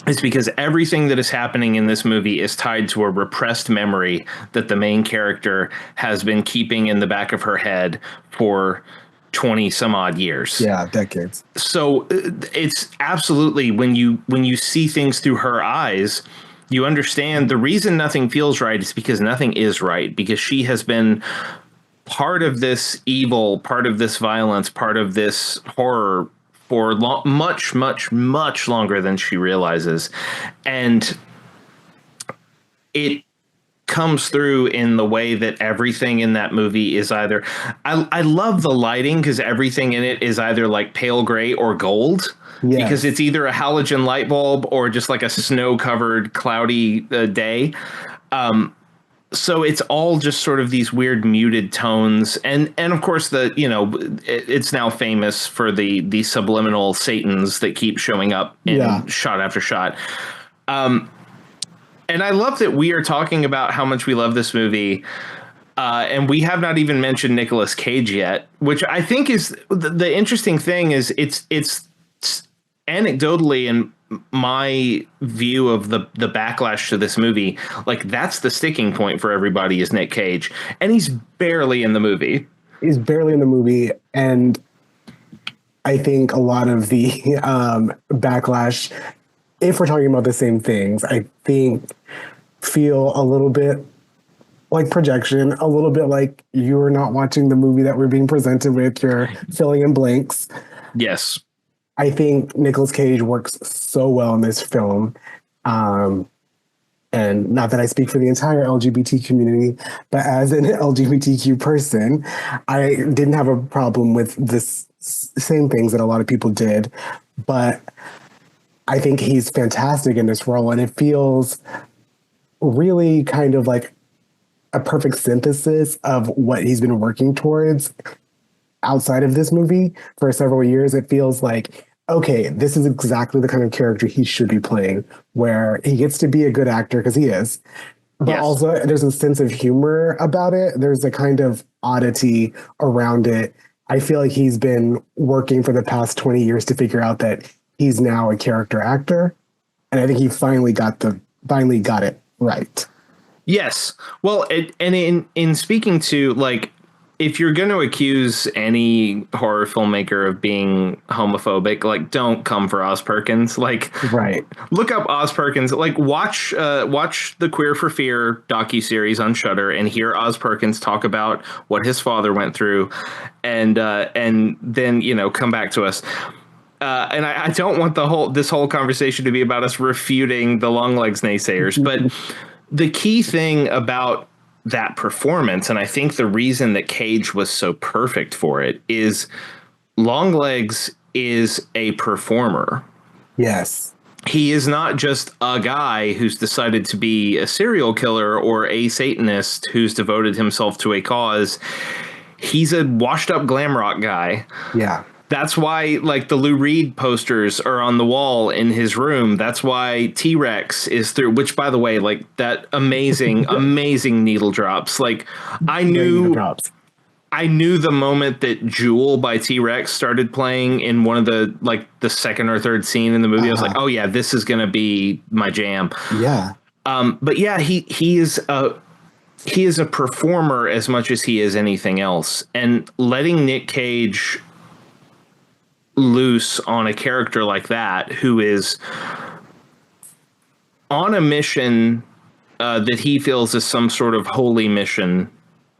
Speaker 1: is because everything that is happening in this movie is tied to a repressed memory that the main character has been keeping in the back of her head for 20 some odd years.
Speaker 3: Yeah, decades.
Speaker 1: So it's absolutely, when you see things through her eyes, you understand the reason nothing feels right is because nothing is right, because she has been part of this evil, part of this violence, part of this horror for much, much, much longer than she realizes. And it comes through in the way that everything in that movie is either, I love the lighting, because everything in it is either like pale gray or gold. Yes. Because it's either a halogen light bulb or just like a snow covered cloudy day. So it's all just sort of these weird muted tones. And of course, it's now famous for the subliminal Satans that keep showing up in shot after shot. And I love that we are talking about how much we love this movie. And we have not even mentioned Nicolas Cage yet, which I think is the interesting thing. Is it's anecdotally, in my view of the backlash to this movie, like that's the sticking point for everybody, is Nick Cage, and he's barely in the movie.
Speaker 3: He's barely in the movie, and I think a lot of the backlash if we're talking about the same things, I think feel a little bit like projection, a little bit like you are not watching the movie that we're being presented with. You're filling in blanks.
Speaker 1: Yes.
Speaker 3: I think Nicolas Cage works so well in this film. And not that I speak for the entire LGBT community, but as an LGBTQ person, I didn't have a problem with this same things that a lot of people did. But I think he's fantastic in this role, and it feels really kind of like a perfect synthesis of what he's been working towards outside of this movie for several years. It feels like, okay, this is exactly the kind of character he should be playing, where he gets to be a good actor because he is, but also there's a sense of humor about it. There's a kind of oddity around it. I feel like he's been working for the past 20 years to figure out that he's now a character actor. And I think he finally got it right.
Speaker 1: Yes. Well, and in speaking to, like, if you're going to accuse any horror filmmaker of being homophobic, like, don't come for Oz Perkins. Like,
Speaker 3: right.
Speaker 1: Look up Oz Perkins. Like, watch the Queer for Fear docuseries on Shudder and hear Oz Perkins talk about what his father went through, and then, you know, come back to us. And I don't want this whole conversation to be about us refuting the Longlegs naysayers, but the key thing about that performance, and I think the reason that Cage was so perfect for it, is Longlegs is a performer.
Speaker 3: Yes.
Speaker 1: He is not just a guy who's decided to be a serial killer or a Satanist who's devoted himself to a cause. He's a washed up glam rock guy.
Speaker 3: Yeah.
Speaker 1: That's why, like, the Lou Reed posters are on the wall in his room. That's why T-Rex is through, which, by the way, like, that amazing, amazing needle drops. Like, I knew the moment that Jewel by T-Rex started playing in one of the second or third scene in the movie. I was like, oh yeah, this is going to be my jam.
Speaker 3: Yeah.
Speaker 1: But yeah, he is a performer as much as he is anything else. And letting Nick Cage loose on a character like that, who is on a mission that he feels is some sort of holy mission,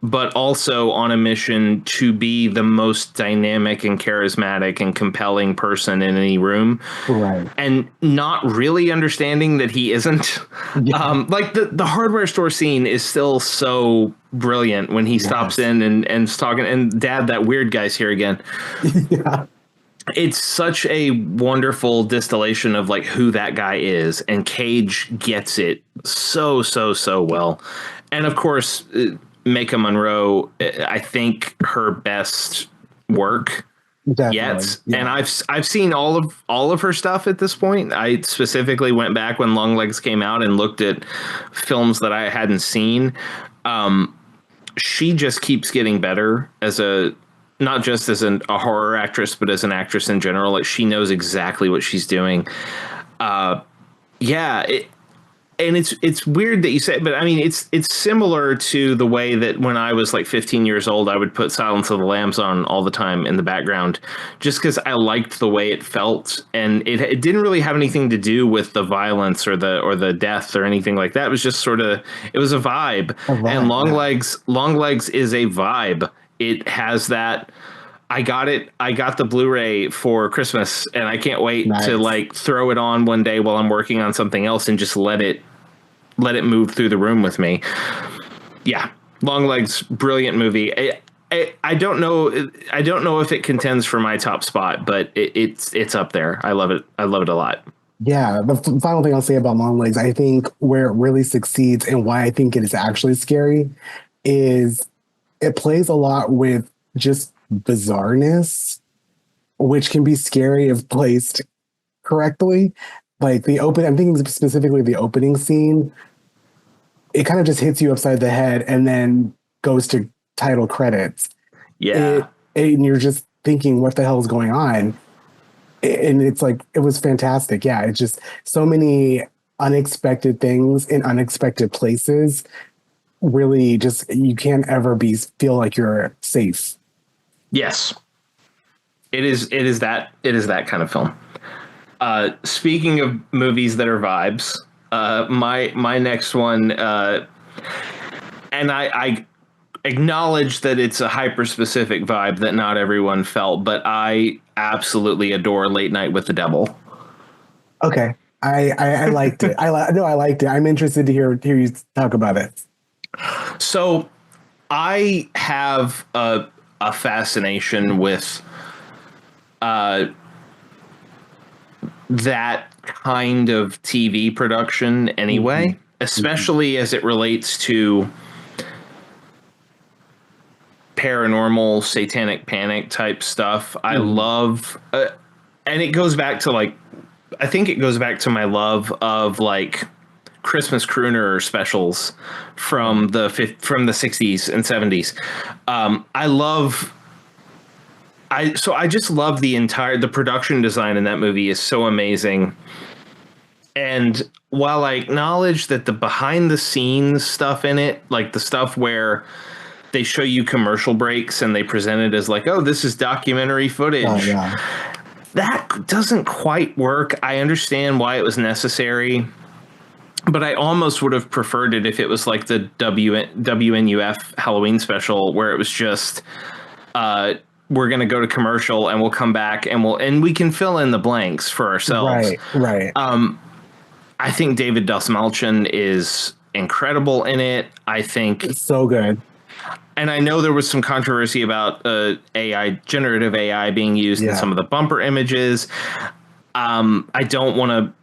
Speaker 1: but also on a mission to be the most dynamic and charismatic and compelling person in any room.
Speaker 3: Right. And
Speaker 1: not really understanding that he isn't. Yeah. Like the hardware store scene is still so brilliant when he stops in and is talking, and Dad, that weird guy's here again. Yeah. It's such a wonderful distillation of, like, who that guy is, and Cage gets it so well. And of course, Maika Monroe, I think her best work yet. Yeah. And I've seen all of her stuff at this point. I specifically went back when Longlegs came out and looked at films that I hadn't seen. She just keeps getting better as not just as a horror actress, but as an actress in general. Like, she knows exactly what she's doing. And it's weird that you say, but I mean, it's similar to the way that when I was like 15 years old, I would put Silence of the Lambs on all the time in the background, just because I liked the way it felt, and it didn't really have anything to do with the violence or the death or anything like that. It was just sort of, it was a vibe. And Longlegs is a vibe. It has that. I got the Blu-ray for Christmas, and I can't wait to, like, throw it on one day while I'm working on something else and just let it move through the room with me. Yeah. Longlegs, brilliant movie. I don't know if it contends for my top spot, but it's up there. I love it. I love it a lot.
Speaker 3: Yeah. The final thing I'll say about Longlegs, I think where it really succeeds and why I think it is actually scary is it plays a lot with just bizarreness, which can be scary if placed correctly. Like I'm thinking specifically the opening scene. It kind of just hits you upside the head and then goes to title credits.
Speaker 1: Yeah.
Speaker 3: And you're just thinking, what the hell is going on? And it's like, it was fantastic. Yeah. It's just so many unexpected things in unexpected places. Really, just, you can't ever feel like you're safe.
Speaker 1: Yes, it is that kind of film. Speaking of movies that are vibes, my next one, and I acknowledge that it's a hyper specific vibe that not everyone felt, but I absolutely adore Late Night with the Devil.
Speaker 3: Okay. I liked it. I liked it. I'm interested to hear you talk about it.
Speaker 1: So I have a fascination with that kind of TV production anyway, especially as it relates to paranormal, satanic panic type stuff. I love, and it goes back to like, I think it goes back to my love of like Christmas crooner specials from the 60s and 70s. I just love the production design in that movie is so amazing. And while I acknowledge that the behind the scenes stuff in it, like the stuff where they show you commercial breaks and they present it as like, oh, this is documentary footage.
Speaker 3: Oh, yeah.
Speaker 1: That doesn't quite work. I understand why it was necessary, but I almost would have preferred it if it was like the WNUF Halloween special where it was just, we're going to go to commercial and we'll come back and we can fill in the blanks for ourselves.
Speaker 3: Right.
Speaker 1: I think David Dastmalchian is incredible in it. I think
Speaker 3: it's so good.
Speaker 1: And I know there was some controversy about generative AI being used in some of the bumper images. I don't want to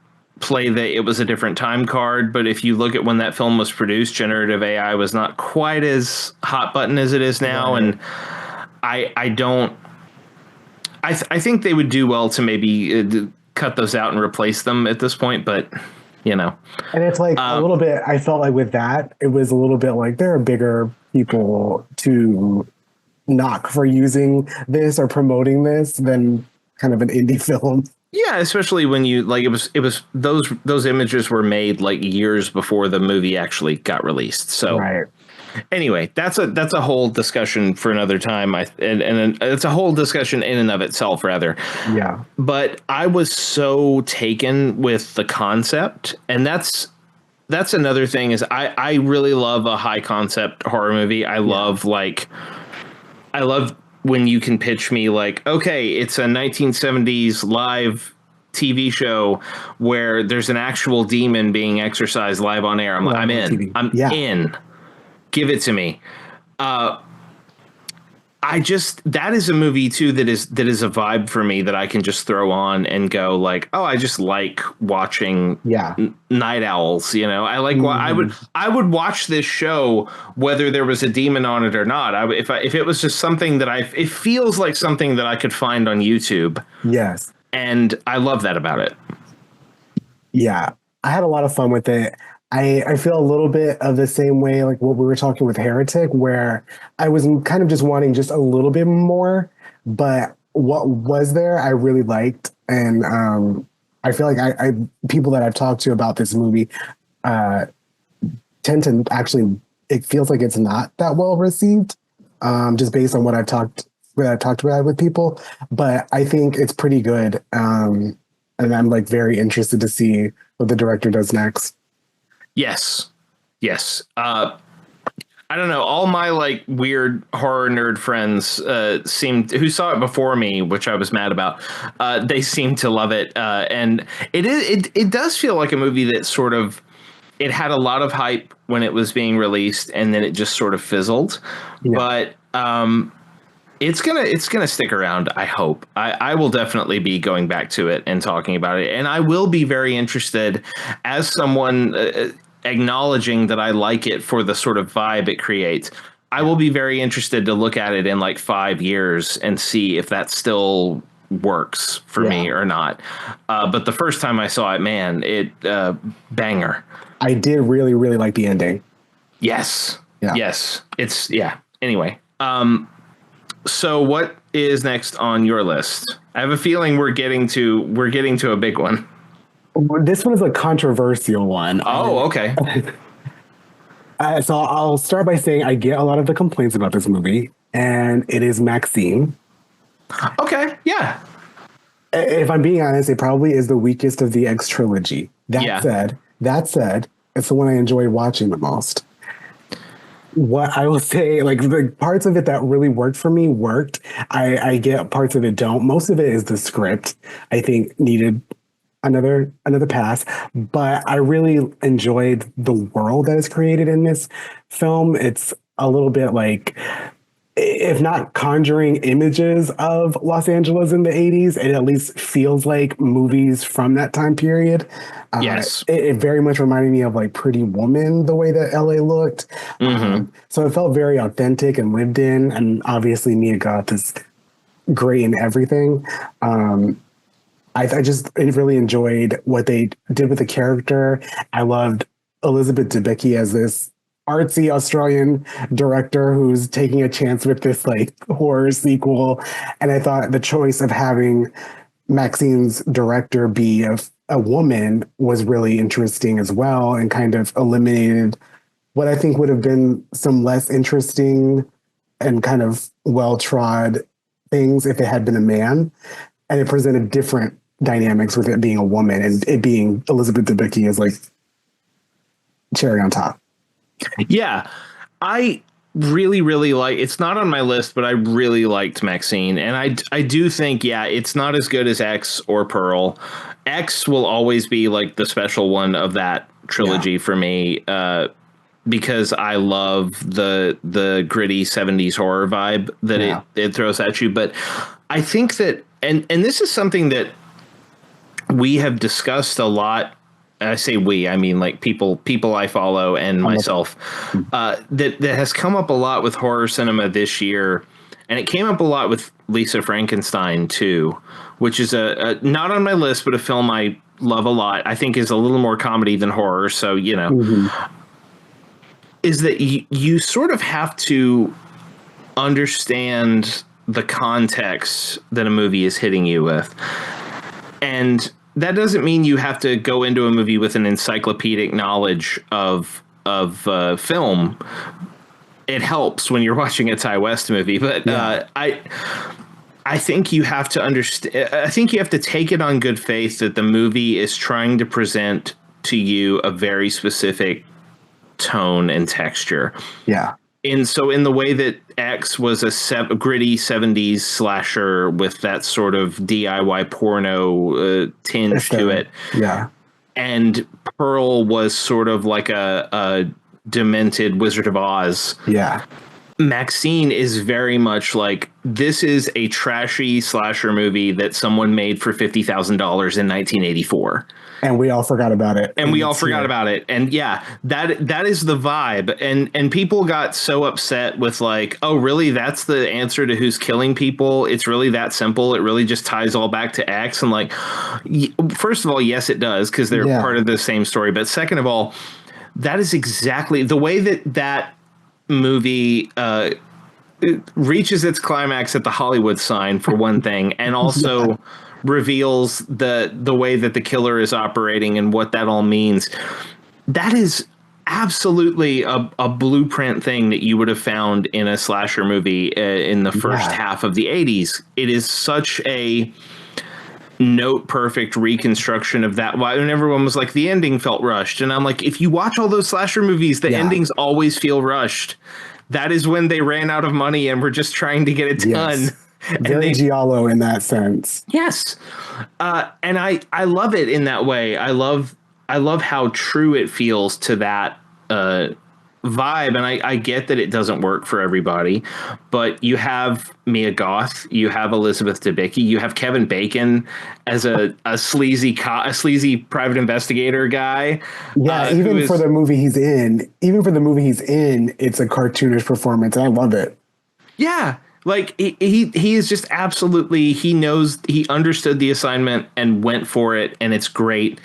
Speaker 1: play that it was a different time card, but if you look at when that film was produced, generative AI was not quite as hot button as it is now. Right. And I think they would do well to maybe cut those out and replace them at this point, but you know.
Speaker 3: And it's like a little bit, I felt like with that, it was a little bit like there are bigger people to knock for using this or promoting this than kind of an indie film.
Speaker 1: Yeah, especially when you like it was those images were made like years before the movie actually got released. So
Speaker 3: right.
Speaker 1: Anyway, that's a whole discussion for another time. And it's a whole discussion in and of itself, rather.
Speaker 3: Yeah.
Speaker 1: But I was so taken with the concept, and that's another thing is I really love a high concept horror movie. I love when you can pitch me like, okay, it's a 1970s live TV show where there's an actual demon being exorcised live on air. I'm in. TV. I'm in. Give it to me. That is a movie too that is a vibe for me that I can just throw on and go like, oh, I just like watching night owls. You know, I like I would watch this show whether there was a demon on it or not. If it was just something that it feels like something that I could find on YouTube.
Speaker 3: Yes,
Speaker 1: and I love that about it.
Speaker 3: Yeah, I had a lot of fun with it. I feel a little bit of the same way, like what we were talking with Heretic, where I was kind of just wanting just a little bit more, but what was there I really liked. And I feel like I people that I've talked to about this movie tend to actually, it feels like it's not that well received, just based on what I've talked about with people. But I think it's pretty good. And I'm like very interested to see what the director does next.
Speaker 1: Yes. I don't know. All my like weird horror nerd friends who saw it before me, which I was mad about. They seem to love it, and it does feel like a movie that sort of it had a lot of hype when it was being released, and then it just sort of fizzled. Yeah. But it's gonna stick around. I hope. I will definitely be going back to it and talking about it, and I will be very interested as someone acknowledging that I like it for the sort of vibe it creates. I will be very interested to look at it in like 5 years and see if that still works for me or not. But the first time I saw it, man, banger.
Speaker 3: I did really, really like the ending.
Speaker 1: Yes. Yeah. Yes. Anyway. So what is next on your list? I have a feeling we're getting to a big one.
Speaker 3: This one is a controversial one.
Speaker 1: Oh, okay.
Speaker 3: So I'll start by saying I get a lot of the complaints about this movie, and it is Maxine.
Speaker 1: Okay, yeah.
Speaker 3: If I'm being honest, it probably is the weakest of the X trilogy.
Speaker 1: Yeah.
Speaker 3: That said, it's the one I enjoyed watching the most. What I will say, like the parts of it that really worked for me worked. I get parts of it don't. Most of it is the script. I think needed another pass, but I really enjoyed the world that is created in this film. It's a little bit like, if not conjuring images of Los Angeles in the 80s, it at least feels like movies from that time period.
Speaker 1: Yes.
Speaker 3: It very much reminded me of like Pretty Woman, the way that LA looked. So it felt very authentic and lived in. And obviously Mia Goth is great in everything. I just really enjoyed what they did with the character. I loved Elizabeth Debicki as this artsy Australian director who's taking a chance with this like horror sequel. And I thought the choice of having Maxine's director be a woman was really interesting as well, and kind of eliminated what I think would have been some less interesting and kind of well-trod things if it had been a man. And it presented different dynamics with it being a woman, and it being Elizabeth Debicki is like cherry on top.
Speaker 1: Yeah, I really, really like. It's not on my list, but I really liked Maxine, and I do think, yeah, it's not as good as X or Pearl. X will always be like the special one of that trilogy for me, because I love the gritty 70s horror vibe that it throws at you. But I think that, and this is something that we have discussed a lot. I say we, I mean like people I follow and myself, that has come up a lot with horror cinema this year. And it came up a lot with Lisa Frankenstein too, which is a not on my list, but a film I love a lot. I think is a little more comedy than horror. So, you know, is that you sort of have to understand the context that a movie is hitting you with. And that doesn't mean you have to go into a movie with an encyclopedic knowledge of film. It helps when you're watching a Ty West movie, but I think you have to understand. I think you have to take it on good faith that the movie is trying to present to you a very specific tone and texture.
Speaker 3: Yeah.
Speaker 1: And so in the way that X was a gritty 70s slasher with that sort of DIY porno tinge to it.
Speaker 3: Yeah.
Speaker 1: And Pearl was sort of like a demented Wizard of Oz.
Speaker 3: Yeah.
Speaker 1: Maxine is very much like, this is a trashy slasher movie that someone made for $50,000 in 1984.
Speaker 3: And we all forgot about it.
Speaker 1: And we all forgot about it. And yeah, that is the vibe. And people got so upset with like, oh, really? That's the answer to who's killing people? It's really that simple? It really just ties all back to X? And like, first of all, yes, it does, because they're part of the same story. But second of all, that is exactly the way that movie it reaches its climax at the Hollywood sign, for one thing, and also reveals the way that the killer is operating and what that all means. That is absolutely a blueprint thing that you would have found in a slasher movie in the first half of the 80s. It is such a note perfect reconstruction of that. Why, and everyone was like, the ending felt rushed, and I'm like, if you watch all those slasher movies, the endings always feel rushed. That is when they ran out of money and were just trying to get it done.
Speaker 3: Very giallo in that sense.
Speaker 1: Yes. And I love it in that way. I love how true it feels to that vibe. And I get that it doesn't work for everybody, but you have Mia Goth, you have Elizabeth Debicki, you have Kevin Bacon as a sleazy private investigator guy.
Speaker 3: Yeah, even for the movie he's in, it's a cartoonish performance, and I love it.
Speaker 1: Yeah. Like he is just absolutely, he understood the assignment and went for it, and it's great.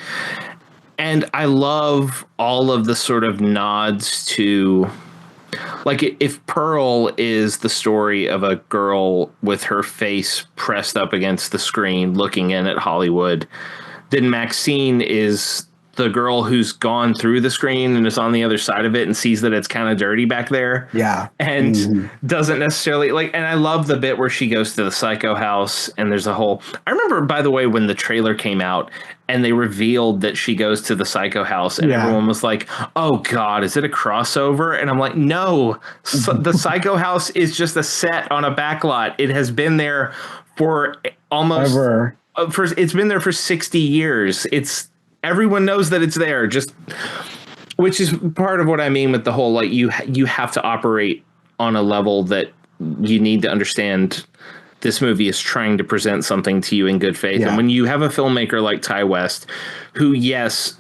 Speaker 1: And I love all of the sort of nods to, like, if Pearl is the story of a girl with her face pressed up against the screen looking in at Hollywood, then Maxine is the girl who's gone through the screen and is on the other side of it and sees that it's kind of dirty back there.
Speaker 3: Yeah.
Speaker 1: And doesn't necessarily like, and I love the bit where she goes to the psycho house and there's a whole, I remember, by the way, when the trailer came out and they revealed that she goes to the psycho house and everyone was like, oh God, is it a crossover? And I'm like, no, the psycho house is just a set on a backlot. It has been there for almost ever. It's been there for 60 years. Everyone knows that it's there, just, which is part of what I mean with the whole, like, you have to operate on a level that you need to understand this movie is trying to present something to you in good faith. And when you have a filmmaker like Ty West, who, yes,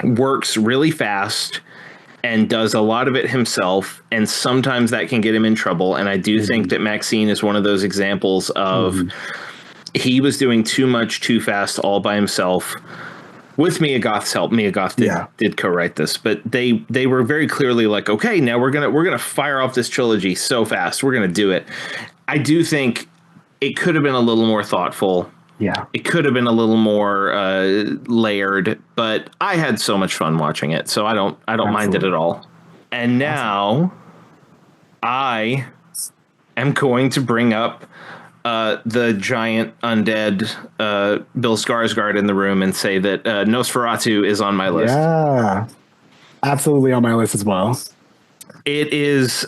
Speaker 1: works really fast and does a lot of it himself, and sometimes that can get him in trouble. And I do think that Maxine is one of those examples of he was doing too much too fast all by himself. With Mia Goth's help. Mia Goth did co-write this, but they were very clearly like, okay, now we're gonna fire off this trilogy so fast. We're gonna do it. I do think it could have been a little more thoughtful. Yeah, it could have been a little more layered, but I had so much fun watching it, so I don't mind it at all. And now I am going to bring up the giant undead Bill Skarsgård in the room and say that Nosferatu is on my list.
Speaker 3: Yeah, absolutely on my list as well.
Speaker 1: It is.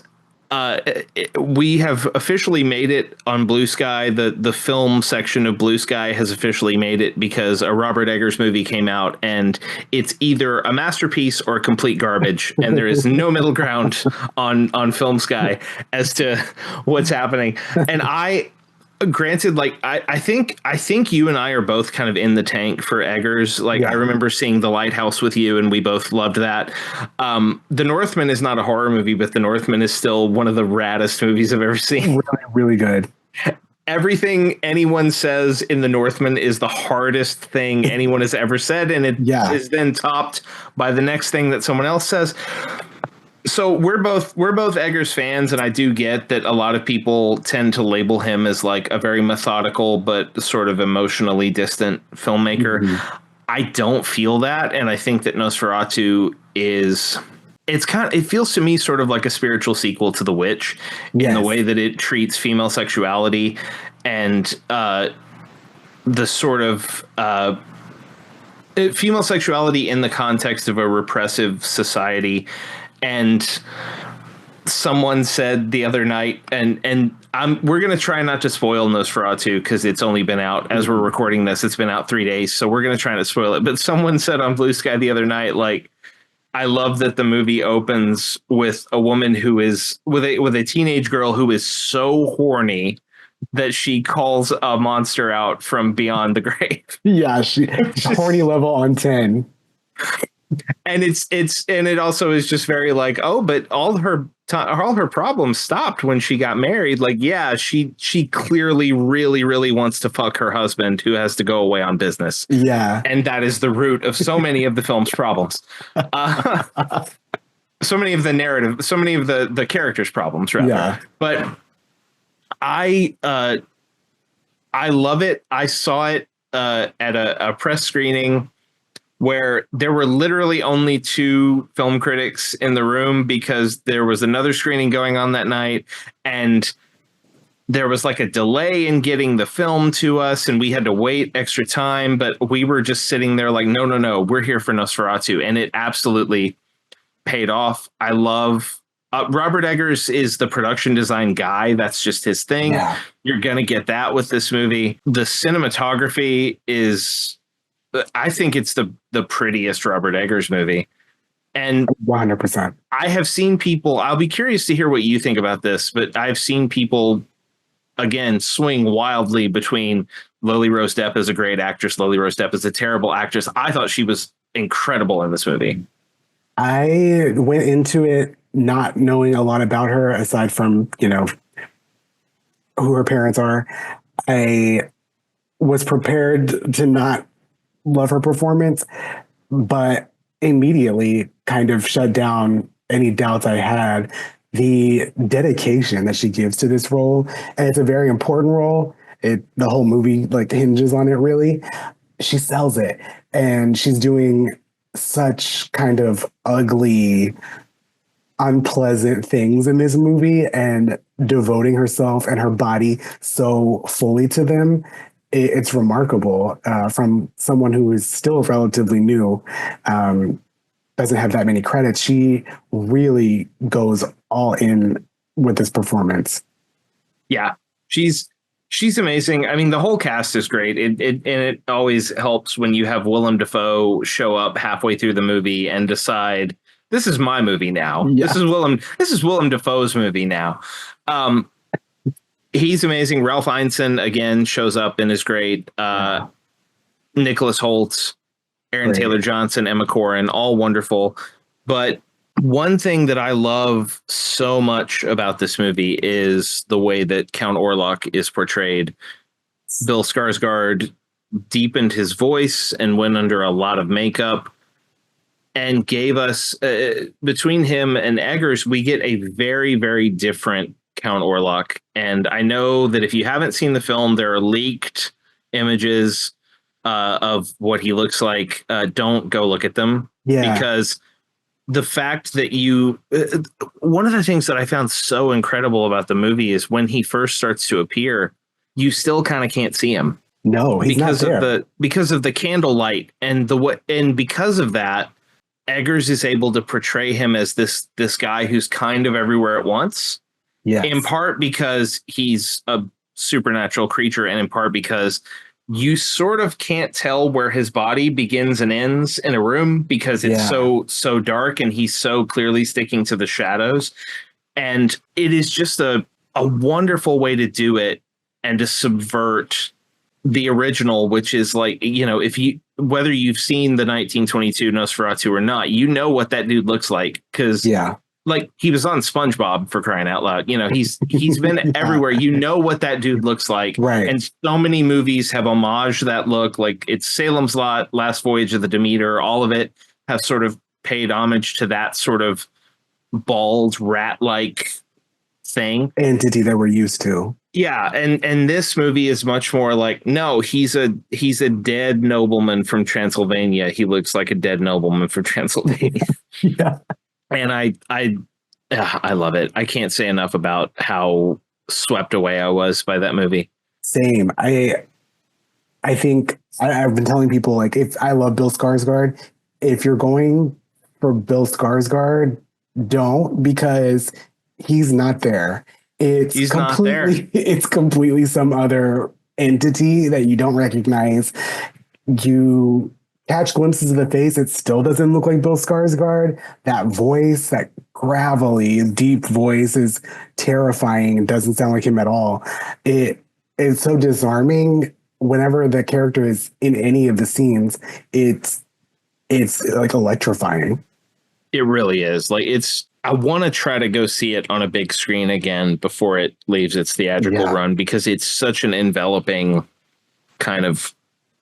Speaker 1: We have officially made it on Blue Sky. The film section of Blue Sky has officially made it because a Robert Eggers movie came out and it's either a masterpiece or complete garbage. And there is no middle ground on Film Sky as to what's happening. And granted, like I think you and I are both kind of in the tank for Eggers. Like I remember seeing The Lighthouse with you, and we both loved that. The Northman is not a horror movie, but The Northman is still one of the raddest movies I've ever seen.
Speaker 3: Really, really good.
Speaker 1: Everything anyone says in The Northman is the hardest thing anyone has ever said, and it is then topped by the next thing that someone else says. So we're both Eggers fans, and I do get that a lot of people tend to label him as like a very methodical but sort of emotionally distant filmmaker. I don't feel that, and I think that Nosferatu it feels to me sort of like a spiritual sequel to The Witch in the way that it treats female sexuality and the sort of female sexuality in the context of a repressive society. And someone said the other night, and we're going to try not to spoil Nosferatu because it's only been out, as we're recording this, it's been out 3 days. So we're going to try not to spoil it. But someone said on Blue Sky the other night, like, I love that the movie opens with a woman who is with a teenage girl who is so horny that she calls a monster out from beyond the grave.
Speaker 3: Yeah, she horny level on 10.
Speaker 1: And it also is just very like, oh, but all her problems stopped when she got married. Like, yeah, she clearly really, really wants to fuck her husband who has to go away on business.
Speaker 3: Yeah.
Speaker 1: And that is the root of so many of the film's problems. So many of the narrative, so many of the characters' problems, rather. Yeah. But I love it. I saw it at a press screening where there were literally only 2 film critics in the room because there was another screening going on that night, and there was like a delay in getting the film to us, and we had to wait extra time, but we were just sitting there like, no, we're here for Nosferatu, and it absolutely paid off. I love Robert Eggers is the production design guy. That's just his thing. Yeah. You're going to get that with this movie. The cinematography is, I think it's the prettiest Robert Eggers movie. And
Speaker 3: 100%.
Speaker 1: I have seen people, I'll be curious to hear what you think about this, but I've seen people, again, swing wildly between Lily Rose Depp is a great actress, Lily Rose Depp is a terrible actress. I thought she was incredible in this movie.
Speaker 3: I went into it not knowing a lot about her aside from, who her parents are. I was prepared to not love her performance, but immediately kind of shut down any doubts I had. The dedication that she gives to this role, and it's a very important role. The whole movie like hinges on it, really. She sells it. and she's doing such kind of ugly, unpleasant things in this movie and devoting herself and her body so fully to them. It's remarkable from someone who is still relatively new, doesn't have that many credits. She really goes all in with this performance.
Speaker 1: Yeah, she's amazing. I mean, the whole cast is great. It always helps when you have Willem Dafoe show up halfway through the movie and decide, this is my movie now.
Speaker 2: Yeah.
Speaker 1: This is Willem Dafoe's movie now. He's amazing. Ralph Ineson again shows up and is great. Nicholas Hoult, Aaron
Speaker 3: Great.
Speaker 1: Taylor Johnson, Emma Corrin, all wonderful. But one thing that I love so much about this movie is the way that Count Orlok is portrayed. Bill Skarsgård deepened his voice and went under a lot of makeup and gave us, between him and Eggers, we get a very, very different Count Orlok. And I know that if you haven't seen the film, there are leaked images of what he looks like. Don't go look at them.
Speaker 3: Yeah.
Speaker 1: Because the fact that one of the things that I found so incredible about the movie is when he first starts to appear, you still kind of can't see him.
Speaker 3: No, he's
Speaker 1: because
Speaker 3: not there.
Speaker 1: Because of the candlelight and because of that, Eggers is able to portray him as this guy who's kind of everywhere at once.
Speaker 3: Yes.
Speaker 1: In part because he's a supernatural creature, and in part because you sort of can't tell where his body begins and ends in a room because it's so dark and he's so clearly sticking to the shadows. And it is just a wonderful way to do it and to subvert the original, which is like, whether you've seen the 1922 Nosferatu or not, you know what that dude looks like. Because like he was on SpongeBob, for crying out loud. He's been everywhere. You know what that dude looks like.
Speaker 3: Right.
Speaker 1: And so many movies have homaged that look. Like it's Salem's Lot, Last Voyage of the Demeter. All of it has sort of paid homage to that sort of bald rat-like thing.
Speaker 3: Entity that we're used to.
Speaker 1: Yeah, and this movie is much more like, no, he's a dead nobleman from Transylvania. He looks like a dead nobleman from Transylvania.
Speaker 3: Yeah.
Speaker 1: And I love it. I can't say enough about how swept away I was by that movie.
Speaker 3: Same. I think I've been telling people, like, if I love Bill Skarsgård, if you're going for Bill Skarsgård, don't, because he's not there. He's completely not there. It's completely some other entity that you don't recognize. You catch glimpses of the face, it still doesn't look like Bill Skarsgård. That voice, that gravelly, deep voice is terrifying. It doesn't sound like him at all. It is so disarming. Whenever the character is in any of the scenes, it's like electrifying.
Speaker 1: It really is. Like I want to try to go see it on a big screen again before it leaves its theatrical run, because it's such an enveloping kind of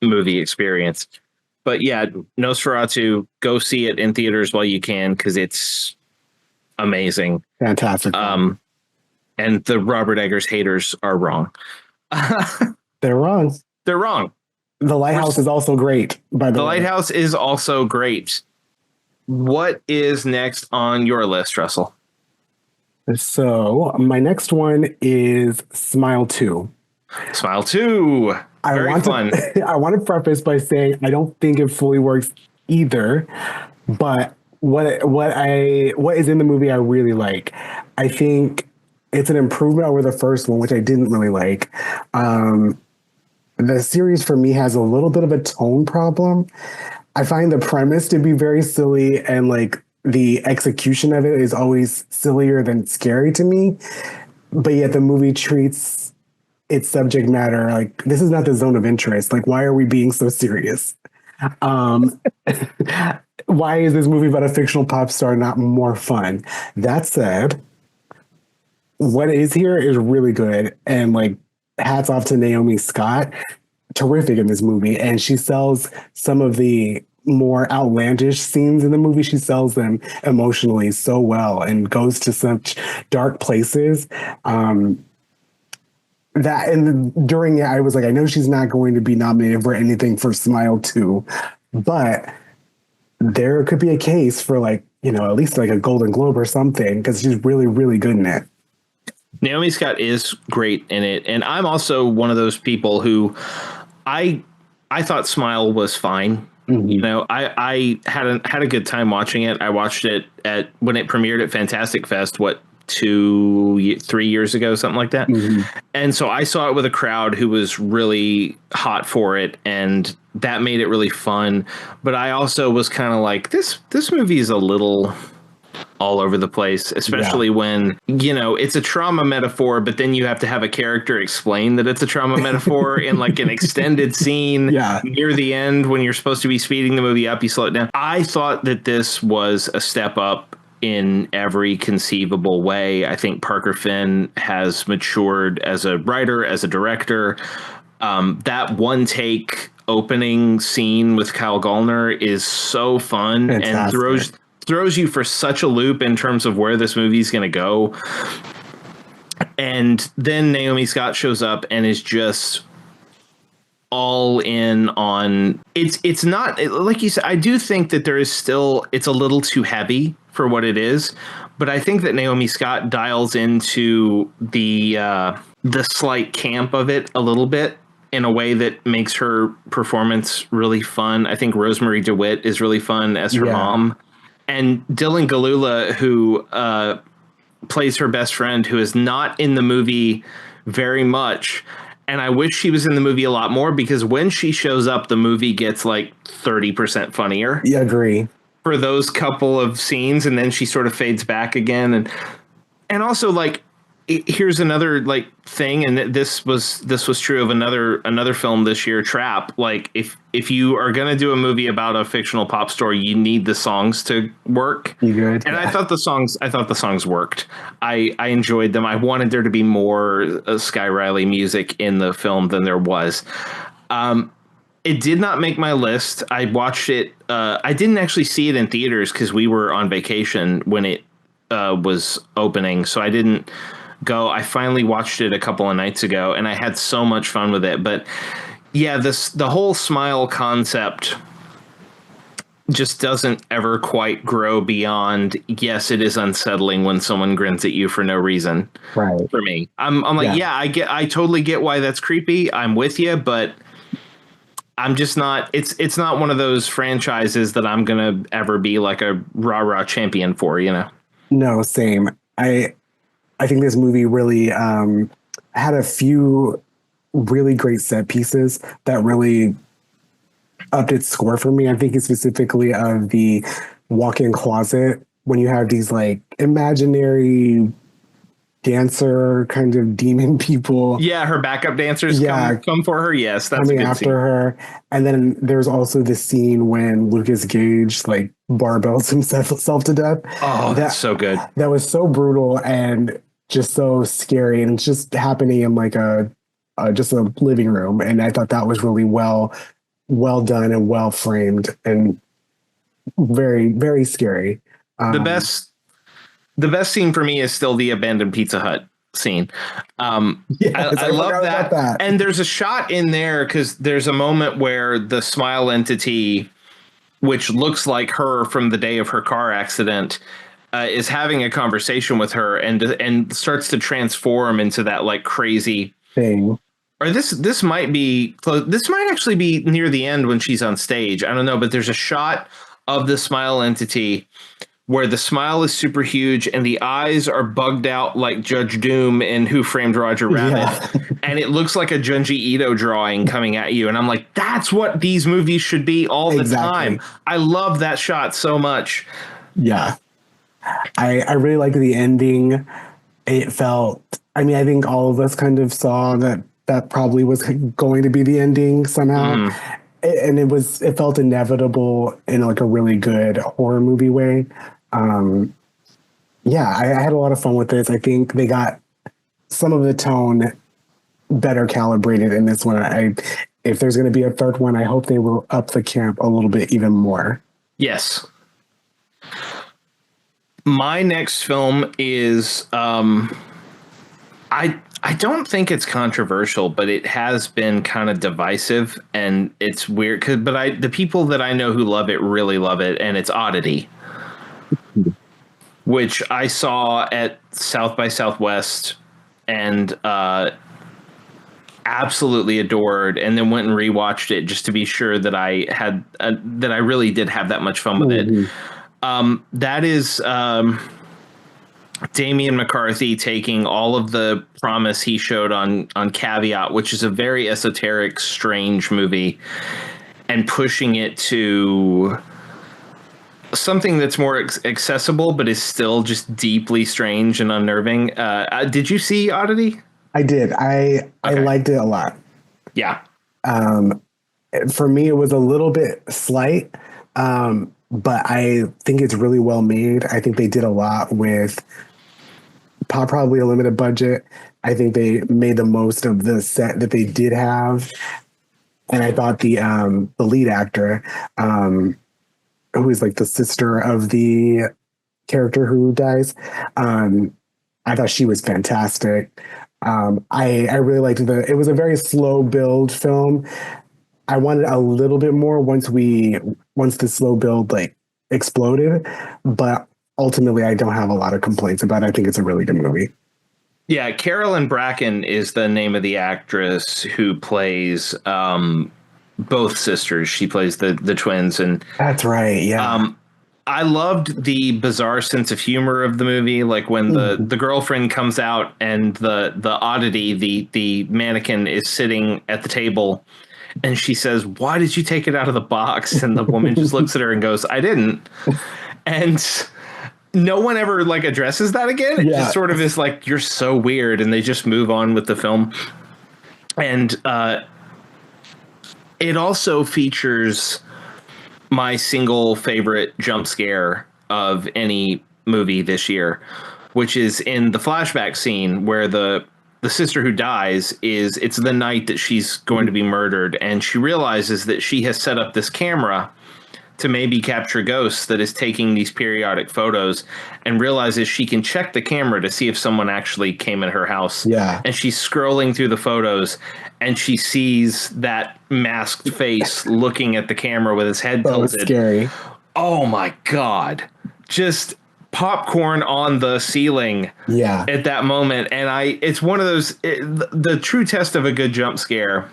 Speaker 1: movie experience. But yeah, Nosferatu, go see it in theaters while you can, because it's amazing.
Speaker 3: Fantastic.
Speaker 1: And the Robert Eggers haters are wrong.
Speaker 3: They're wrong.
Speaker 1: They're wrong.
Speaker 3: The Lighthouse is also great, by the way.
Speaker 1: The Lighthouse is also great. What is next on your list, Russell?
Speaker 3: So my next one is Smile 2.
Speaker 1: Smile 2. Very fun.
Speaker 3: I want to preface by saying I don't think it fully works either, but what is in the movie I really like. I think it's an improvement over the first one, which I didn't really like. The series for me has a little bit of a tone problem. I find the premise to be very silly, and like the execution of it is always sillier than scary to me. But yet the movie treats its subject matter like, this is not the zone of interest. Like, why are we being so serious? Why is this movie about a fictional pop star not more fun? That said, what is here is really good, and like, hats off to Naomi Scott. Terrific in this movie, and she sells some of the more outlandish scenes in the movie. She sells them emotionally so well and goes to such dark places. During it, I was like, I know she's not going to be nominated for anything for Smile 2, but there could be a case for like, you know, at least like a Golden Globe or something, because she's really, really good in it.
Speaker 1: Naomi Scott is great in it, and I'm also one of those people who I thought Smile was fine.
Speaker 3: Mm-hmm.
Speaker 1: You know, I had a good time watching it. I watched it when it premiered at Fantastic Fest, 3 years ago, something like that.
Speaker 3: Mm-hmm.
Speaker 1: And so I saw it with a crowd who was really hot for it, and that made it really fun. But I also was kind of like, this movie is a little all over the place, especially when, you know, it's a trauma metaphor, but then you have to have a character explain that it's a trauma metaphor in like an extended scene near the end when you're supposed to be speeding the movie up, you slow it down. I thought that this was a step up in every conceivable way. I think Parker Finn has matured as a writer, as a director. That one take opening scene with Kyle Gallner is so fun. Fantastic. And throws you for such a loop in terms of where this movie's going to go. And then Naomi Scott shows up and is just all in on it's not like you said. I do think that there is still, it's a little too heavy for what it is, but I think that Naomi Scott dials into the slight camp of it a little bit in a way that makes her performance really fun. I think Rosemary DeWitt is really fun as her mom. And Dylan Galula, who plays her best friend, who is not in the movie very much. And I wish she was in the movie a lot more, because when she shows up, the movie gets like 30% funnier.
Speaker 3: Yeah, agree. For
Speaker 1: those couple of scenes, and then she sort of fades back again. And also, like, here's another like thing, and this was true of another film this year, Trap. Like, if you are gonna do a movie about a fictional pop story, you need the songs to work.
Speaker 3: You good?
Speaker 1: And I thought the songs worked. I enjoyed them. I wanted there to be more Sky Riley music in the film than there was. It did not make my list. I watched it. I didn't actually see it in theaters because we were on vacation when it was opening, so I didn't go. I finally watched it a couple of nights ago, and I had so much fun with it. But yeah, the whole Smile concept just doesn't ever quite grow beyond, yes, it is unsettling when someone grins at you for no reason.
Speaker 3: Right.
Speaker 1: For me, I'm like, I totally get why that's creepy. I'm with you, but I'm just not, it's not one of those franchises that I'm going to ever be like a rah-rah champion for, you know?
Speaker 3: No, same. I think this movie really had a few really great set pieces that really upped its score for me. I'm thinking specifically of the walk-in closet, when you have these like imaginary dancer kind of demon people.
Speaker 1: Yeah, her backup dancers come for her. Yes, that's
Speaker 3: coming
Speaker 1: a good
Speaker 3: after
Speaker 1: scene.
Speaker 3: her. And then there's also the scene when Lucas Gage like barbells himself to death.
Speaker 1: Oh, that's so good.
Speaker 3: That was so brutal and just so scary, and it's just happening in like just a living room. And I thought that was really well done and well framed and very, very scary.
Speaker 1: The best scene for me is still the abandoned Pizza Hut scene. I love that. And there's a shot in there because there's a moment where the Smile entity, which looks like her from the day of her car accident, is having a conversation with her and starts to transform into that like crazy
Speaker 3: thing.
Speaker 1: Or this might actually be near the end when she's on stage. I don't know, but there's a shot of the Smile entity where the smile is super huge and the eyes are bugged out like Judge Doom in Who Framed Roger Rabbit. Yeah. And it looks like a Junji Ito drawing coming at you. And I'm like, that's what these movies should be all the time. I love that shot so much.
Speaker 3: Yeah. I really like the ending. It felt, I mean, I think all of us kind of saw that probably was going to be the ending somehow. And it felt inevitable in like a really good horror movie way. I had a lot of fun with this. I think they got some of the tone better calibrated in this one. If there's going to be a third one, I hope they will up the camp a little bit even more.
Speaker 1: Yes. My next film is, I I don't think it's controversial, but it has been kind of divisive, and it's weird. The people that I know who love it really love it, and it's Oddity, which I saw at South by Southwest and absolutely adored, and then went and rewatched it just to be sure that I really did have that much fun with it. That is. Damian McCarthy taking all of the promise he showed on Caveat, which is a very esoteric, strange movie, and pushing it to something that's more accessible, but is still just deeply strange and unnerving. Did you see Oddity?
Speaker 3: I did. I liked it a lot.
Speaker 1: Yeah.
Speaker 3: For me, it was a little bit slight, but I think it's really well made. I think they did a lot with probably a limited budget. I think they made the most of the set that they did have, and I thought the lead actor, who is like the sister of the character who dies, I thought she was fantastic. I really liked it was a very slow build film. I wanted a little bit more once the slow build like exploded, but ultimately, I don't have a lot of complaints about it. I think it's a really good movie.
Speaker 1: Yeah, Carolyn Bracken is the name of the actress who plays both sisters. She plays the twins, and
Speaker 3: that's right. Yeah.
Speaker 1: I loved the bizarre sense of humor of the movie, like when the girlfriend comes out and the Oddity, the mannequin, is sitting at the table, and she says, "Why did you take it out of the box?" And the woman just looks at her and goes, "I didn't." And no one ever like addresses that again. It just sort of is like, you're so weird, and they just move on with the film. And it also features my single favorite jump scare of any movie this year, which is in the flashback scene where the sister who dies it's the night that she's going to be murdered, and she realizes that she has set up this camera to maybe capture ghosts that is taking these periodic photos, and realizes she can check the camera to see if someone actually came in her house.
Speaker 3: Yeah.
Speaker 1: And she's scrolling through the photos, and she sees that masked face looking at the camera with his head tilted.
Speaker 3: Oh, scary.
Speaker 1: Oh my God. Just popcorn on the ceiling at that moment. And it's one of those, the true test of a good jump scare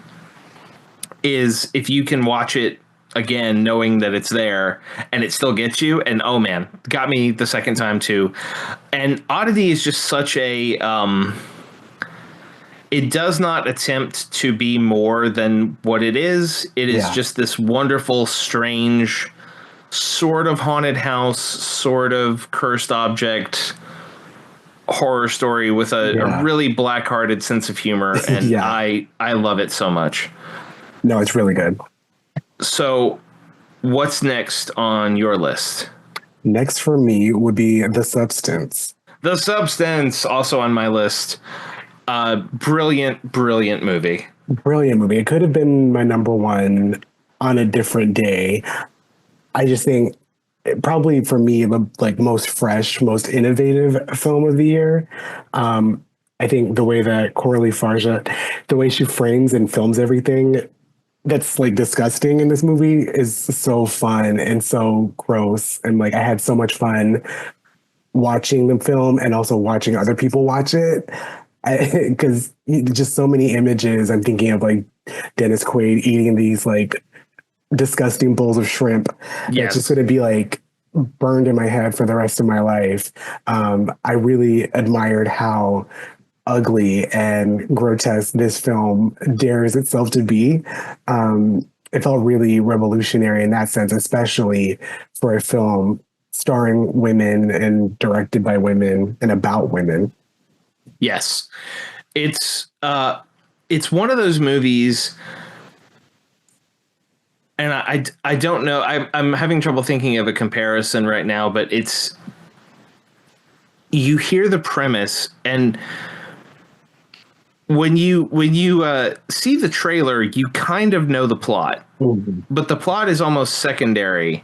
Speaker 1: is if you can watch it again, knowing that it's there and it still gets you. And oh man, got me the second time too. And Oddity is just such a it does not attempt to be more than what it is. It is just this wonderful, strange, sort of haunted house, sort of cursed object horror story with a really black-hearted sense of humor. And I love it so much.
Speaker 3: No, it's really good.
Speaker 1: So what's next on your list?
Speaker 3: Next for me would be The Substance.
Speaker 1: The Substance, also on my list. Brilliant movie.
Speaker 3: Brilliant movie. It could have been my number one on a different day. I just think probably for me, the like most fresh, most innovative film of the year. I think the way that Coralie Farja, the way she frames and films everything that's like disgusting in this movie is so fun and so gross. And like, I had so much fun watching the film and also watching other people watch it. Because just so many images. I'm thinking of like Dennis Quaid eating these like disgusting bowls of shrimp. It's just going to be like burned in my head for the rest of my life. I really admired how ugly and grotesque this film dares itself to be. It felt really revolutionary in that sense, especially for a film starring women and directed by women and about women.
Speaker 1: Yes. It's one of those movies, and I don't know, I'm having trouble thinking of a comparison right now, but you hear the premise, and when you see the trailer, you kind of know the plot, but the plot is almost secondary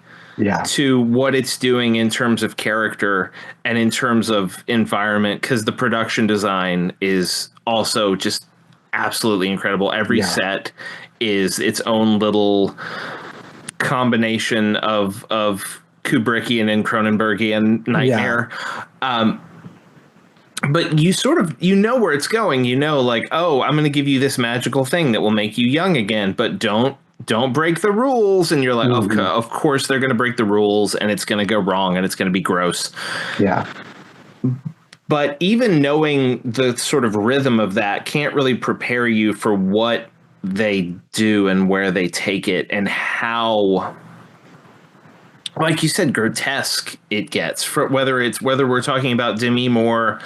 Speaker 1: to what it's doing in terms of character and in terms of environment, because the production design is also just absolutely incredible. Every set is its own little combination of Kubrickian and Cronenbergian nightmare. But you sort of, where it's going, like, oh, I'm going to give you this magical thing that will make you young again, but don't break the rules. And you're like, of course they're going to break the rules, and it's going to go wrong, and it's going to be gross.
Speaker 3: Yeah.
Speaker 1: But even knowing the sort of rhythm of that can't really prepare you for what they do and where they take it, and how, like you said, grotesque it gets. For whether we're talking about Demi Moore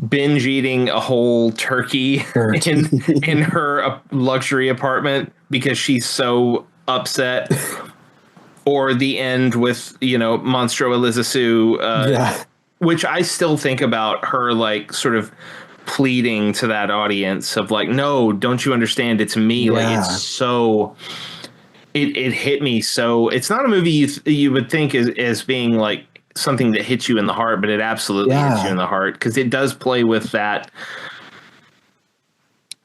Speaker 1: binge eating a whole turkey in her luxury apartment because she's so upset, or the end with Monstro Elizasu, which I still think about her, like, sort of pleading to that audience of like, no, don't you understand? It's me. Like, it's so. It hit me so. It's not a movie you would think as being like something that hits you in the heart, but it absolutely hits you in the heart, because it does play with that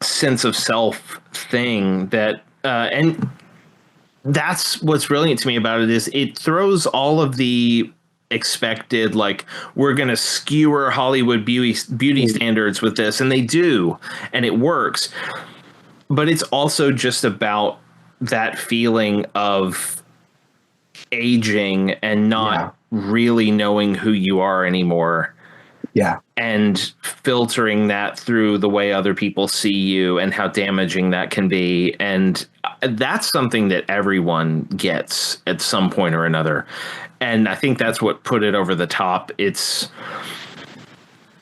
Speaker 1: sense of self thing that and that's what's brilliant to me about it, is it throws all of the expected, like, we're going to skewer Hollywood beauty standards with this, and they do, and it works, but it's also just about that feeling of aging and not really knowing who you are anymore.
Speaker 3: Yeah.
Speaker 1: And filtering that through the way other people see you and how damaging that can be. And that's something that everyone gets at some point or another. And I think that's what put it over the top.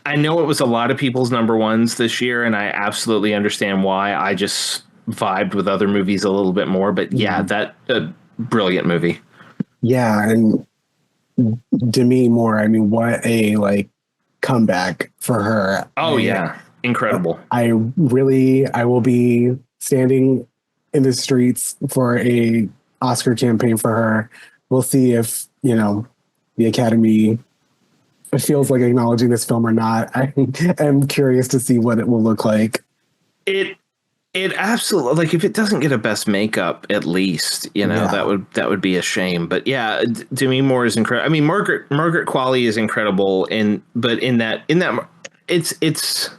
Speaker 1: I know it was a lot of people's number ones this year, and I absolutely understand why. I just vibed with other movies a little bit more, but that brilliant movie.
Speaker 3: Yeah. And Demi Moore, I mean, what a comeback for her.
Speaker 1: Oh, yeah. Incredible.
Speaker 3: I will be standing in the streets for a Oscar campaign for her. We'll see if, the Academy feels like acknowledging this film or not. I am curious to see what it will look like.
Speaker 1: It absolutely, like, if it doesn't get a best makeup, at least, that would be a shame. But yeah, Demi Moore is incredible. I mean, Margaret Qualley is incredible, but in that it's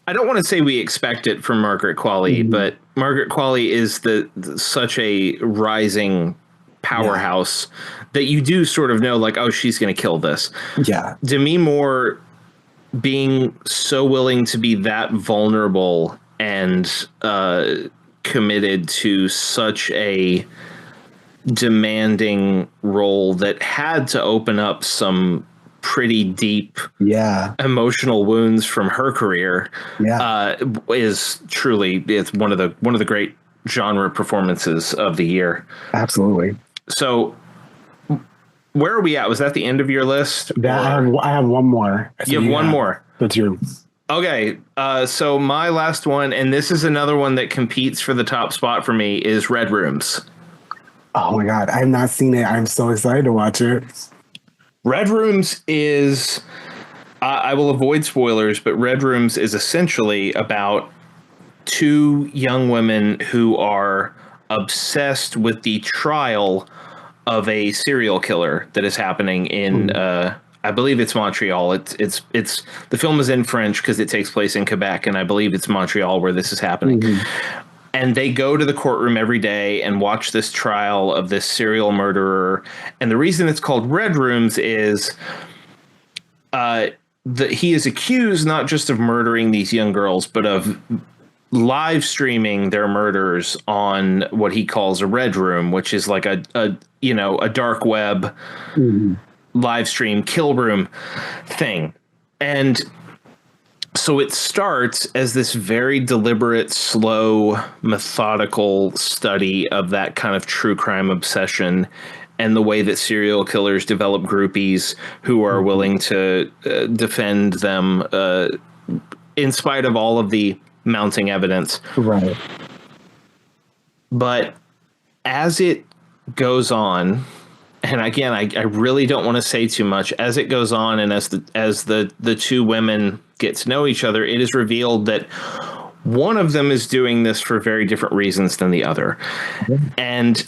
Speaker 1: I don't want to say we expect it from Margaret Qualley, but Margaret Qualley is such a rising powerhouse that you do sort of know, like, oh, she's going to kill this.
Speaker 3: Yeah.
Speaker 1: Demi Moore being so willing to be that vulnerable and committed to such a demanding role that had to open up some pretty deep emotional wounds from her career is truly, it's one of the great genre performances of the year.
Speaker 3: Absolutely.
Speaker 1: So where are we at? Was that the end of your list?
Speaker 3: I have one more.
Speaker 1: You have one more.
Speaker 3: That's yours.
Speaker 1: Okay, so my last one, and this is another one that competes for the top spot for me, is Red Rooms.
Speaker 3: Oh my God, I have not seen it. I'm so excited to watch it.
Speaker 1: Red Rooms is, I will avoid spoilers, but Red Rooms is essentially about two young women who are obsessed with the trial of a serial killer that is happening in I believe it's Montreal. It's the film is in French because it takes place in Quebec, and I believe it's Montreal where this is happening. And they go to the courtroom every day and watch this trial of this serial murderer. And the reason it's called Red Rooms is that he is accused not just of murdering these young girls, but of live streaming their murders on what he calls a red room, which is like a dark web live stream kill room thing. And so it starts as this very deliberate, slow, methodical study of that kind of true crime obsession and the way that serial killers develop groupies who are willing to defend them in spite of all of the mounting evidence.
Speaker 3: Right.
Speaker 1: But as it goes on and again, I really don't want to say too much as it goes on, and as the two women get to know each other, it is revealed that one of them is doing this for very different reasons than the other, and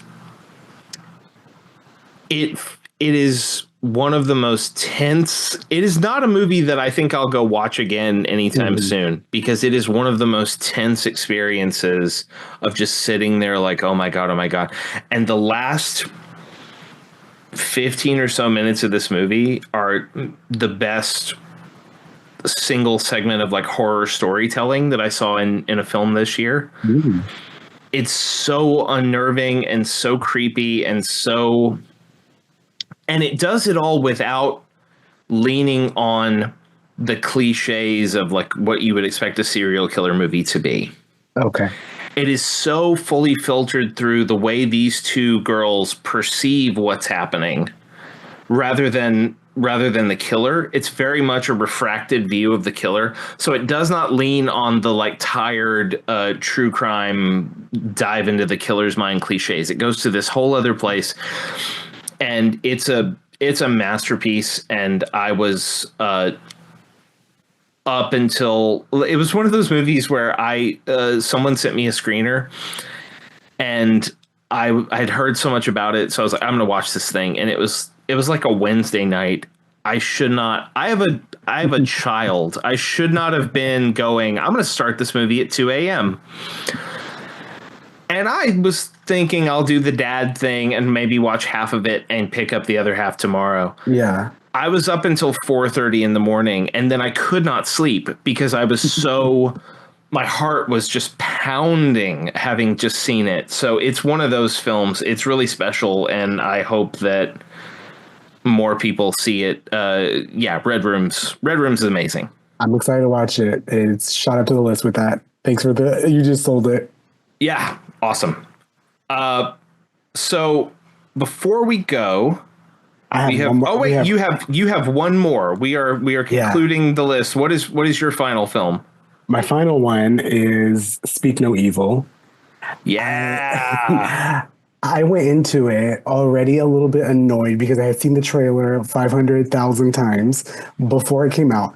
Speaker 1: it is one of the most tense. It is not a movie that I think I'll go watch again anytime soon, because it is one of the most tense experiences of just sitting there like, oh my God. And the last 15 or so minutes of this movie are the best single segment of like horror storytelling that I saw in a film this year. It's so unnerving and so creepy and it does it all without leaning on the cliches of like what you would expect a serial killer movie to be.
Speaker 3: Okay.
Speaker 1: It is so fully filtered through the way these two girls perceive what's happening rather than the killer. It's very much a refracted view of the killer. So it does not lean on the like tired true crime dive into the killer's mind cliches. It goes to this whole other place. And it's a masterpiece, and I was up until it was one of those movies where someone sent me a screener, and I'd heard so much about it, so I was like, I'm gonna watch this thing, and it was like a Wednesday night. I have a child. I should not have been going, I'm gonna start this movie at 2 a.m. And I was thinking I'll do the dad thing and maybe watch half of it and pick up the other half tomorrow.
Speaker 3: Yeah.
Speaker 1: I was up until 4:30 in the morning, and then I could not sleep because I was my heart was just pounding having just seen it. So it's one of those films. It's really special, and I hope that more people see it. Red Rooms is amazing.
Speaker 3: I'm excited to watch it. It's shot up to the list with that. Thanks for you just sold it.
Speaker 1: Yeah. Awesome. So before we go, you have one more. We are concluding the list. What is your final film?
Speaker 3: My final one is Speak No Evil.
Speaker 1: Yeah.
Speaker 3: I went into it already a little bit annoyed because I had seen the trailer 500,000 times before it came out,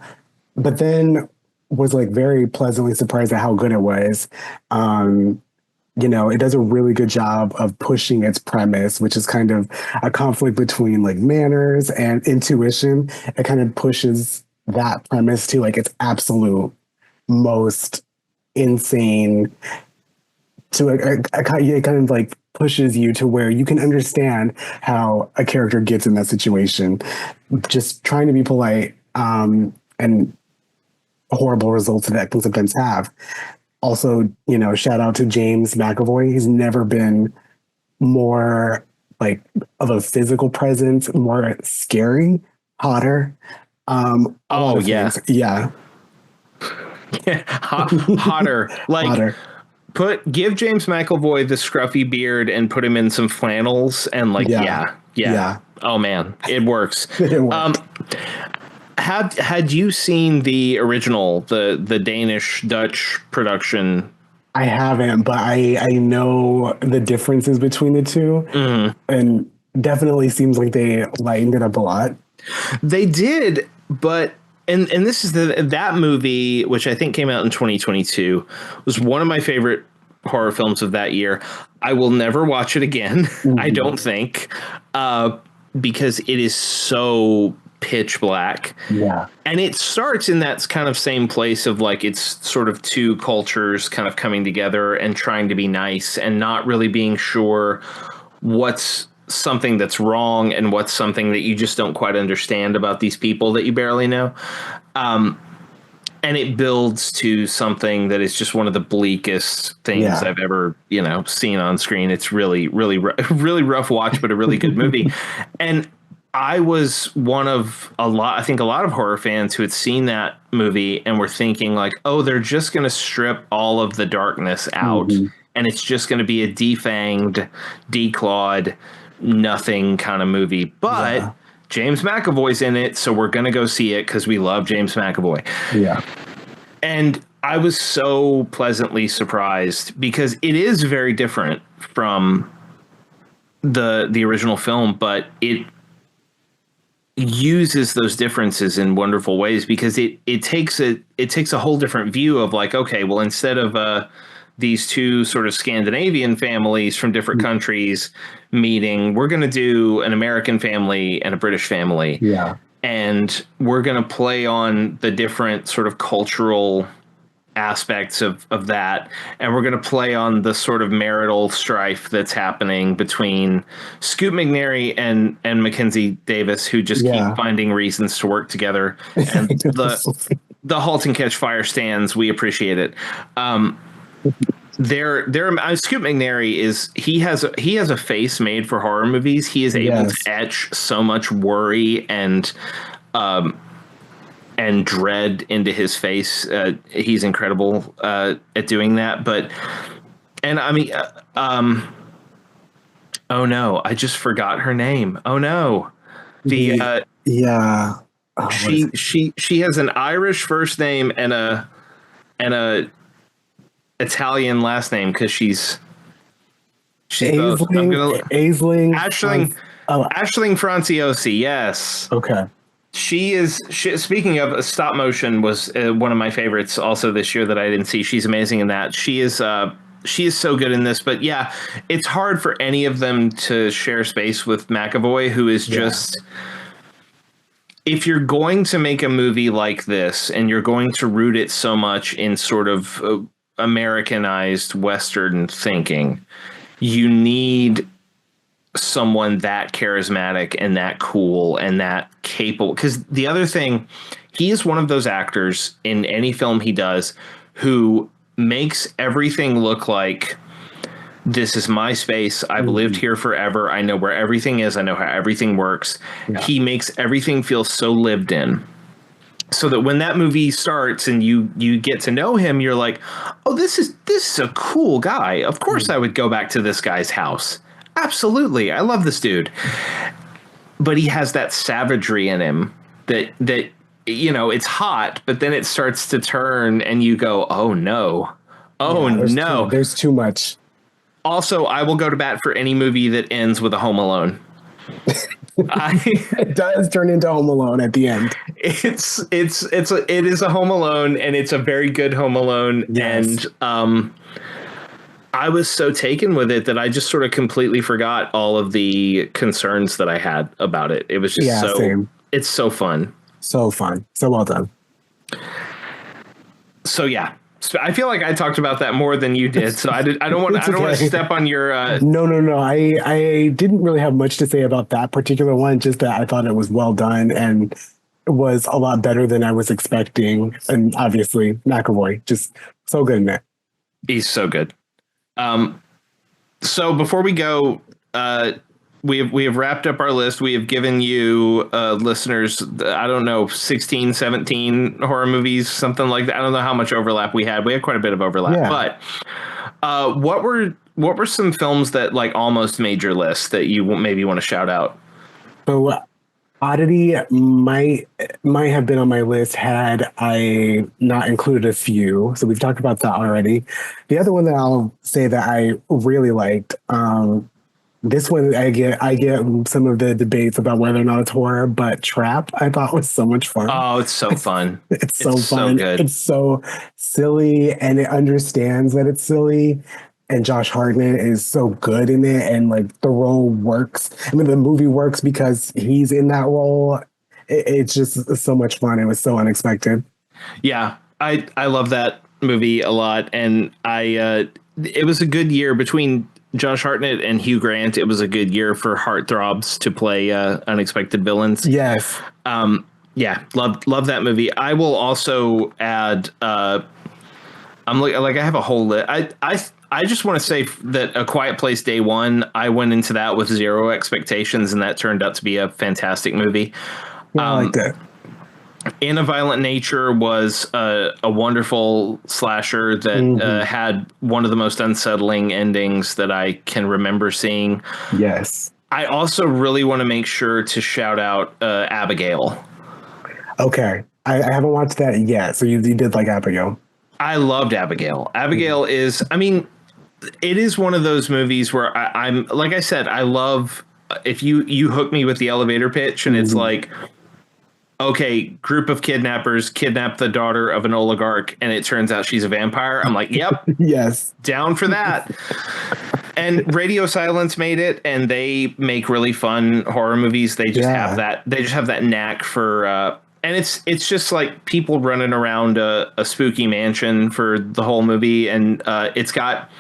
Speaker 3: but then was like very pleasantly surprised at how good it was. It does a really good job of pushing its premise, which is kind of a conflict between like manners and intuition. It kind of pushes that premise to like its absolute most insane to it kind of like pushes you to where you can understand how a character gets in that situation, just trying to be polite, and horrible results that those events have. Also, shout out to James McAvoy. He's never been more like of a physical presence, more scary, hotter.
Speaker 1: Yeah.
Speaker 3: Yeah.
Speaker 1: Hotter. Like
Speaker 3: hotter.
Speaker 1: Give James McAvoy the scruffy beard and put him in some flannels and like, yeah. Oh man, it works.
Speaker 3: It works.
Speaker 1: Had you seen the original, the Danish Dutch production?
Speaker 3: I haven't, but I know the differences between the two, and definitely seems like they lightened it up a lot.
Speaker 1: They did, but and this is that movie, which I think came out in 2022, was one of my favorite horror films of that year. I will never watch it again. I don't think, because it is so pitch black.
Speaker 3: Yeah.
Speaker 1: And it starts in that kind of same place of like, it's sort of two cultures kind of coming together and trying to be nice and not really being sure what's something that's wrong and what's something that you just don't quite understand about these people that you barely know. And it builds to something that is just one of the bleakest things I've ever, seen on screen. It's really, really, really rough watch, but a really good movie. And I was one of a lot of horror fans who had seen that movie and were thinking like, oh, they're just going to strip all of the darkness out and it's just going to be a defanged, declawed, nothing kind of movie. But James McAvoy's in it, so we're going to go see it because we love James McAvoy.
Speaker 3: Yeah.
Speaker 1: And I was so pleasantly surprised because it is very different from the original film, but it uses those differences in wonderful ways, because it takes a whole different view of like, okay, well, instead of these two sort of Scandinavian families from different countries meeting, we're going to do an American family and a British family.
Speaker 3: Yeah.
Speaker 1: And we're going to play on the different sort of cultural aspects of that, and we're going to play on the sort of marital strife that's happening between Scoot McNairy and Mackenzie Davis, who just keep finding reasons to work together, and the Halt and Catch Fire stands, we appreciate it. Scoot McNairy he has a face made for horror movies. He is able to etch so much worry and dread into his face. He's incredible at doing that. Oh no, I just forgot her name. Oh no. She has an Irish first name and a Italian last name, because she's both.
Speaker 3: Aisling.
Speaker 1: Aisling Franciosi. Yes.
Speaker 3: Okay.
Speaker 1: Speaking of, stop motion was one of my favorites also this year that I didn't see. She's amazing in that. She is so good in this. But yeah, it's hard for any of them to share space with McAvoy, who is just, if you're going to make a movie like this and you're going to root it so much in sort of Americanized Western thinking, you need someone that charismatic and that cool and that capable. Because the other thing, he is one of those actors in any film he does who makes everything look like, this is my space. I've lived here forever. I know where everything is. I know how everything works. Yeah. He makes everything feel so lived in, so that when that movie starts and you get to know him, you're like, oh, this is a cool guy. Of course I would go back to this guy's house. Absolutely. I love this dude. But he has that savagery in him that it's hot, but then it starts to turn and you go, oh no. Oh no.
Speaker 3: There's too much.
Speaker 1: Also, I will go to bat for any movie that ends with a Home Alone.
Speaker 3: It does turn into Home Alone at the end.
Speaker 1: It is a Home Alone, and it's a very good Home Alone. Yes. And I was so taken with it that I just sort of completely forgot all of the concerns that I had about it. It was just same. It's so fun. So fun. So well done. So yeah. I feel like I talked about that more than you did, so I don't want to step on your.
Speaker 3: No. I didn't really have much to say about that particular one. Just that I thought it was well done and was a lot better than I was expecting. And obviously, McAvoy just so good in it.
Speaker 1: He's so good. So before we go, we have wrapped up our list. We have given you listeners, I don't know, 16, 17 horror movies, something like that. I don't know how much overlap we had. We had quite a bit of overlap. Yeah. But what were some films that like almost made your list that you maybe want to shout out?
Speaker 3: So Oddity might have been on my list had I not included a few. So we've talked about that already. The other one that I'll say that I really liked, this one, I get some of the debates about whether or not it's horror, but Trap, I thought was so much fun.
Speaker 1: Oh, it's so fun.
Speaker 3: It's so fun.
Speaker 1: So good.
Speaker 3: It's so silly, and it understands that it's silly. And Josh Hartnett is so good in it, and like the role works. I mean, the movie works because he's in that role. It's just so much fun. It was so unexpected.
Speaker 1: Yeah, I love that movie a lot, and it was a good year between Josh Hartnett and Hugh Grant. It was a good year for heartthrobs to play unexpected villains.
Speaker 3: Yes.
Speaker 1: Yeah, love that movie. I will also add. I have a whole list. I just want to say that A Quiet Place Day One, I went into that with zero expectations, and that turned out to be a fantastic movie.
Speaker 3: Yeah, I like that.
Speaker 1: In a Violent Nature was a wonderful slasher that had one of the most unsettling endings that I can remember seeing.
Speaker 3: Yes.
Speaker 1: I also really want to make sure to shout out Abigail.
Speaker 3: Okay. I haven't watched that yet. So you did like Abigail.
Speaker 1: I loved Abigail. Abigail is, I mean, it is one of those movies where I'm like I said, I love if you hook me with the elevator pitch and it's like, okay, group of kidnappers kidnap the daughter of an oligarch and it turns out she's a vampire. I'm like, yep,
Speaker 3: Yes.
Speaker 1: down for that. And Radio Silence made it, and they make really fun horror movies. They just have that. They just have that knack for, and it's just like people running around a spooky mansion for the whole movie, and it's got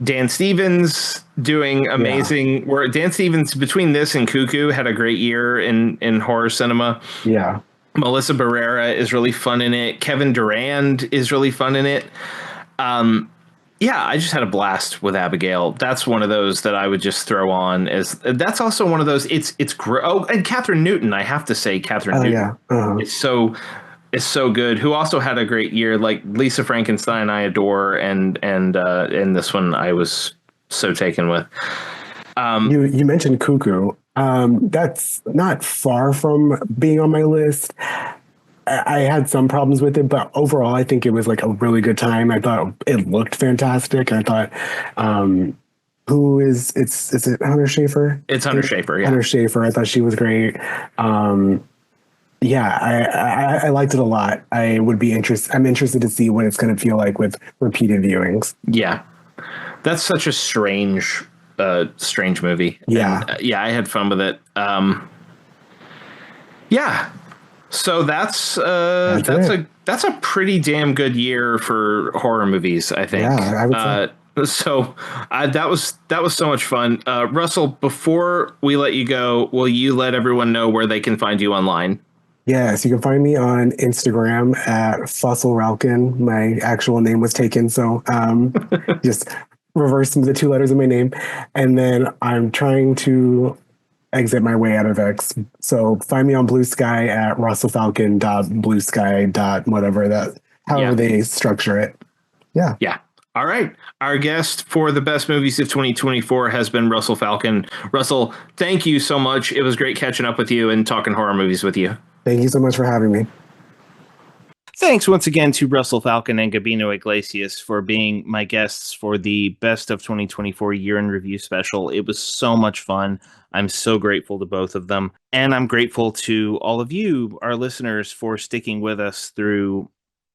Speaker 1: Dan Stevens doing amazing work. Dan Stevens, between this and Cuckoo, had a great year in horror cinema.
Speaker 3: Yeah.
Speaker 1: Melissa Barrera is really fun in it. Kevin Durand is really fun in it. Yeah, I just had a blast with Abigail. That's one of those that I would just throw on as. That's also one of those. And Catherine Newton. I have to say, Catherine Newton.
Speaker 3: Yeah. Uh-huh.
Speaker 1: It's so good. Who also had a great year, like Lisa Frankenstein. I adore, and this one I was so taken with.
Speaker 3: You mentioned Cuckoo. That's not far from being on my list. I had some problems with it, but overall, I think it was like a really good time. I thought it looked fantastic. I thought, is it Hunter Schafer?
Speaker 1: It's Hunter Schafer. Yeah.
Speaker 3: Hunter Schafer. I thought she was great. Yeah, I liked it a lot. I'm interested to see what it's going to feel like with repeated viewings.
Speaker 1: Yeah. That's such a strange movie.
Speaker 3: Yeah.
Speaker 1: And, yeah, I had fun with it. Yeah. So that's a pretty damn good year for horror movies, I think.
Speaker 3: Yeah, I would say.
Speaker 1: That was so much fun. Russell, before we let you go, will you let everyone know where they can find you online?
Speaker 3: Yes, you can find me on Instagram at Russell Falcon. My actual name was taken, so just reverse the 2 letters of my name. And then I'm trying to exit my way out of X. So find me on Blue Sky at russellfalcon.bluesky. Whatever however they structure it. Yeah.
Speaker 1: Yeah. All right. Our guest for the best movies of 2024 has been Russell Falcon. Russell, thank you so much. It was great catching up with you and talking horror movies with you.
Speaker 3: Thank you so much for having me.
Speaker 1: Thanks once again to Russell Falcon and Gabino Iglesias for being my guests for the Best of 2024 Year in Review special. It was so much fun. I'm so grateful to both of them. And I'm grateful to all of you, our listeners, for sticking with us through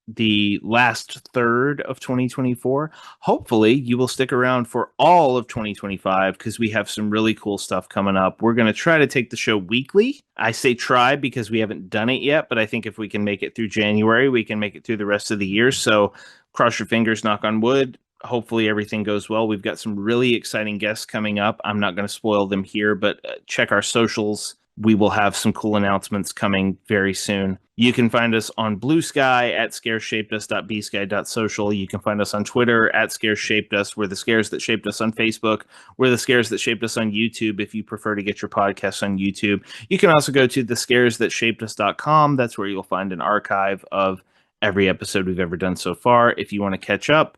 Speaker 1: the last third of 2024. Hopefully you will stick around for all of 2025 because we have some really cool stuff coming up. We're going to try to take the show weekly. I say try because we haven't done it yet, but I think if we can make it through January, we can make it through the rest of the year. So cross your fingers, knock on wood. Hopefully everything goes well. We've got some really exciting guests coming up. I'm not going to spoil them here, but check our socials. We will have some cool announcements coming very soon. You can find us on Blue Sky at scareshapedus.bsky.social. You can find us on Twitter at scareshapedus. We're the Scares That Shaped Us on Facebook. We're the Scares That Shaped Us on YouTube if you prefer to get your podcasts on YouTube. You can also go to thescaresthatshapedus.com. That's where you'll find an archive of every episode we've ever done so far if you want to catch up.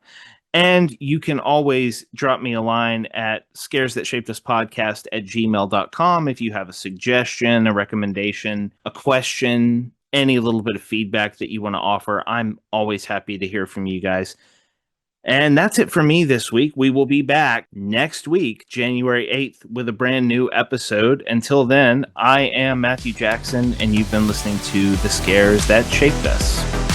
Speaker 1: And you can always drop me a line at scaresthatshapeduspodcast@gmail.com if you have a suggestion, a recommendation, a question, any little bit of feedback that you want to offer. I'm always happy to hear from you guys. And that's it for me this week. We will be back next week, January 8th, with a brand new episode. Until then, I am Matthew Jackson, and you've been listening to The Scares That Shaped Us.